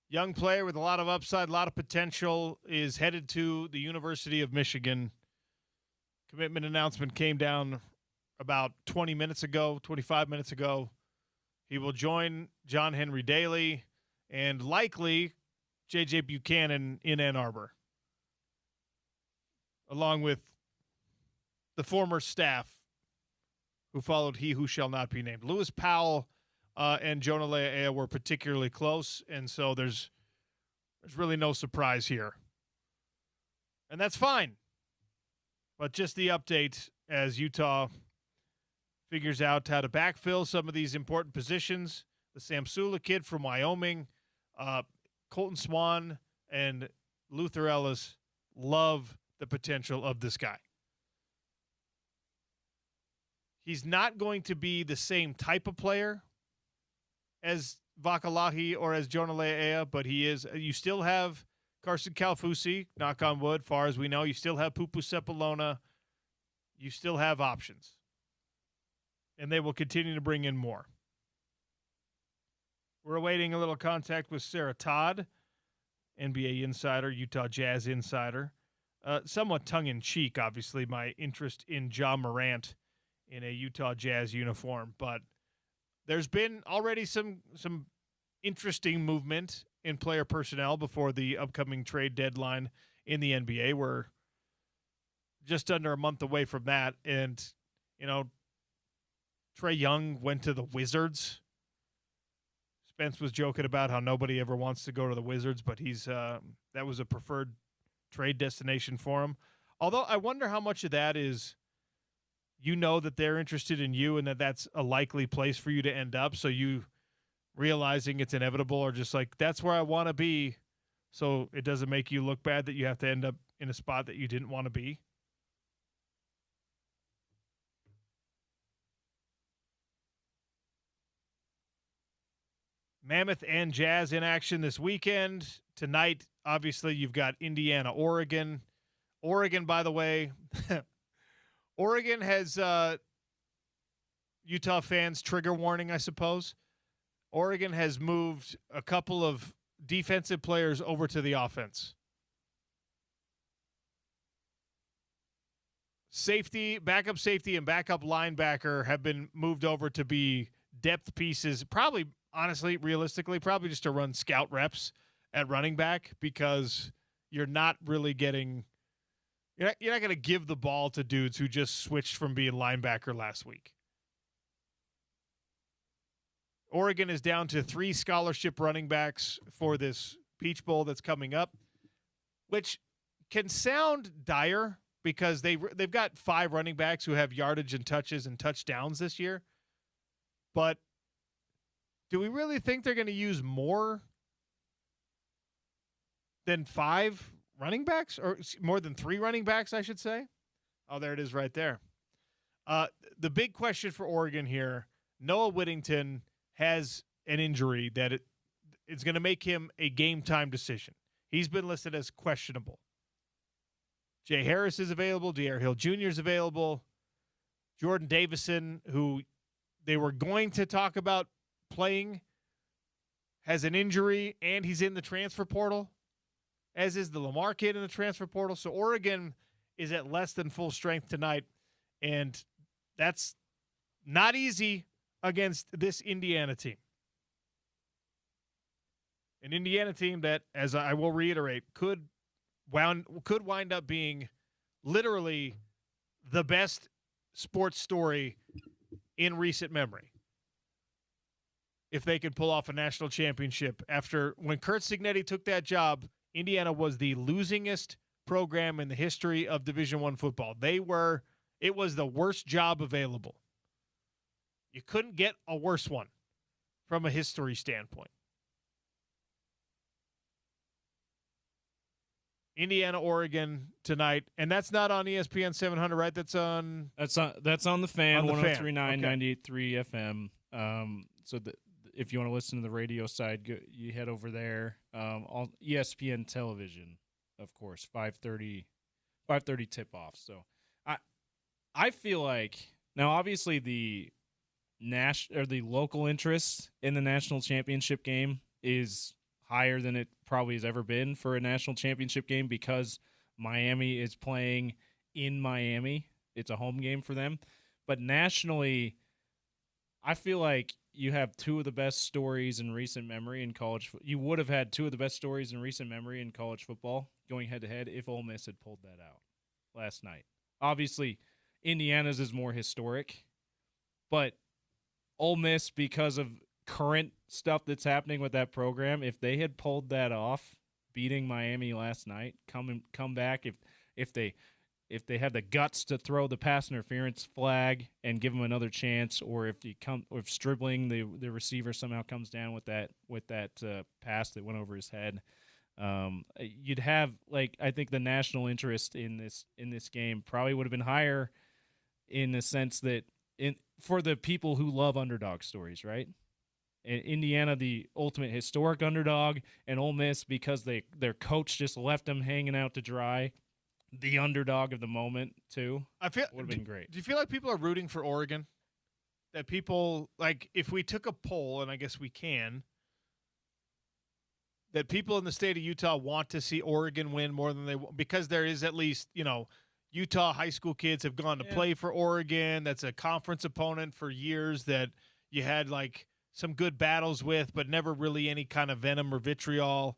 Speaker 1: young player with a lot of upside, a lot of potential, is headed to the University of Michigan. Commitment announcement came down about 25 minutes ago. He will join John Henry Daly and likely J.J. Buchanan in Ann Arbor, along with the former staff who followed he who shall not be named. Lewis Powell and Jonah Lea'ea were particularly close, and so there's really no surprise here. And that's fine. But just the update as Utah figures out how to backfill some of these important positions. The Samsula kid from Wyoming, Colton Swan, and Luther Ellis love the potential of this guy. He's not going to be the same type of player as Vakalahi or as Jonah Lea'ea, but he is. You still have Carson Calfusi, knock on wood, far as we know. You still have Pupu Sepulona. You still have options. And they will continue to bring in more. We're awaiting a little contact with Sarah Todd, NBA insider, Utah Jazz insider. Somewhat tongue-in-cheek, obviously, my interest in Ja Morant in a Utah Jazz uniform. But there's been already some interesting movement in player personnel before the upcoming trade deadline in the NBA. We're just under a month away from that. And, Trae Young went to the Wizards. Spence was joking about how nobody ever wants to go to the Wizards, but that was a preferred trade destination for him. Although I wonder how much of that is that they're interested in you and that that's a likely place for you to end up, so you realizing it's inevitable or just like, that's where I want to be, so it doesn't make you look bad that you have to end up in a spot that you didn't want to be. Mammoth and Jazz in action this weekend. Tonight, obviously, you've got Indiana, Oregon. Oregon, by the way, Oregon has Utah fans trigger warning, I suppose. Oregon has moved a couple of defensive players over to the offense. Backup safety, and backup linebacker have been moved over to be depth pieces, probably, honestly, realistically, probably just to run scout reps at running back, because you're not really getting – you're not going to give the ball to dudes who just switched from being linebacker last week. Oregon is down to 3 scholarship running backs for this Peach Bowl that's coming up, which can sound dire because they've got 5 running backs who have yardage and touches and touchdowns this year. But do we really think they're going to use more than 5 running backs, or more than 3 running backs, I should say? Oh, there it is right there. The big question for Oregon here, Noah Whittington has an injury that it's going to make him a game-time decision. He's been listed as questionable. Jay Harris is available. De'Aaron Hill Jr. is available. Jordan Davison, who they were going to talk about playing, has an injury, and he's in the transfer portal, as is the Lamar kid in the transfer portal. So Oregon is at less than full strength tonight, and that's not easy against this Indiana team. An Indiana team that, as I will reiterate, could wind up being literally the best sports story in recent memory if they could pull off a national championship. After when Kurt Signetti took that job, Indiana was the losingest program in the history of Division I football. It was the worst job available. You couldn't get a worse one from a history standpoint. Indiana, Oregon tonight, and that's not on ESPN 700, right? That's on
Speaker 2: the Fan,
Speaker 1: on the
Speaker 2: 103.9, 98.3 FM. So if you want to listen to the radio side, you head over there. On ESPN television, of course, 5:30 tip-off. So I feel like now, obviously, the local interest in the national championship game is higher than it probably has ever been for a national championship game because Miami is playing in Miami. It's a home game for them. But nationally, I feel like you have two of the best stories in recent memory in college. You would have had two of the best stories in recent memory in college football going head to head if Ole Miss had pulled that out last night. Obviously, Indiana's is more historic, but Ole Miss, because of current stuff that's happening with that program, if they had pulled that off, beating Miami last night, come back if they had the guts to throw the pass interference flag and give them another chance, or if Stribling the receiver somehow comes down with that pass that went over his head, you'd have, like, I think the national interest in this game probably would have been higher, in the sense that for the people who love underdog stories, right? Indiana, the ultimate historic underdog, and Ole Miss, because their coach just left them hanging out to dry, the underdog of the moment too.
Speaker 1: I feel
Speaker 2: would have been great.
Speaker 1: Do you feel like people are rooting for Oregon? That people, like, if we took a poll, and I guess we can, that people in the state of Utah want to see Oregon win more than they want, because there is at least, Utah high school kids have gone to play for Oregon. That's a conference opponent for years that you had, like, some good battles with, but never really any kind of venom or vitriol.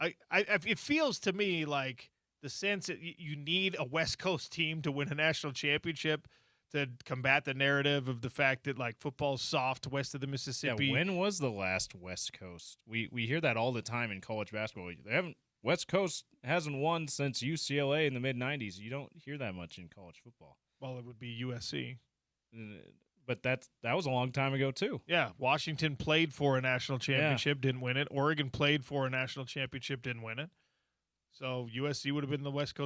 Speaker 1: It feels to me like the sense that you need a West Coast team to win a national championship to combat the narrative of the fact that, like, football's soft west of the Mississippi.
Speaker 2: Yeah, when was the last West Coast? We hear that all the time in college basketball. West Coast hasn't won since UCLA in the mid-'90s. You don't hear that much in college football.
Speaker 1: Well, it would be USC.
Speaker 2: But that was a long time ago too.
Speaker 1: Yeah, Washington played for a national championship, didn't win it. Oregon played for a national championship, didn't win it. So USC would have been the last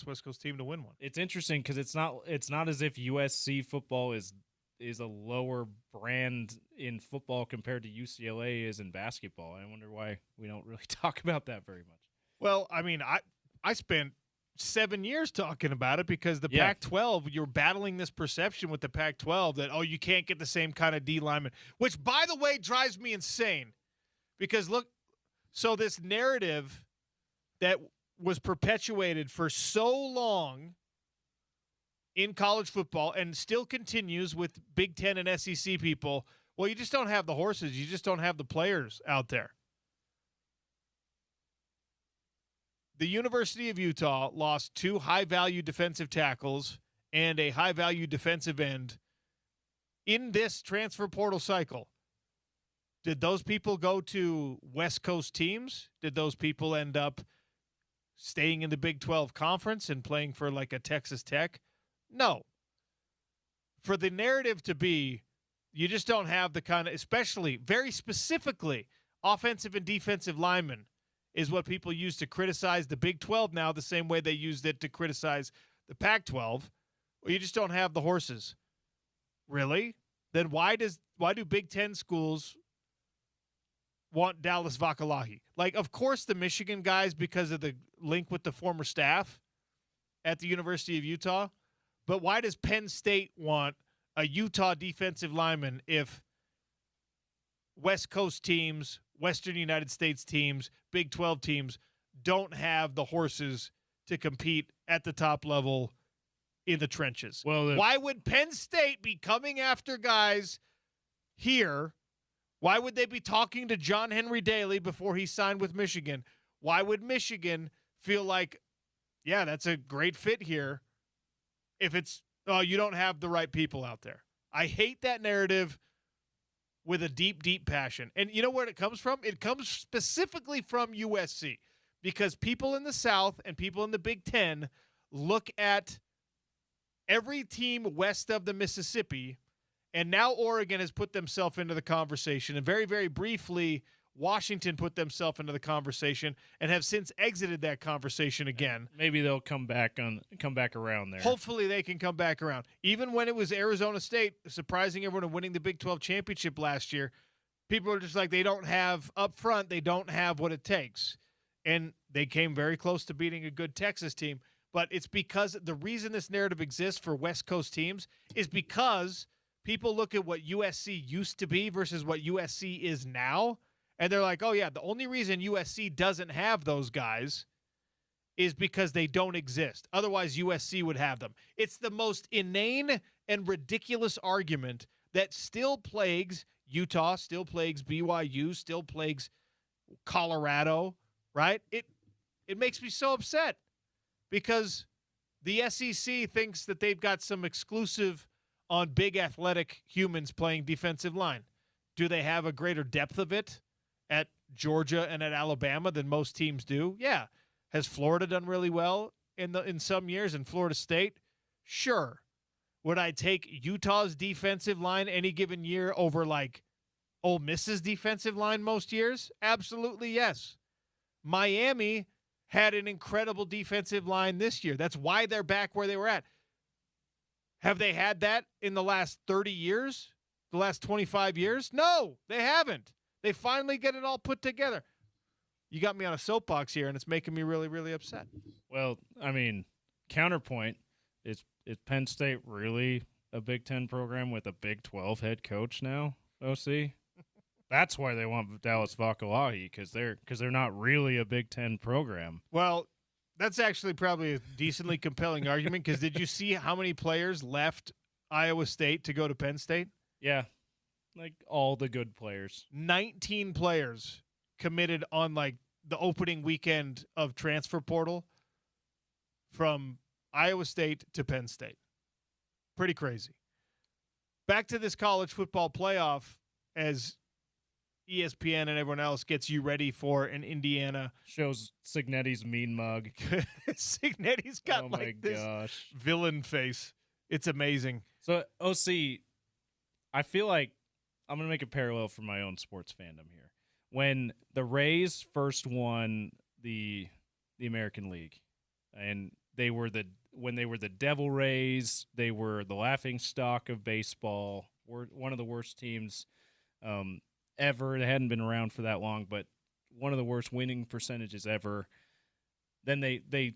Speaker 1: West Coast team to win one.
Speaker 2: It's interesting because it's not as if USC football is a lower brand in football compared to UCLA is in basketball. I wonder why we don't really talk about that very much.
Speaker 1: Well, I mean, I spent 7 years talking about it because the Pac-12, you're battling this perception with the Pac-12 that, you can't get the same kind of D lineman, which, by the way, drives me insane. Because look, so this narrative that was perpetuated for so long in college football and still continues with Big Ten and SEC people, well, you just don't have the horses. You just don't have the players out there. The University of Utah lost 2 high-value defensive tackles and a high-value defensive end in this transfer portal cycle. Did those people go to West Coast teams? Did those people end up staying in the Big 12 conference and playing for, like, a Texas Tech? No. For the narrative to be, you just don't have the kind of, especially very specifically, offensive and defensive linemen is what people use to criticize the Big 12 now, the same way they used it to criticize the Pac-12. Well, you just don't have the horses. Really? Then why do Big Ten schools want Dallas Vakalahi? Like, of course the Michigan guys, because of the link with the former staff at the University of Utah. But why does Penn State want a Utah defensive lineman if West Coast teams, Western United States teams, Big 12 teams don't have the horses to compete at the top level in the trenches?
Speaker 2: Well,
Speaker 1: why would Penn State be coming after guys here? Why would they be talking to John Henry Daly before he signed with Michigan? Why would Michigan feel like, yeah, that's a great fit here if it's, you don't have the right people out there? I hate that narrative with a deep, deep passion. And you know where it comes from? It comes specifically from USC, because people in the South and people in the Big Ten look at every team west of the Mississippi, and now Oregon has put themselves into the conversation. And very, very briefly, Washington put themselves into the conversation and have since exited that conversation again.
Speaker 2: Maybe they'll come back around there.
Speaker 1: Hopefully they can come back around. Even when it was Arizona State surprising everyone and winning the Big 12 championship last year, people are just like, they don't have up front, they don't have what it takes. And they came very close to beating a good Texas team. But it's because the reason this narrative exists for West Coast teams is because people look at what USC used to be versus what USC is now. And they're like, oh, yeah, the only reason USC doesn't have those guys is because they don't exist. Otherwise, USC would have them. It's the most inane and ridiculous argument that still plagues Utah, still plagues BYU, still plagues Colorado, right? It makes me so upset because the SEC thinks that they've got some exclusive on big athletic humans playing defensive line. Do they have a greater depth of it at Georgia and at Alabama than most teams do? Yeah. Has Florida done really well in some years, and Florida State? Sure. Would I take Utah's defensive line any given year over like Ole Miss's defensive line most years? Absolutely yes. Miami had an incredible defensive line this year. That's why they're back where they were at. Have they had that in the last 30 years? The last 25 years? No, they haven't. They finally get it all put together. You got me on a soapbox here, and it's making me really, really upset.
Speaker 2: Well, I mean, counterpoint, is Penn State really a Big Ten program with a Big 12 head coach now, OC? That's why they want Dallas Vakalahi, because they're not really a Big Ten program.
Speaker 1: Well, that's actually probably a decently compelling argument, because did you see how many players left Iowa State to go to Penn State?
Speaker 2: Yeah, like all the good players.
Speaker 1: 19 players committed on like the opening weekend of transfer portal from Iowa State to Penn State. Pretty crazy. Back to this college football playoff as ESPN and everyone else gets you ready for an Indiana.
Speaker 2: Shows Signetti's mean mug.
Speaker 1: Signetti's got this villain face. It's amazing.
Speaker 2: So, OC, I feel like I'm going to make a parallel for my own sports fandom here. When the Rays first won the American League, and when they were the Devil Rays, they were the laughing stock of baseball. Were one of the worst teams ever. They hadn't been around for that long, but one of the worst winning percentages ever. Then they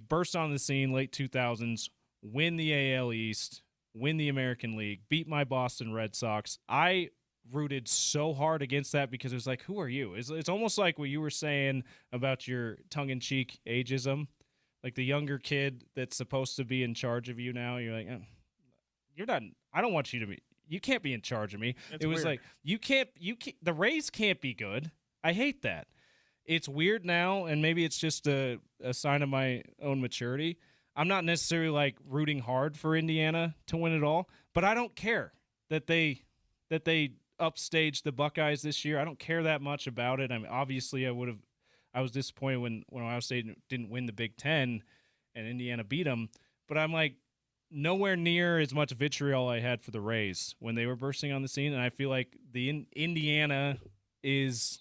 Speaker 2: burst on the scene late 2000s, win the AL East, win the American League, beat my Boston Red Sox. I rooted so hard against that because it was like, who are you? It's almost like what you were saying about your tongue-in-cheek ageism. Like the younger kid that's supposed to be in charge of you now. You're like, you're not. I don't want you to be. You can't be in charge of me.
Speaker 1: That's
Speaker 2: it was
Speaker 1: weird.
Speaker 2: like you can't. The Rays can't be good. I hate that. It's weird now, and maybe it's just a sign of my own maturity. I'm not necessarily like rooting hard for Indiana to win it all, but I don't care that they upstaged the Buckeyes this year. I don't care that much about it. I mean, obviously, I was disappointed when Ohio State didn't win the Big Ten and Indiana beat them, but I'm like nowhere near as much vitriol I had for the Rays when they were bursting on the scene, and I feel like the Indiana is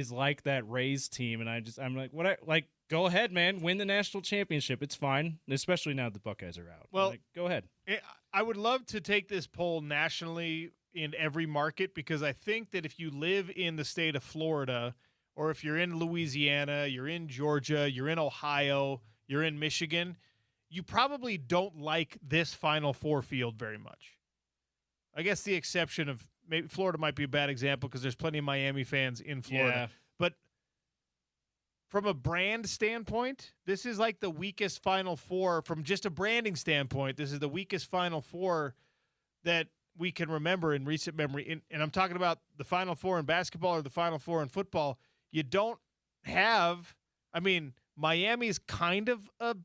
Speaker 2: like that Rays team, and I'm like, go ahead, man, win the national championship. It's fine, especially now the Buckeyes are out.
Speaker 1: Well,
Speaker 2: go ahead.
Speaker 1: I would love to take this poll nationally in every market, because I think that if you live in the state of Florida, or if you're in Louisiana, you're in Georgia, you're in Ohio, you're in Michigan, you probably don't like this Final Four field very much. I guess the exception of maybe Florida might be a bad example because there's plenty of Miami fans in Florida.
Speaker 2: Yeah.
Speaker 1: But from a brand standpoint, this is like the weakest Final Four. From just a branding standpoint, this is the weakest Final Four that we can remember in recent memory. And I'm talking about the Final Four in basketball or the Final Four in football. You don't have, I mean, Miami's kind of a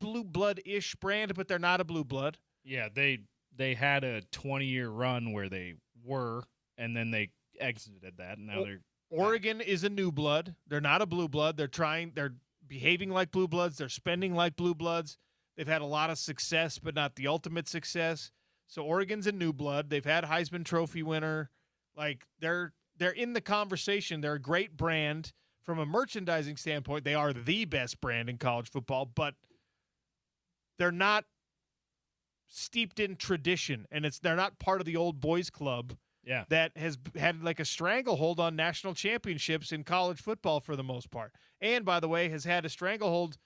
Speaker 1: blue blood-ish brand, but they're not a blue blood.
Speaker 2: Yeah, they had a 20-year run where they were, and then they exited that, and now they're
Speaker 1: Oregon is a new blood. They're not a blue blood. They're behaving like blue bloods. They're spending like blue bloods. They've had a lot of success, but not the ultimate success. So Oregon's a new blood. They've had Heisman Trophy winner. Like they're in the conversation. They're a great brand from a merchandising standpoint. They are the best brand in college football, but they're not steeped in tradition, and they're not part of the old boys club.
Speaker 2: Yeah.
Speaker 1: That has had like a stranglehold on national championships in college football for the most part. And, by the way, has had a stranglehold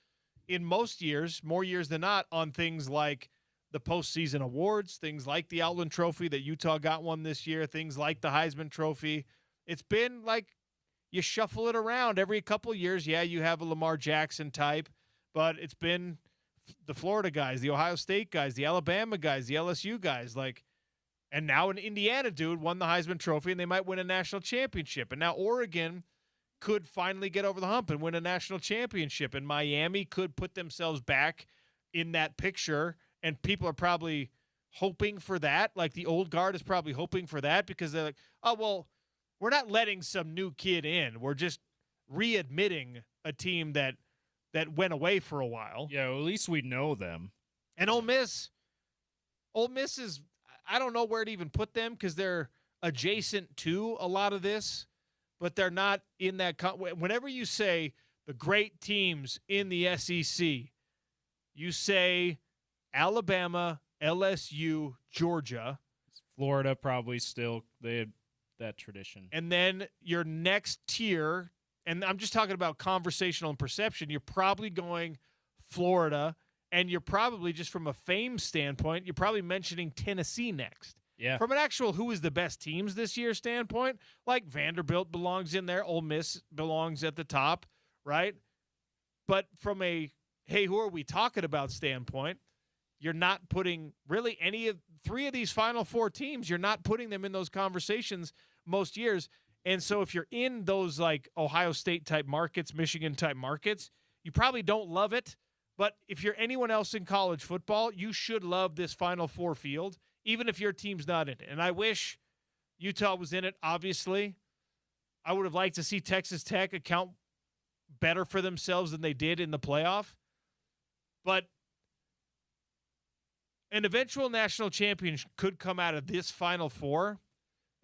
Speaker 1: in most years, more years than not, on things like the postseason awards, things like the Outland Trophy that Utah got one this year, things like the Heisman Trophy. It's been like you shuffle it around every couple of years. Yeah, you have a Lamar Jackson type, but it's been the Florida guys, the Ohio State guys, the Alabama guys, the LSU guys, like, and now an Indiana dude won the Heisman Trophy, and they might win a national championship. And now Oregon could finally get over the hump and win a national championship, and Miami could put themselves back in that picture, and people are probably hoping for that. Like, the old guard is probably hoping for that because they're like, oh, well, we're not letting some new kid in. We're just readmitting a team that went away for a while.
Speaker 2: Yeah, well, at least we know them.
Speaker 1: And Ole Miss is, I don't know where to even put them because they're adjacent to a lot of this, but they're not in that. Whenever you say the great teams in the SEC, you say Alabama, LSU, Georgia.
Speaker 2: Florida probably still, they had that tradition.
Speaker 1: And then your next tier, and I'm just talking about conversational and perception, you're probably going Florida, and you're probably, just from a fame standpoint, you're probably mentioning Tennessee next.
Speaker 2: Yeah.
Speaker 1: From an actual who is the best teams this year standpoint, like Vanderbilt belongs in there, Ole Miss belongs at the top, right? But from a, hey, who are we talking about standpoint, you're not putting really any of three of these Final Four teams, you're not putting them in those conversations most years. And so if you're in those like Ohio State type markets, Michigan type markets, you probably don't love it. But if you're anyone else in college football, you should love this Final Four field, even if your team's not in it. And I wish Utah was in it, obviously. I would have liked to see Texas Tech account better for themselves than they did in the playoff. But an eventual national champion could come out of this Final Four,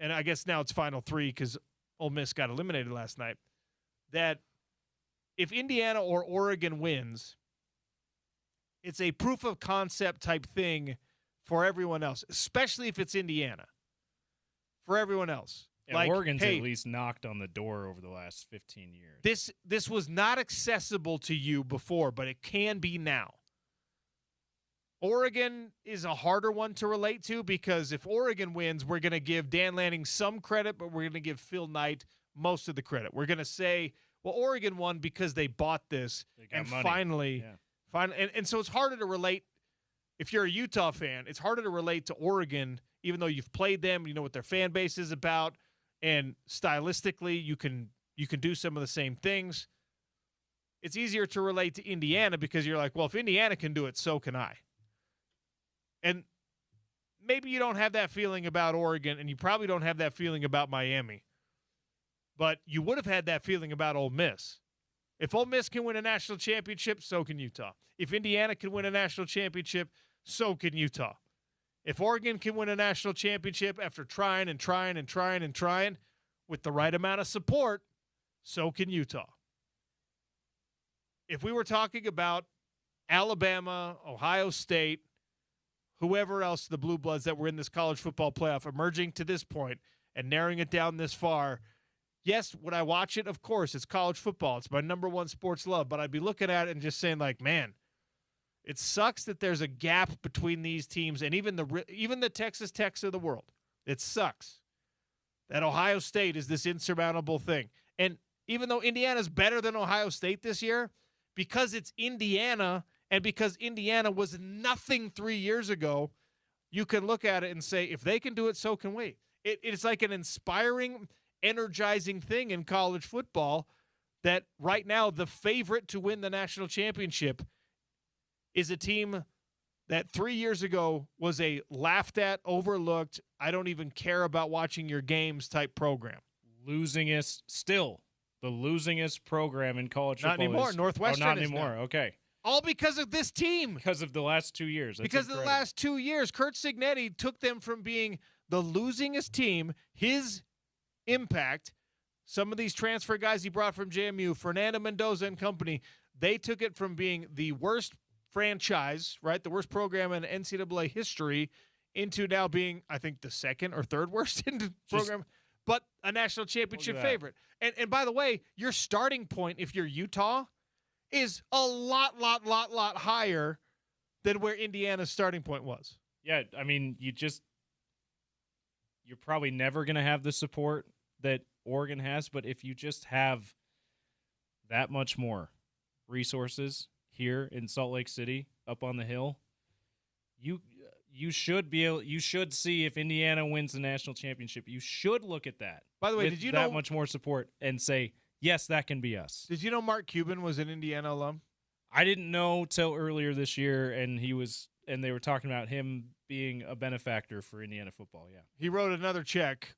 Speaker 1: and I guess now it's Final Three because Ole Miss got eliminated last night, that if Indiana or Oregon wins, it's a proof of concept type thing for everyone else, especially if it's Indiana. For everyone else.
Speaker 2: Yeah,
Speaker 1: like,
Speaker 2: Oregon's
Speaker 1: hey,
Speaker 2: at least knocked on the door over the last 15 years.
Speaker 1: This was not accessible to you before, but it can be now. Oregon is a harder one to relate to because if Oregon wins, we're going to give Dan Lanning some credit, but we're going to give Phil Knight most of the credit. We're going to say, well, Oregon won because they bought this, and
Speaker 2: money.
Speaker 1: finally, and so it's harder to relate. If you're a Utah fan, it's harder to relate to Oregon, even though you've played them, you know what their fan base is about, and stylistically, you can do some of the same things. It's easier to relate to Indiana because you're like, well, if Indiana can do it, so can I. And maybe you don't have that feeling about Oregon, and you probably don't have that feeling about Miami. But you would have had that feeling about Ole Miss. If Ole Miss can win a national championship, so can Utah. If Indiana can win a national championship, so can Utah. If Oregon can win a national championship after trying and trying and trying and trying with the right amount of support, so can Utah. If we were talking about Alabama, Ohio State, whoever else, the Blue Bloods that were in this college football playoff emerging to this point and narrowing it down this far, yes, would I watch it? Of course, it's college football. It's my number one sports love. But I'd be looking at it and just saying, like, man, it sucks that there's a gap between these teams and even the Texas Techs of the world. It sucks that Ohio State is this insurmountable thing. And even though Indiana's better than Ohio State this year, because it's Indiana and because Indiana was nothing 3 years ago, you can look at it and say, if they can do it, so can we. It's like an inspiring, energizing thing in college football that right now the favorite to win the national championship is a team that 3 years ago was a laughed at, overlooked, I don't even care about watching your games type program.
Speaker 2: Still the losingest program in college football.
Speaker 1: Not anymore. Northwestern
Speaker 2: not
Speaker 1: is
Speaker 2: anymore.
Speaker 1: now.
Speaker 2: Okay.
Speaker 1: All because of this team.
Speaker 2: Because of the last 2 years. That's
Speaker 1: because
Speaker 2: incredible.
Speaker 1: of the last 2 years, Kurt Cignetti took them from being the losingest team, his impact, some of these transfer guys he brought from JMU, Fernando Mendoza and company, they took it from being the worst franchise, right, the worst program in NCAA history, into now being, I think, the second or third worst in program, but a national championship favorite. And by the way, your starting point, if you're Utah, is a lot higher than where Indiana's starting point was.
Speaker 2: Yeah, I mean, you're probably never going to have the support that Oregon has, but if you just have that much more resources here in Salt Lake City, up on the hill, you should see if Indiana wins the national championship. You should look at that.
Speaker 1: By the way,
Speaker 2: with
Speaker 1: did you
Speaker 2: that
Speaker 1: know
Speaker 2: much more support and say, yes, that can be us?
Speaker 1: Did you know Mark Cuban was an Indiana alum?
Speaker 2: I didn't know till earlier this year, and they were talking about him being a benefactor for Indiana football. Yeah,
Speaker 1: He wrote another check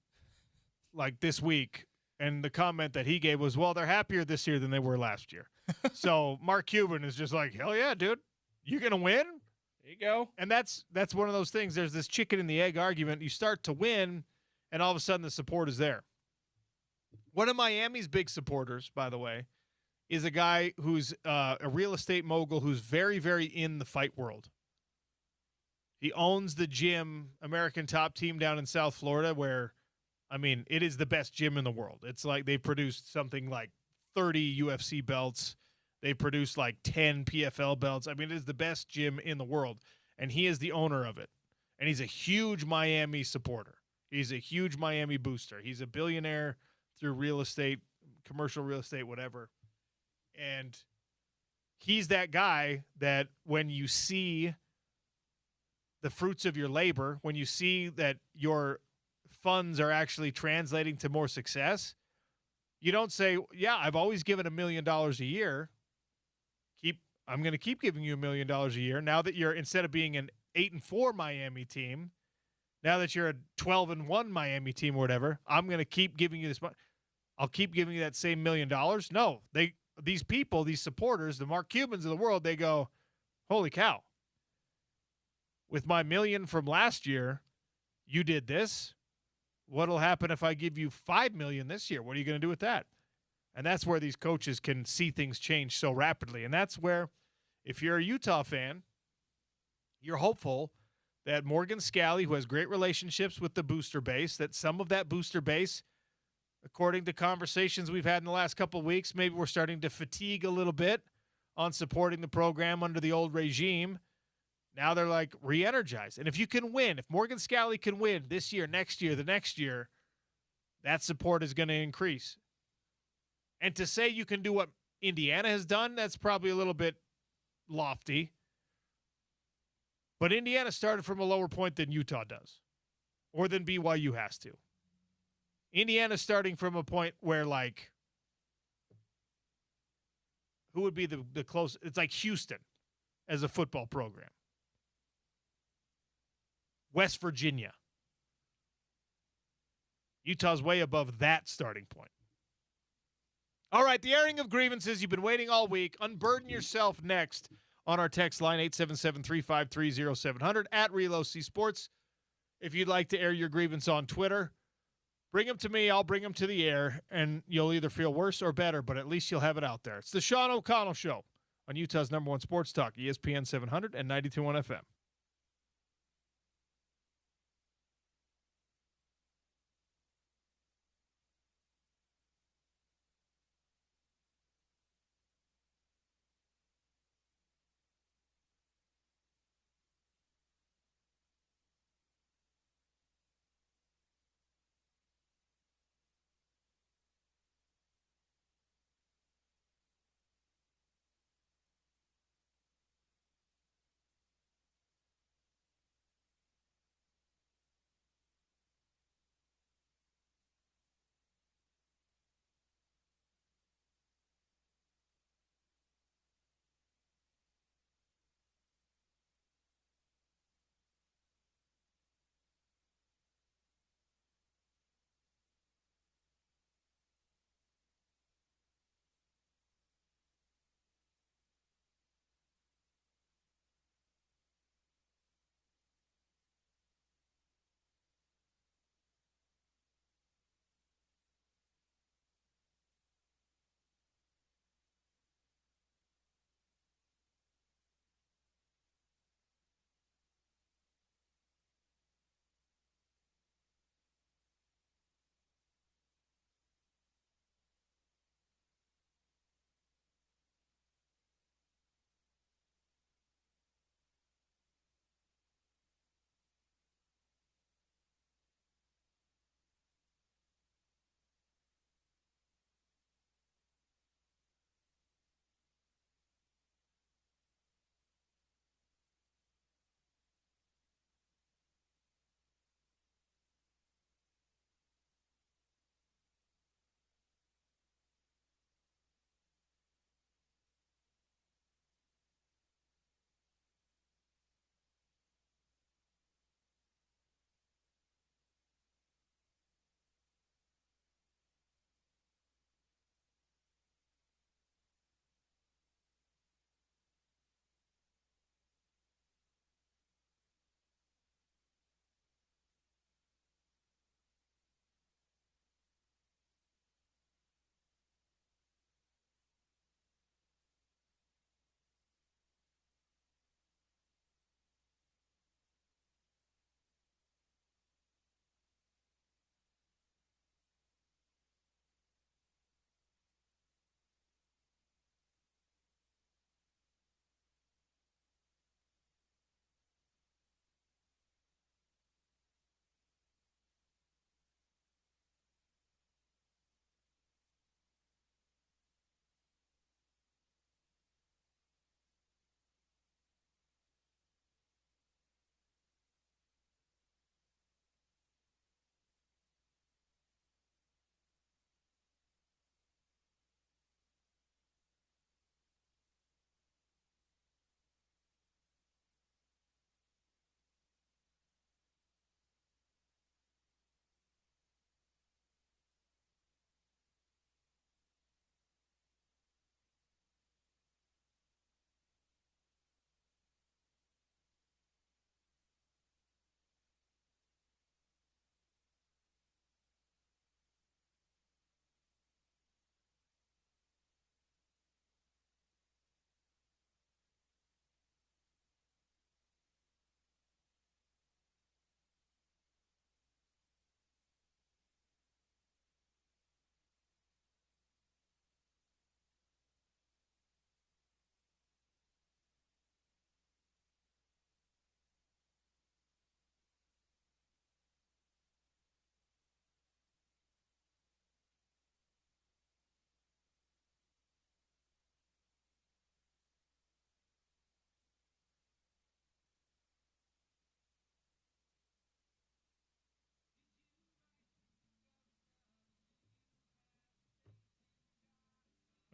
Speaker 1: like this week, and the comment that he gave was, well, they're happier this year than they were last year. So Mark Cuban is just like, hell yeah, dude, you're going to win?
Speaker 2: there you go.
Speaker 1: And that's one of those things. There's this chicken and the egg argument. You start to win, and all of a sudden the support is there. One of Miami's big supporters, by the way, is a guy who's a real estate mogul who's very, very in the fight world. He owns the gym, American Top Team down in South Florida, where, I mean, it is the best gym in the world. It's like they produced something like 30 UFC belts. They produced like 10 PFL belts. I mean, it is the best gym in the world, and he is the owner of it. And he's a huge Miami supporter. He's a huge Miami booster. He's a billionaire through real estate, commercial real estate, whatever. And he's that guy that when you see the fruits of your labor, when you see that your funds are actually translating to more success, you don't say, yeah, I've always given $1 million a year. I'm going to keep giving you $1 million a year. Now that you're, instead of being an 8-4 Miami team, now that you're a 12-1 Miami team or whatever, I'm going to keep giving you this money. I'll keep giving you that same $1 million. No, these people, these supporters, the Mark Cubans of the world, they go, holy cow. With my $1 million from last year, you did this. What'll happen if I give you $5 million this year? What are you going to do with that? And that's where these coaches can see things change so rapidly. And that's where, if you're a Utah fan, you're hopeful that Morgan Scalley, who has great relationships with the booster base, that some of that booster base, according to conversations we've had in the last couple of weeks, maybe we're starting to fatigue a little bit on supporting the program under the old regime. Now they're like re-energized. And if you can win, if Morgan Scalley can win this year, next year, the next year, that support is going to increase. And to say you can do what Indiana has done, that's probably a little bit lofty. But Indiana started from a lower point than Utah does, or than BYU has to. Indiana's starting from a point where, like, who would be the close? It's like Houston as a football program. West Virginia. Utah's way above that starting point. All right, the airing of grievances. You've been waiting all week. Unburden yourself next on our text line, 877-353-0700 at Reload C Sports. If you'd like to air your grievance on Twitter, bring them to me. I'll bring them to the air, and you'll either feel worse or better, but at least you'll have it out there. It's the Sean O'Connell Show on Utah's #1 sports talk, ESPN 700 and 92.1 FM.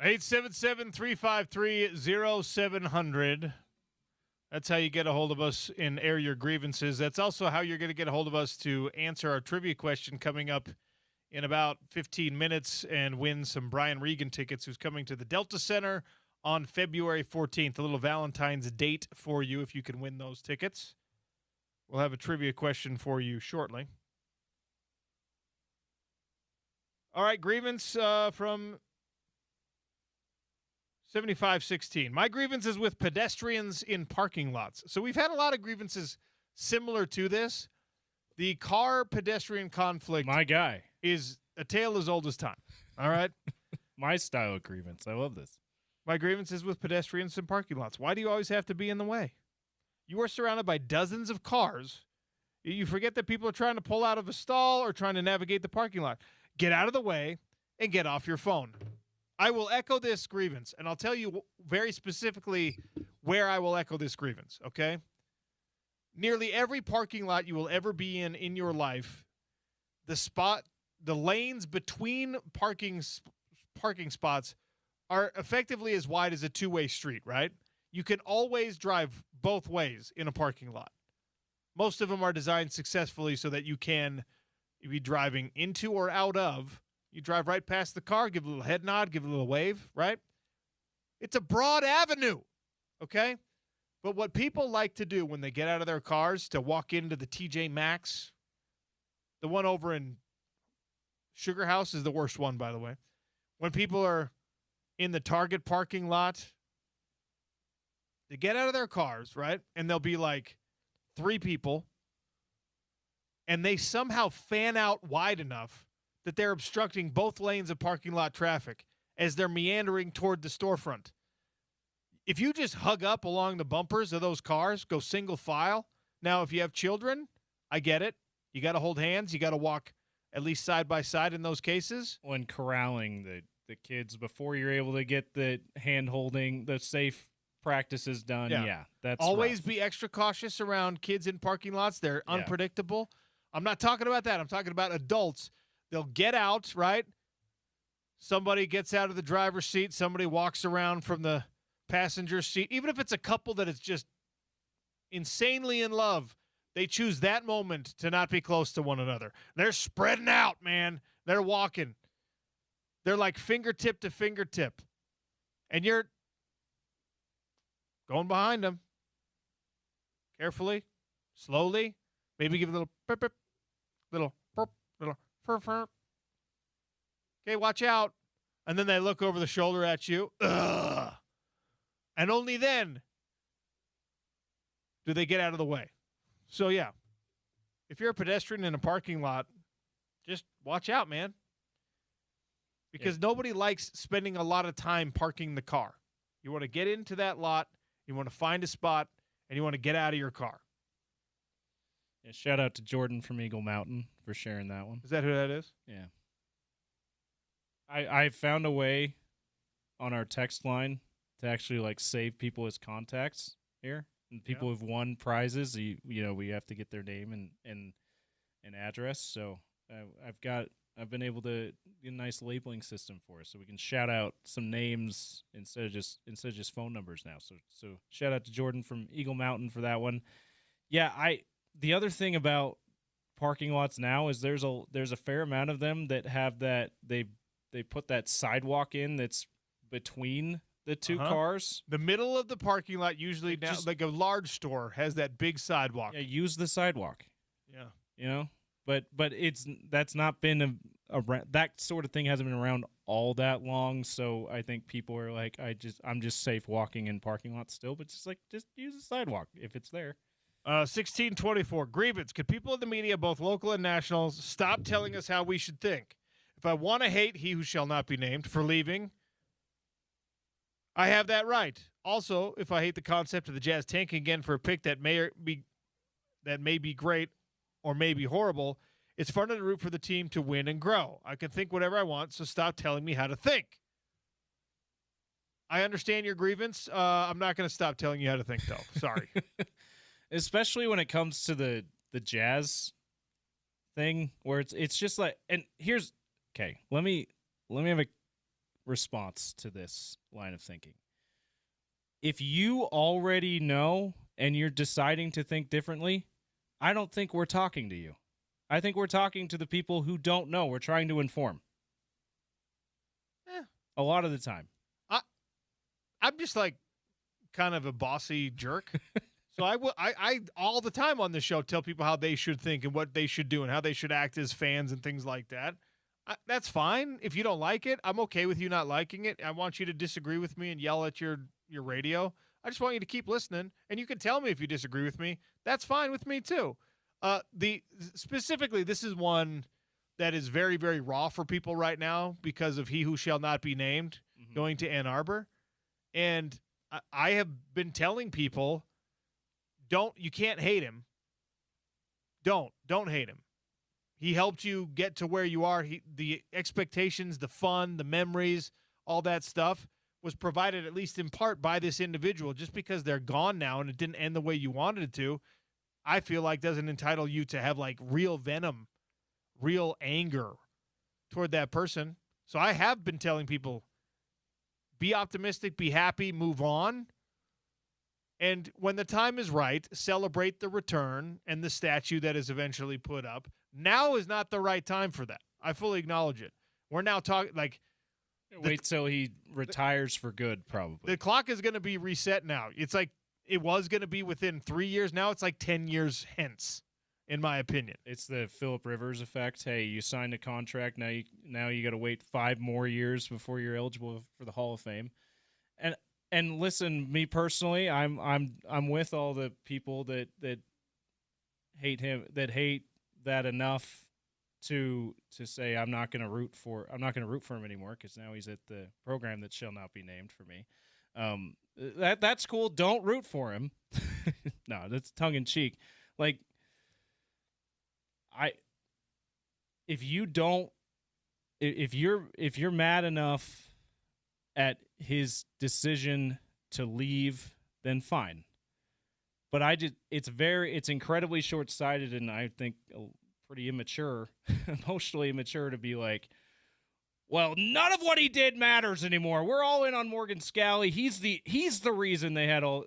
Speaker 1: 877-353-0700. That's how you get a hold of us and air your grievances. That's also how you're going to get a hold of us to answer our trivia question coming up in about 15 minutes and win some Brian Regan tickets, who's coming to the Delta Center on February 14th. A little Valentine's date for you if you can win those tickets. We'll have a trivia question for you shortly. All right, grievance from 7516. My grievance is with pedestrians in parking lots. So we've had a lot of grievances similar to this. The car pedestrian conflict,
Speaker 2: My guy.
Speaker 1: is a tale as old as time. All right?
Speaker 2: My style of grievance. I love this.
Speaker 1: My grievance is with pedestrians in parking lots. Why do you always have to be in the way? You are surrounded by dozens of cars. You forget that people are trying to pull out of a stall or trying to navigate the parking lot. Get out of the way and get off your phone. I will echo this grievance, and I'll tell you very specifically where I will echo this grievance, okay? Nearly every parking lot you will ever be in your life, the lanes between parking spots are effectively as wide as a two-way street, right? You can always drive both ways in a parking lot. Most of them are designed successfully so that you can be driving into or out of. You drive right past the car, give a little head nod, give a little wave, right? It's a broad avenue, okay? But what people like to do when they get out of their cars to walk into the TJ Maxx, the one over in Sugar House is the worst one, by the way. When people are in the Target parking lot, they get out of their cars, right? And there'll be like 3 people, and they somehow fan out wide enough that they're obstructing both lanes of parking lot traffic as they're meandering toward the storefront. If you just hug up along the bumpers of those cars, go single file. Now, if you have children, I get it. You got to hold hands. You got to walk at least side by side in those cases.
Speaker 2: When corralling the kids before you're able to get the hand holding, the safe practices done. Yeah, that's
Speaker 1: always
Speaker 2: rough.
Speaker 1: be extra cautious around kids in parking lots. They're unpredictable. I'm not talking about that. I'm talking about adults. They'll get out, right? Somebody gets out of the driver's seat. Somebody walks around from the passenger seat. Even if it's a couple that is just insanely in love, they choose that moment to not be close to one another. They're spreading out, man. They're walking. They're like fingertip to fingertip. And you're going behind them. Carefully, slowly. Maybe give a little pip, pip, little purp, little fur, fur. Okay, watch out. And then they look over the shoulder at you. Ugh. And only then do they get out of the way. So, yeah, if you're a pedestrian in a parking lot, just watch out, man. Because nobody likes spending a lot of time parking the car. You want to get into that lot, you want to find a spot, and you want to get out of your car.
Speaker 2: Yeah, shout out to Jordan from Eagle Mountain for sharing that one.
Speaker 1: Is that who that is?
Speaker 2: Yeah. I found a way on our text line to actually like save people as contacts here. And people who've won prizes, you know, we have to get their name and address. So I've been able to get a nice labeling system for us, so we can shout out some names instead of just phone numbers now. So shout out to Jordan from Eagle Mountain for that one. Yeah, the other thing about parking lots now is there's a fair amount of them that have that they put that sidewalk in that's between the two cars.
Speaker 1: The middle of the parking lot usually now, like a large store, has that big sidewalk.
Speaker 2: Yeah, use the sidewalk.
Speaker 1: Yeah.
Speaker 2: You know? But that's not been that sort of thing hasn't been around all that long, so I think people are like, I'm just safe walking in parking lots still, but just use the sidewalk if it's there.
Speaker 1: 1624 grievance. Could people in the media, both local and national, stop telling us how we should think? If I want to hate he who shall not be named for leaving, I have that right. Also, if I hate the concept of the Jazz tanking again for a pick that may be great or may be horrible, it's fun to root for the team to win and grow. I can think whatever I want, so stop telling me how to think. I understand your grievance. I'm not going to stop telling you how to think, though. Sorry.
Speaker 2: Especially when it comes to the Jazz thing, where it's just like, and here's okay. Let me have a response to this line of thinking. If you already know and you're deciding to think differently, I don't think we're talking to you. I think we're talking to the people who don't know. We're trying to inform. A lot of the time.
Speaker 1: I'm just like kind of a bossy jerk. So I all the time on this show tell people how they should think and what they should do and how they should act as fans and things like that. That's fine. If you don't like it, I'm okay with you not liking it. I want you to disagree with me and yell at your radio. I just want you to keep listening, and you can tell me if you disagree with me. That's fine with me too. Specifically, this is one that is very, very raw for people right now because of he who shall not be named going to Ann Arbor. And I have been telling people, you can't hate him. Don't hate him. He helped you get to where you are. The expectations, the fun, the memories, all that stuff was provided at least in part by this individual. Just because they're gone now and it didn't end the way you wanted it to, I feel like doesn't entitle you to have like real venom, real anger toward that person. So I have been telling people, be optimistic, be happy, move on. And when the time is right, celebrate the return and the statue that is eventually put up. Now is not the right time for that. I fully acknowledge it. We're now talking like
Speaker 2: wait till he retires for good, probably.
Speaker 1: The clock is going to be reset now. It's like it was going to be within 3 years. Now it's like 10 years hence, in my opinion.
Speaker 2: It's the Phillip Rivers effect. Hey, you signed a contract. Now you got to wait 5 more years before you're eligible for the Hall of Fame. And listen, me personally, I'm with all the people that hate him, that hate that enough to say I'm not going to root for him anymore because now he's at the program that shall not be named for me. That's cool. Don't root for him. No, that's tongue in cheek. Like if you're mad enough at his decision to leave, then fine. But it's incredibly short-sighted, and I think pretty immature, emotionally immature to be like, well, none of what he did matters anymore. We're all in on Morgan Scalley. He's the reason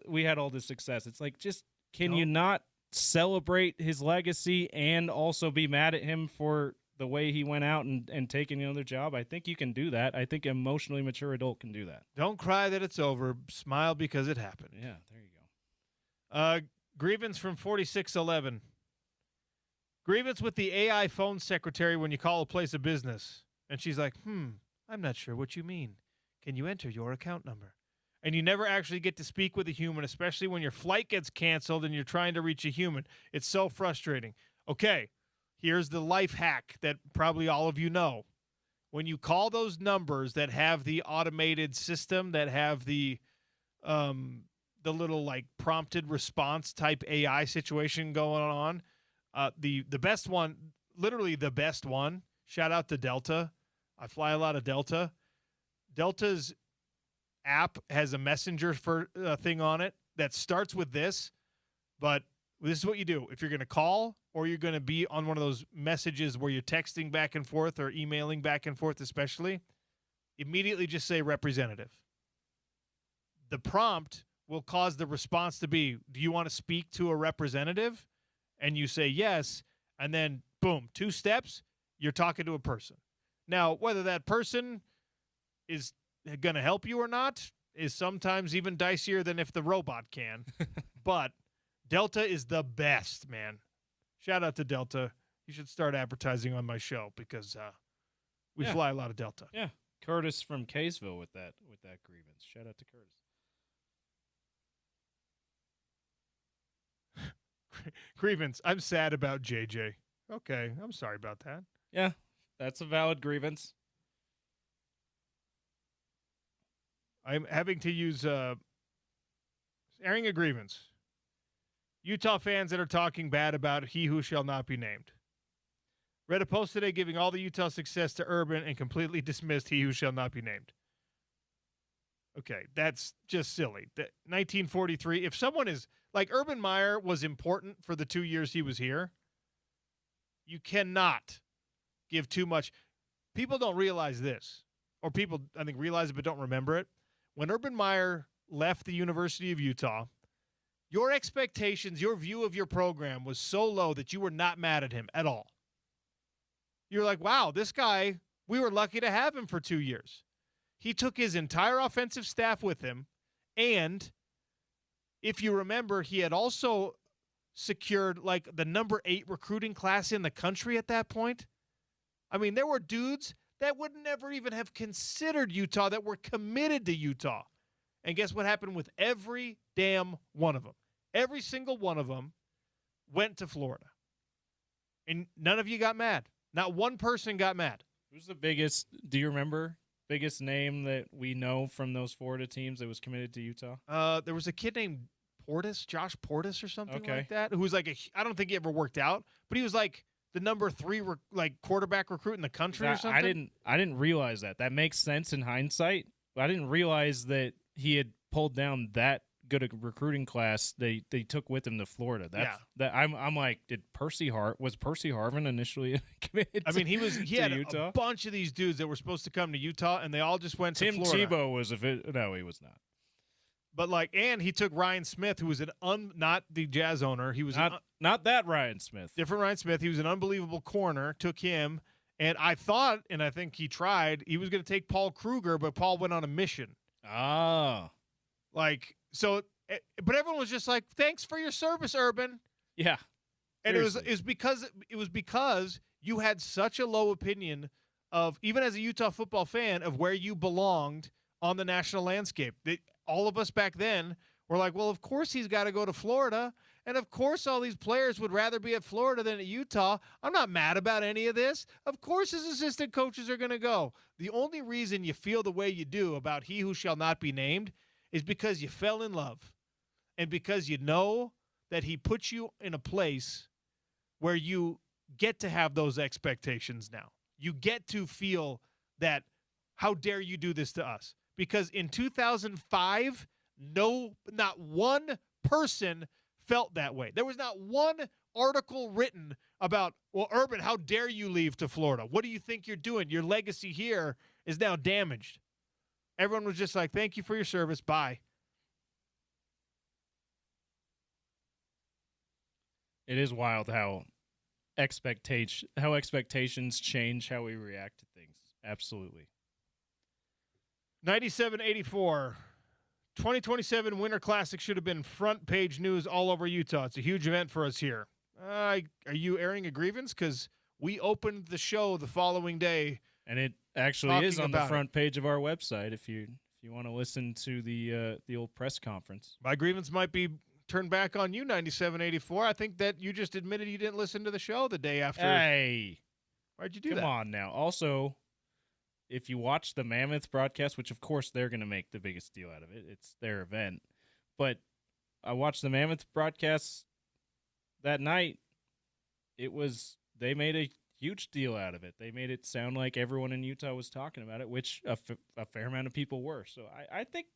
Speaker 2: we had all this success. It's like, just can you not celebrate his legacy and also be mad at him for the way he went out and taking another job? I think you can do that. I think an emotionally mature adult can do that.
Speaker 1: Don't cry that it's over. Smile because it happened.
Speaker 2: Yeah, there you go.
Speaker 1: Grievance from 4611. Grievance with the AI phone secretary when you call a place of business. And she's like, I'm not sure what you mean. Can you enter your account number? And you never actually get to speak with a human, especially when your flight gets canceled and you're trying to reach a human. It's so frustrating. Okay, here's the life hack that probably all of you know. When you call those numbers that have the automated system, that have the little like prompted response type AI situation going on, the best one, literally the best one, shout out to Delta. I fly a lot of Delta. Delta's app has a messenger thing on it that starts with this, but this is what you do. If you're going to call or you're going to be on one of those messages where you're texting back and forth or emailing back and forth especially, immediately just say representative. The prompt will cause the response to be, do you want to speak to a representative? And you say yes, and then boom, 2 steps, you're talking to a person. Now, whether that person is going to help you or not is sometimes even dicier than if the robot can. But Delta is the best, man. Shout out to Delta. You should start advertising on my show because we fly a lot of Delta.
Speaker 2: Yeah, Curtis from Kaysville with that grievance. Shout out to Curtis.
Speaker 1: Grievance. I'm sad about JJ. Okay, I'm sorry about that.
Speaker 2: Yeah, that's a valid grievance.
Speaker 1: I'm having to use airing a grievance. Utah fans that are talking bad about he who shall not be named. Read a post today giving all the Utah success to Urban and completely dismissed he who shall not be named. Okay, that's just silly. 1943, if someone is, like Urban Meyer was important for the 2 years he was here, you cannot give too much. People don't realize this, or people I think realize it but don't remember it. When Urban Meyer left the University of Utah, your expectations, your view of your program was so low that you were not mad at him at all. You're like, wow, this guy, we were lucky to have him for 2 years. He took his entire offensive staff with him, and if you remember, he had also secured like the number 8 recruiting class in the country at that point. I mean, there were dudes that would never even have considered Utah that were committed to Utah. And guess what happened with every damn one of them? Every single one of them went to Florida. And none of you got mad. Not one person got mad.
Speaker 2: Who's the biggest, do you remember, biggest name that we know from those Florida teams that was committed to Utah?
Speaker 1: There was a kid named Portis, Josh Portis or something
Speaker 2: Okay.
Speaker 1: like that, who was like I don't think he ever worked out, but he was like the number 3 quarterback recruit in the country or something.
Speaker 2: I didn't realize that. That makes sense in hindsight. But I didn't realize that he had pulled down that good a recruiting class they took with him to Florida. I'm like, was Percy Harvin initially committed?
Speaker 1: I mean, he had
Speaker 2: Utah?
Speaker 1: a bunch of these dudes that were supposed to come to Utah, and they all just went to Florida.
Speaker 2: Tim Tebow was no, he was not.
Speaker 1: But and he took Ryan Smith, who was not the Jazz owner. He was
Speaker 2: not that Ryan Smith.
Speaker 1: Different Ryan Smith. He was an unbelievable corner. Took him, and I thought, and I think he tried, he was going to take Paul Kruger, but Paul went on a mission.
Speaker 2: Ah.
Speaker 1: So, but everyone was just like, "Thanks for your service, Urban."
Speaker 2: Yeah,
Speaker 1: and it was because you had such a low opinion of, even as a Utah football fan, of where you belonged on the national landscape. All of us back then were like, "Well, of course he's got to go to Florida, and of course all these players would rather be at Florida than at Utah. I'm not mad about any of this. Of course his assistant coaches are going to go." The only reason you feel the way you do about he who shall not be named is because you fell in love, and because you know that he puts you in a place where you get to have those expectations now. You get to feel that, how dare you do this to us? Because in 2005, not one person felt that way. There was not one article written about, well, Urban, how dare you leave to Florida? What do you think you're doing? Your legacy here is now damaged. Everyone was just like, thank you for your service. Bye.
Speaker 2: It is wild how expectations change how we react to things. Absolutely.
Speaker 1: 97-84. 2027 Winter Classic should have been front page news all over Utah. It's a huge event for us here. Are you airing a grievance? Because we opened the show the following day.
Speaker 2: And it actually is on the front page of our website if you want to listen to the old press conference.
Speaker 1: My grievance might be turned back on you, 97-84. I think that you just admitted you didn't listen to the show the day after.
Speaker 2: Hey.
Speaker 1: Why'd you do that?
Speaker 2: Come on now. Also, if you watch the Mammoth broadcast, which of course they're going to make the biggest deal out of it, it's their event. But I watched the Mammoth broadcast that night. They made a huge deal out of it. They made it sound like everyone in Utah was talking about it, which a fair amount of people were. So I think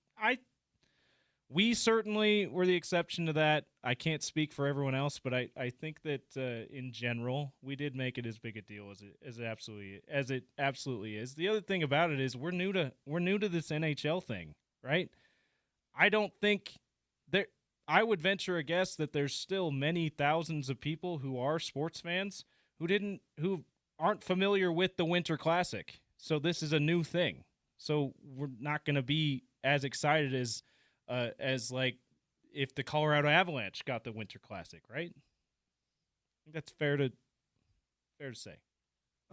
Speaker 2: we certainly were the exception to that. I can't speak for everyone else, but I think that in general we did make it as big a deal as it absolutely is. The other thing about it is we're new to this NHL thing, right? I don't think I would venture a guess that there's still many thousands of people who are sports fans who aren't familiar with the Winter Classic. So this is a new thing. So we're not going to be as excited as like if the Colorado Avalanche got the Winter Classic, right? I think that's fair to say.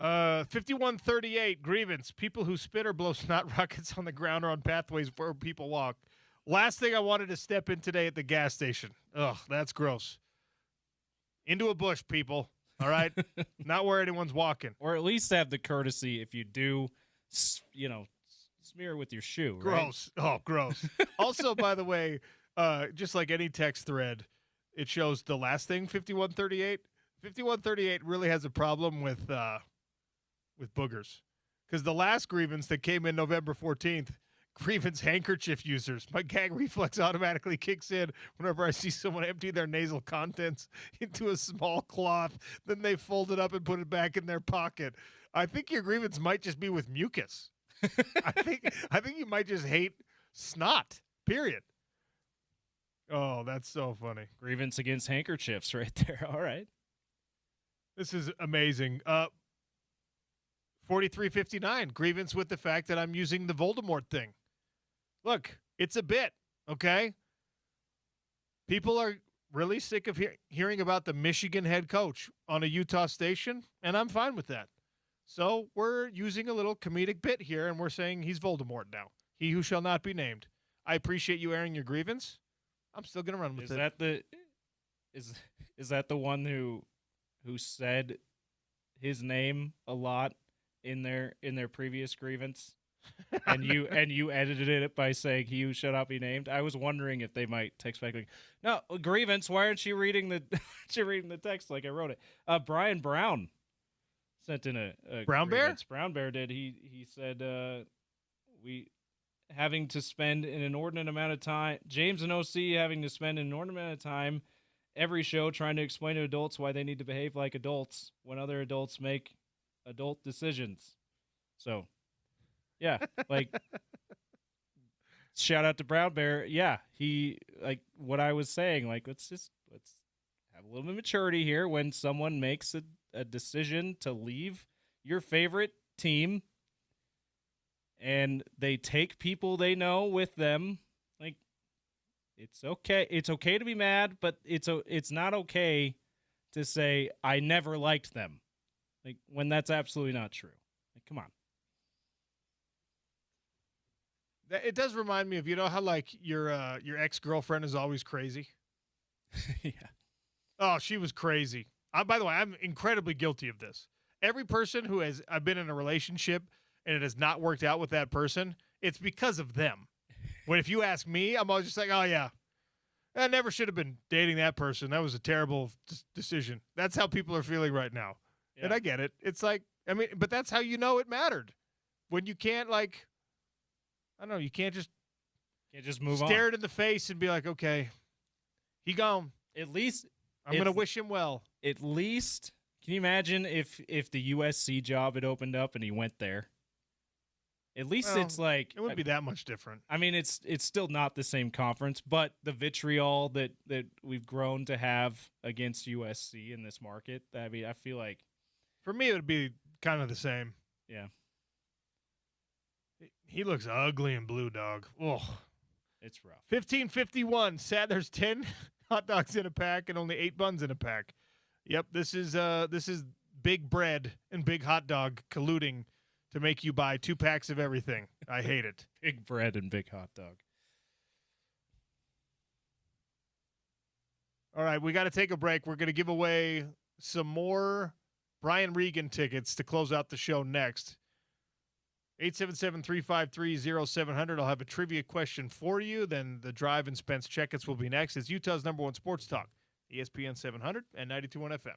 Speaker 1: 51-38 grievance. People who spit or blow snot rockets on the ground or on pathways where people walk. Last thing I wanted to step in today at the gas station. Ugh, that's gross. Into a bush, people. All right? Not where anyone's walking.
Speaker 2: Or at least have the courtesy, if you do, smear with your shoe.
Speaker 1: Gross.
Speaker 2: Right?
Speaker 1: Oh, gross. Also, by the way, just like any text thread, it shows the last thing, 51-38. 51-38 really has a problem with boogers. Because the last grievance that came in November 14th, grievance handkerchief users. My gag reflex automatically kicks in whenever I see someone empty their nasal contents into a small cloth. Then they fold it up and put it back in their pocket. I think your grievance might just be with mucus. I think you might just hate snot. Period. Oh, that's so funny.
Speaker 2: Grievance against handkerchiefs right there. All right.
Speaker 1: This is amazing. 4359, grievance with the fact that I'm using the Voldemort thing. Look, it's a bit, okay? People are really sick of hearing about the Michigan head coach on a Utah station, and I'm fine with that. So we're using a little comedic bit here, and we're saying he's Voldemort now. He who shall not be named. I appreciate you airing your grievance. I'm still going to run with it.
Speaker 2: Is that the one who said his name a lot in their previous grievance? And you edited it by saying he who shall not be named. I was wondering if they might text back like, no, grievance, why aren't you reading the text like I wrote it? Brian Brown sent in a
Speaker 1: Brown
Speaker 2: grievance.
Speaker 1: Bear?
Speaker 2: Brown Bear did. He said we having to spend an inordinate amount of time, James and OC having to spend an inordinate amount of time every show trying to explain to adults why they need to behave like adults when other adults make adult decisions. So, yeah, like, shout out to Brown Bear. Yeah, he, like what I was saying, like, let's have a little bit of maturity here when someone makes a decision to leave your favorite team and they take people they know with them. Like, it's okay. It's okay to be mad, but it's not okay to say I never liked them. Like, when that's absolutely not true. Like, come on.
Speaker 1: It does remind me of, you know how like your ex-girlfriend is always crazy?
Speaker 2: Yeah.
Speaker 1: Oh, she was crazy. By the way, I'm incredibly guilty of this. Every person I've been in a relationship and it has not worked out with that person, it's because of them. When if you ask me, I'm always just like, oh yeah, I never should have been dating that person. That was a terrible decision. That's how people are feeling right now.
Speaker 2: Yeah.
Speaker 1: And I get it. It's like, I mean, but that's how you know it mattered. When you can't, like, I don't know, you can't just
Speaker 2: move on.
Speaker 1: stare it in the face and be like, okay, he gone.
Speaker 2: At least
Speaker 1: I'm going to wish him well.
Speaker 2: At least, can you imagine if the USC job had opened up and he went there? At least
Speaker 1: Well,
Speaker 2: it's like
Speaker 1: it wouldn't be that much different.
Speaker 2: I mean, it's still not the same conference, but the vitriol that we've grown to have against USC in this market, I mean, I feel like
Speaker 1: for me it would be kind of the same.
Speaker 2: Yeah.
Speaker 1: He looks ugly in blue, dog. Oh,
Speaker 2: it's rough.
Speaker 1: 1551. Sad there's 10 hot dogs in a pack and only 8 buns in a pack. Yep, this is big bread and big hot dog colluding to make you buy 2 packs of everything. I hate it.
Speaker 2: Big bread and big hot dog.
Speaker 1: All right, we got to take a break. We're going to give away some more Brian Regan tickets to close out the show next. 877-353-0700. I'll have a trivia question for you. Then the Drive and Spence Checketts will be next. It's Utah's #1 sports talk, ESPN 700 and 92.1 FM.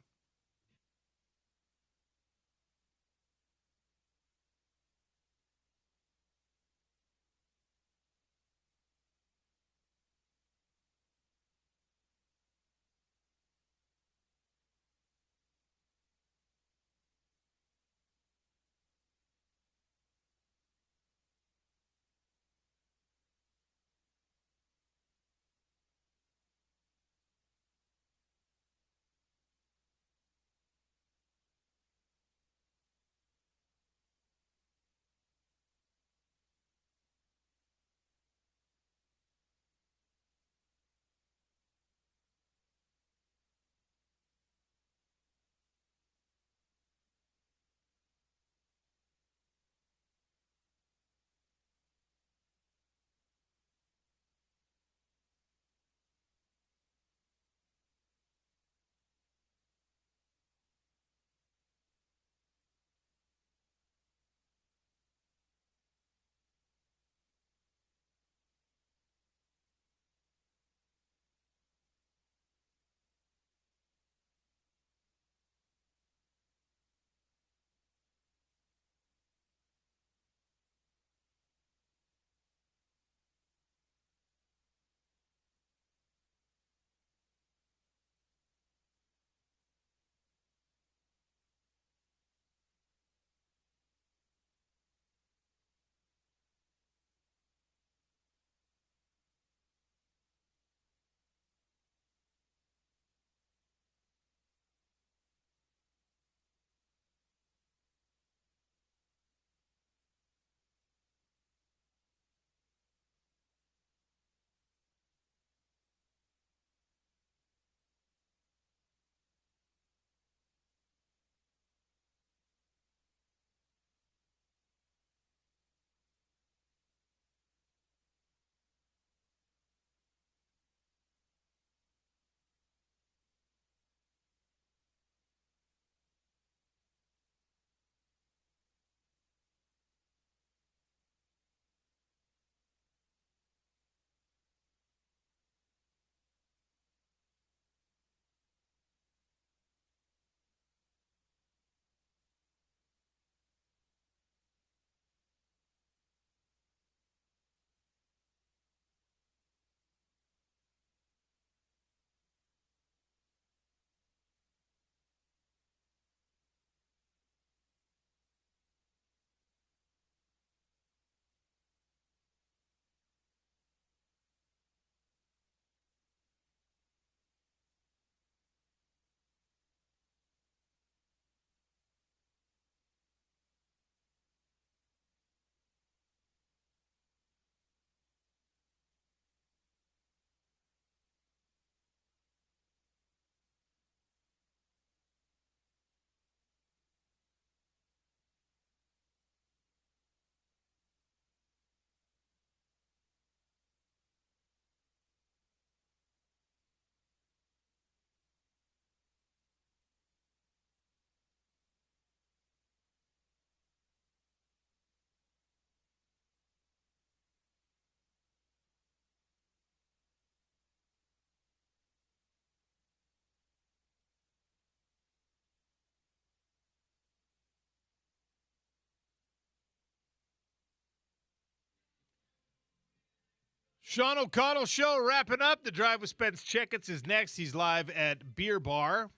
Speaker 1: Sean O'Connell Show wrapping up. The Drive with Spence Checketts is next. He's live at Beer Bar.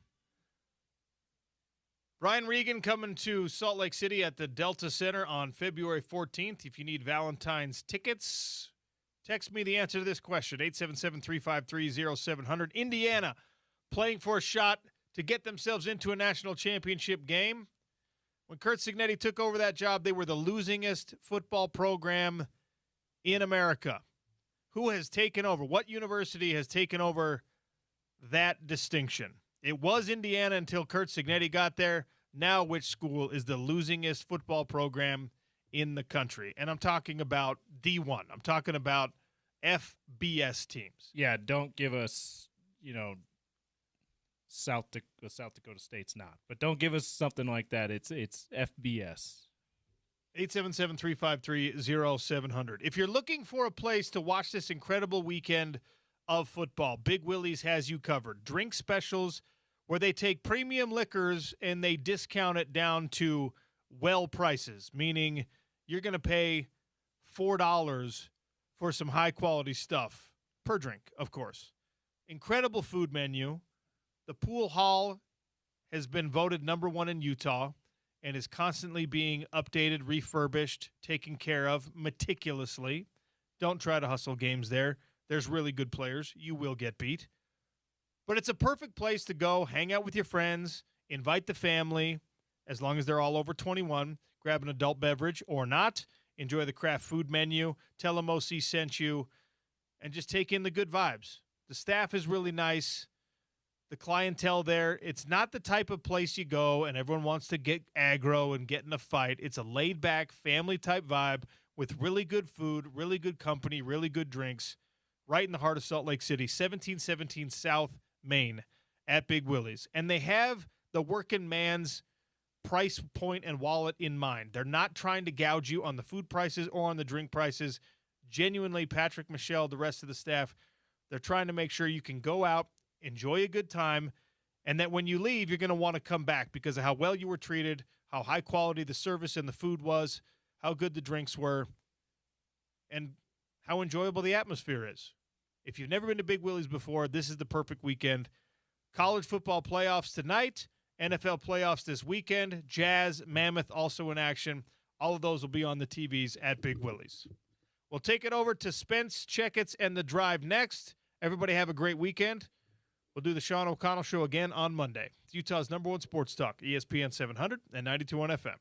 Speaker 1: Brian Regan coming to Salt Lake City at the Delta Center on February 14th. If you need Valentine's tickets, text me the answer to this question, 877-353-0700. Indiana playing for a shot to get themselves into a national championship game. When Curt Cignetti took over that job, they were the losingest football program in America. Who has taken over? What university has taken over that distinction? It was Indiana until Curt Cignetti got there. Now which school is the losingest football program in the country? And I'm talking about D1. I'm talking about FBS teams.
Speaker 2: Yeah, don't give us, South Dakota State's not. But don't give us something like that. It's FBS.
Speaker 1: 877-353-0700. If you're looking for a place to watch this incredible weekend of football, Big Willie's has you covered. Drink specials where they take premium liquors and they discount it down to well prices, meaning you're going to pay $4 for some high-quality stuff per drink, of course. Incredible food menu. The pool hall has been voted #1 in Utah and is constantly being updated, refurbished, taken care of meticulously. Don't try to hustle games there. There's really good players. You will get beat. But it's a perfect place to go, hang out with your friends, invite the family, as long as they're all over 21, grab an adult beverage or not, enjoy the craft food menu, tell them OC sent you, and just take in the good vibes. The staff is really nice. The clientele there, it's not the type of place you go and everyone wants to get aggro and get in a fight. It's a laid-back, family-type vibe with really good food, really good company, really good drinks, right in the heart of Salt Lake City, 1717 South Main at Big Willie's. And they have the working man's price point and wallet in mind. They're not trying to gouge you on the food prices or on the drink prices. Genuinely, Patrick, Michelle, the rest of the staff, they're trying to make sure you can go out, enjoy a good time, and that when you leave, you're going to want to come back because of how well you were treated, how high quality the service and the food was, how good the drinks were, and how enjoyable the atmosphere is. If you've never been to Big Willie's before, this is the perfect weekend. College football playoffs tonight, NFL playoffs this weekend, Jazz, Mammoth also in action. All of those will be on the TVs at Big Willie's. We'll take it over to Spence Checketts and The Drive next. Everybody have a great weekend. We'll do the Sean O'Connell Show again on Monday. It's Utah's #1 sports talk, ESPN 700 and 92.1 FM.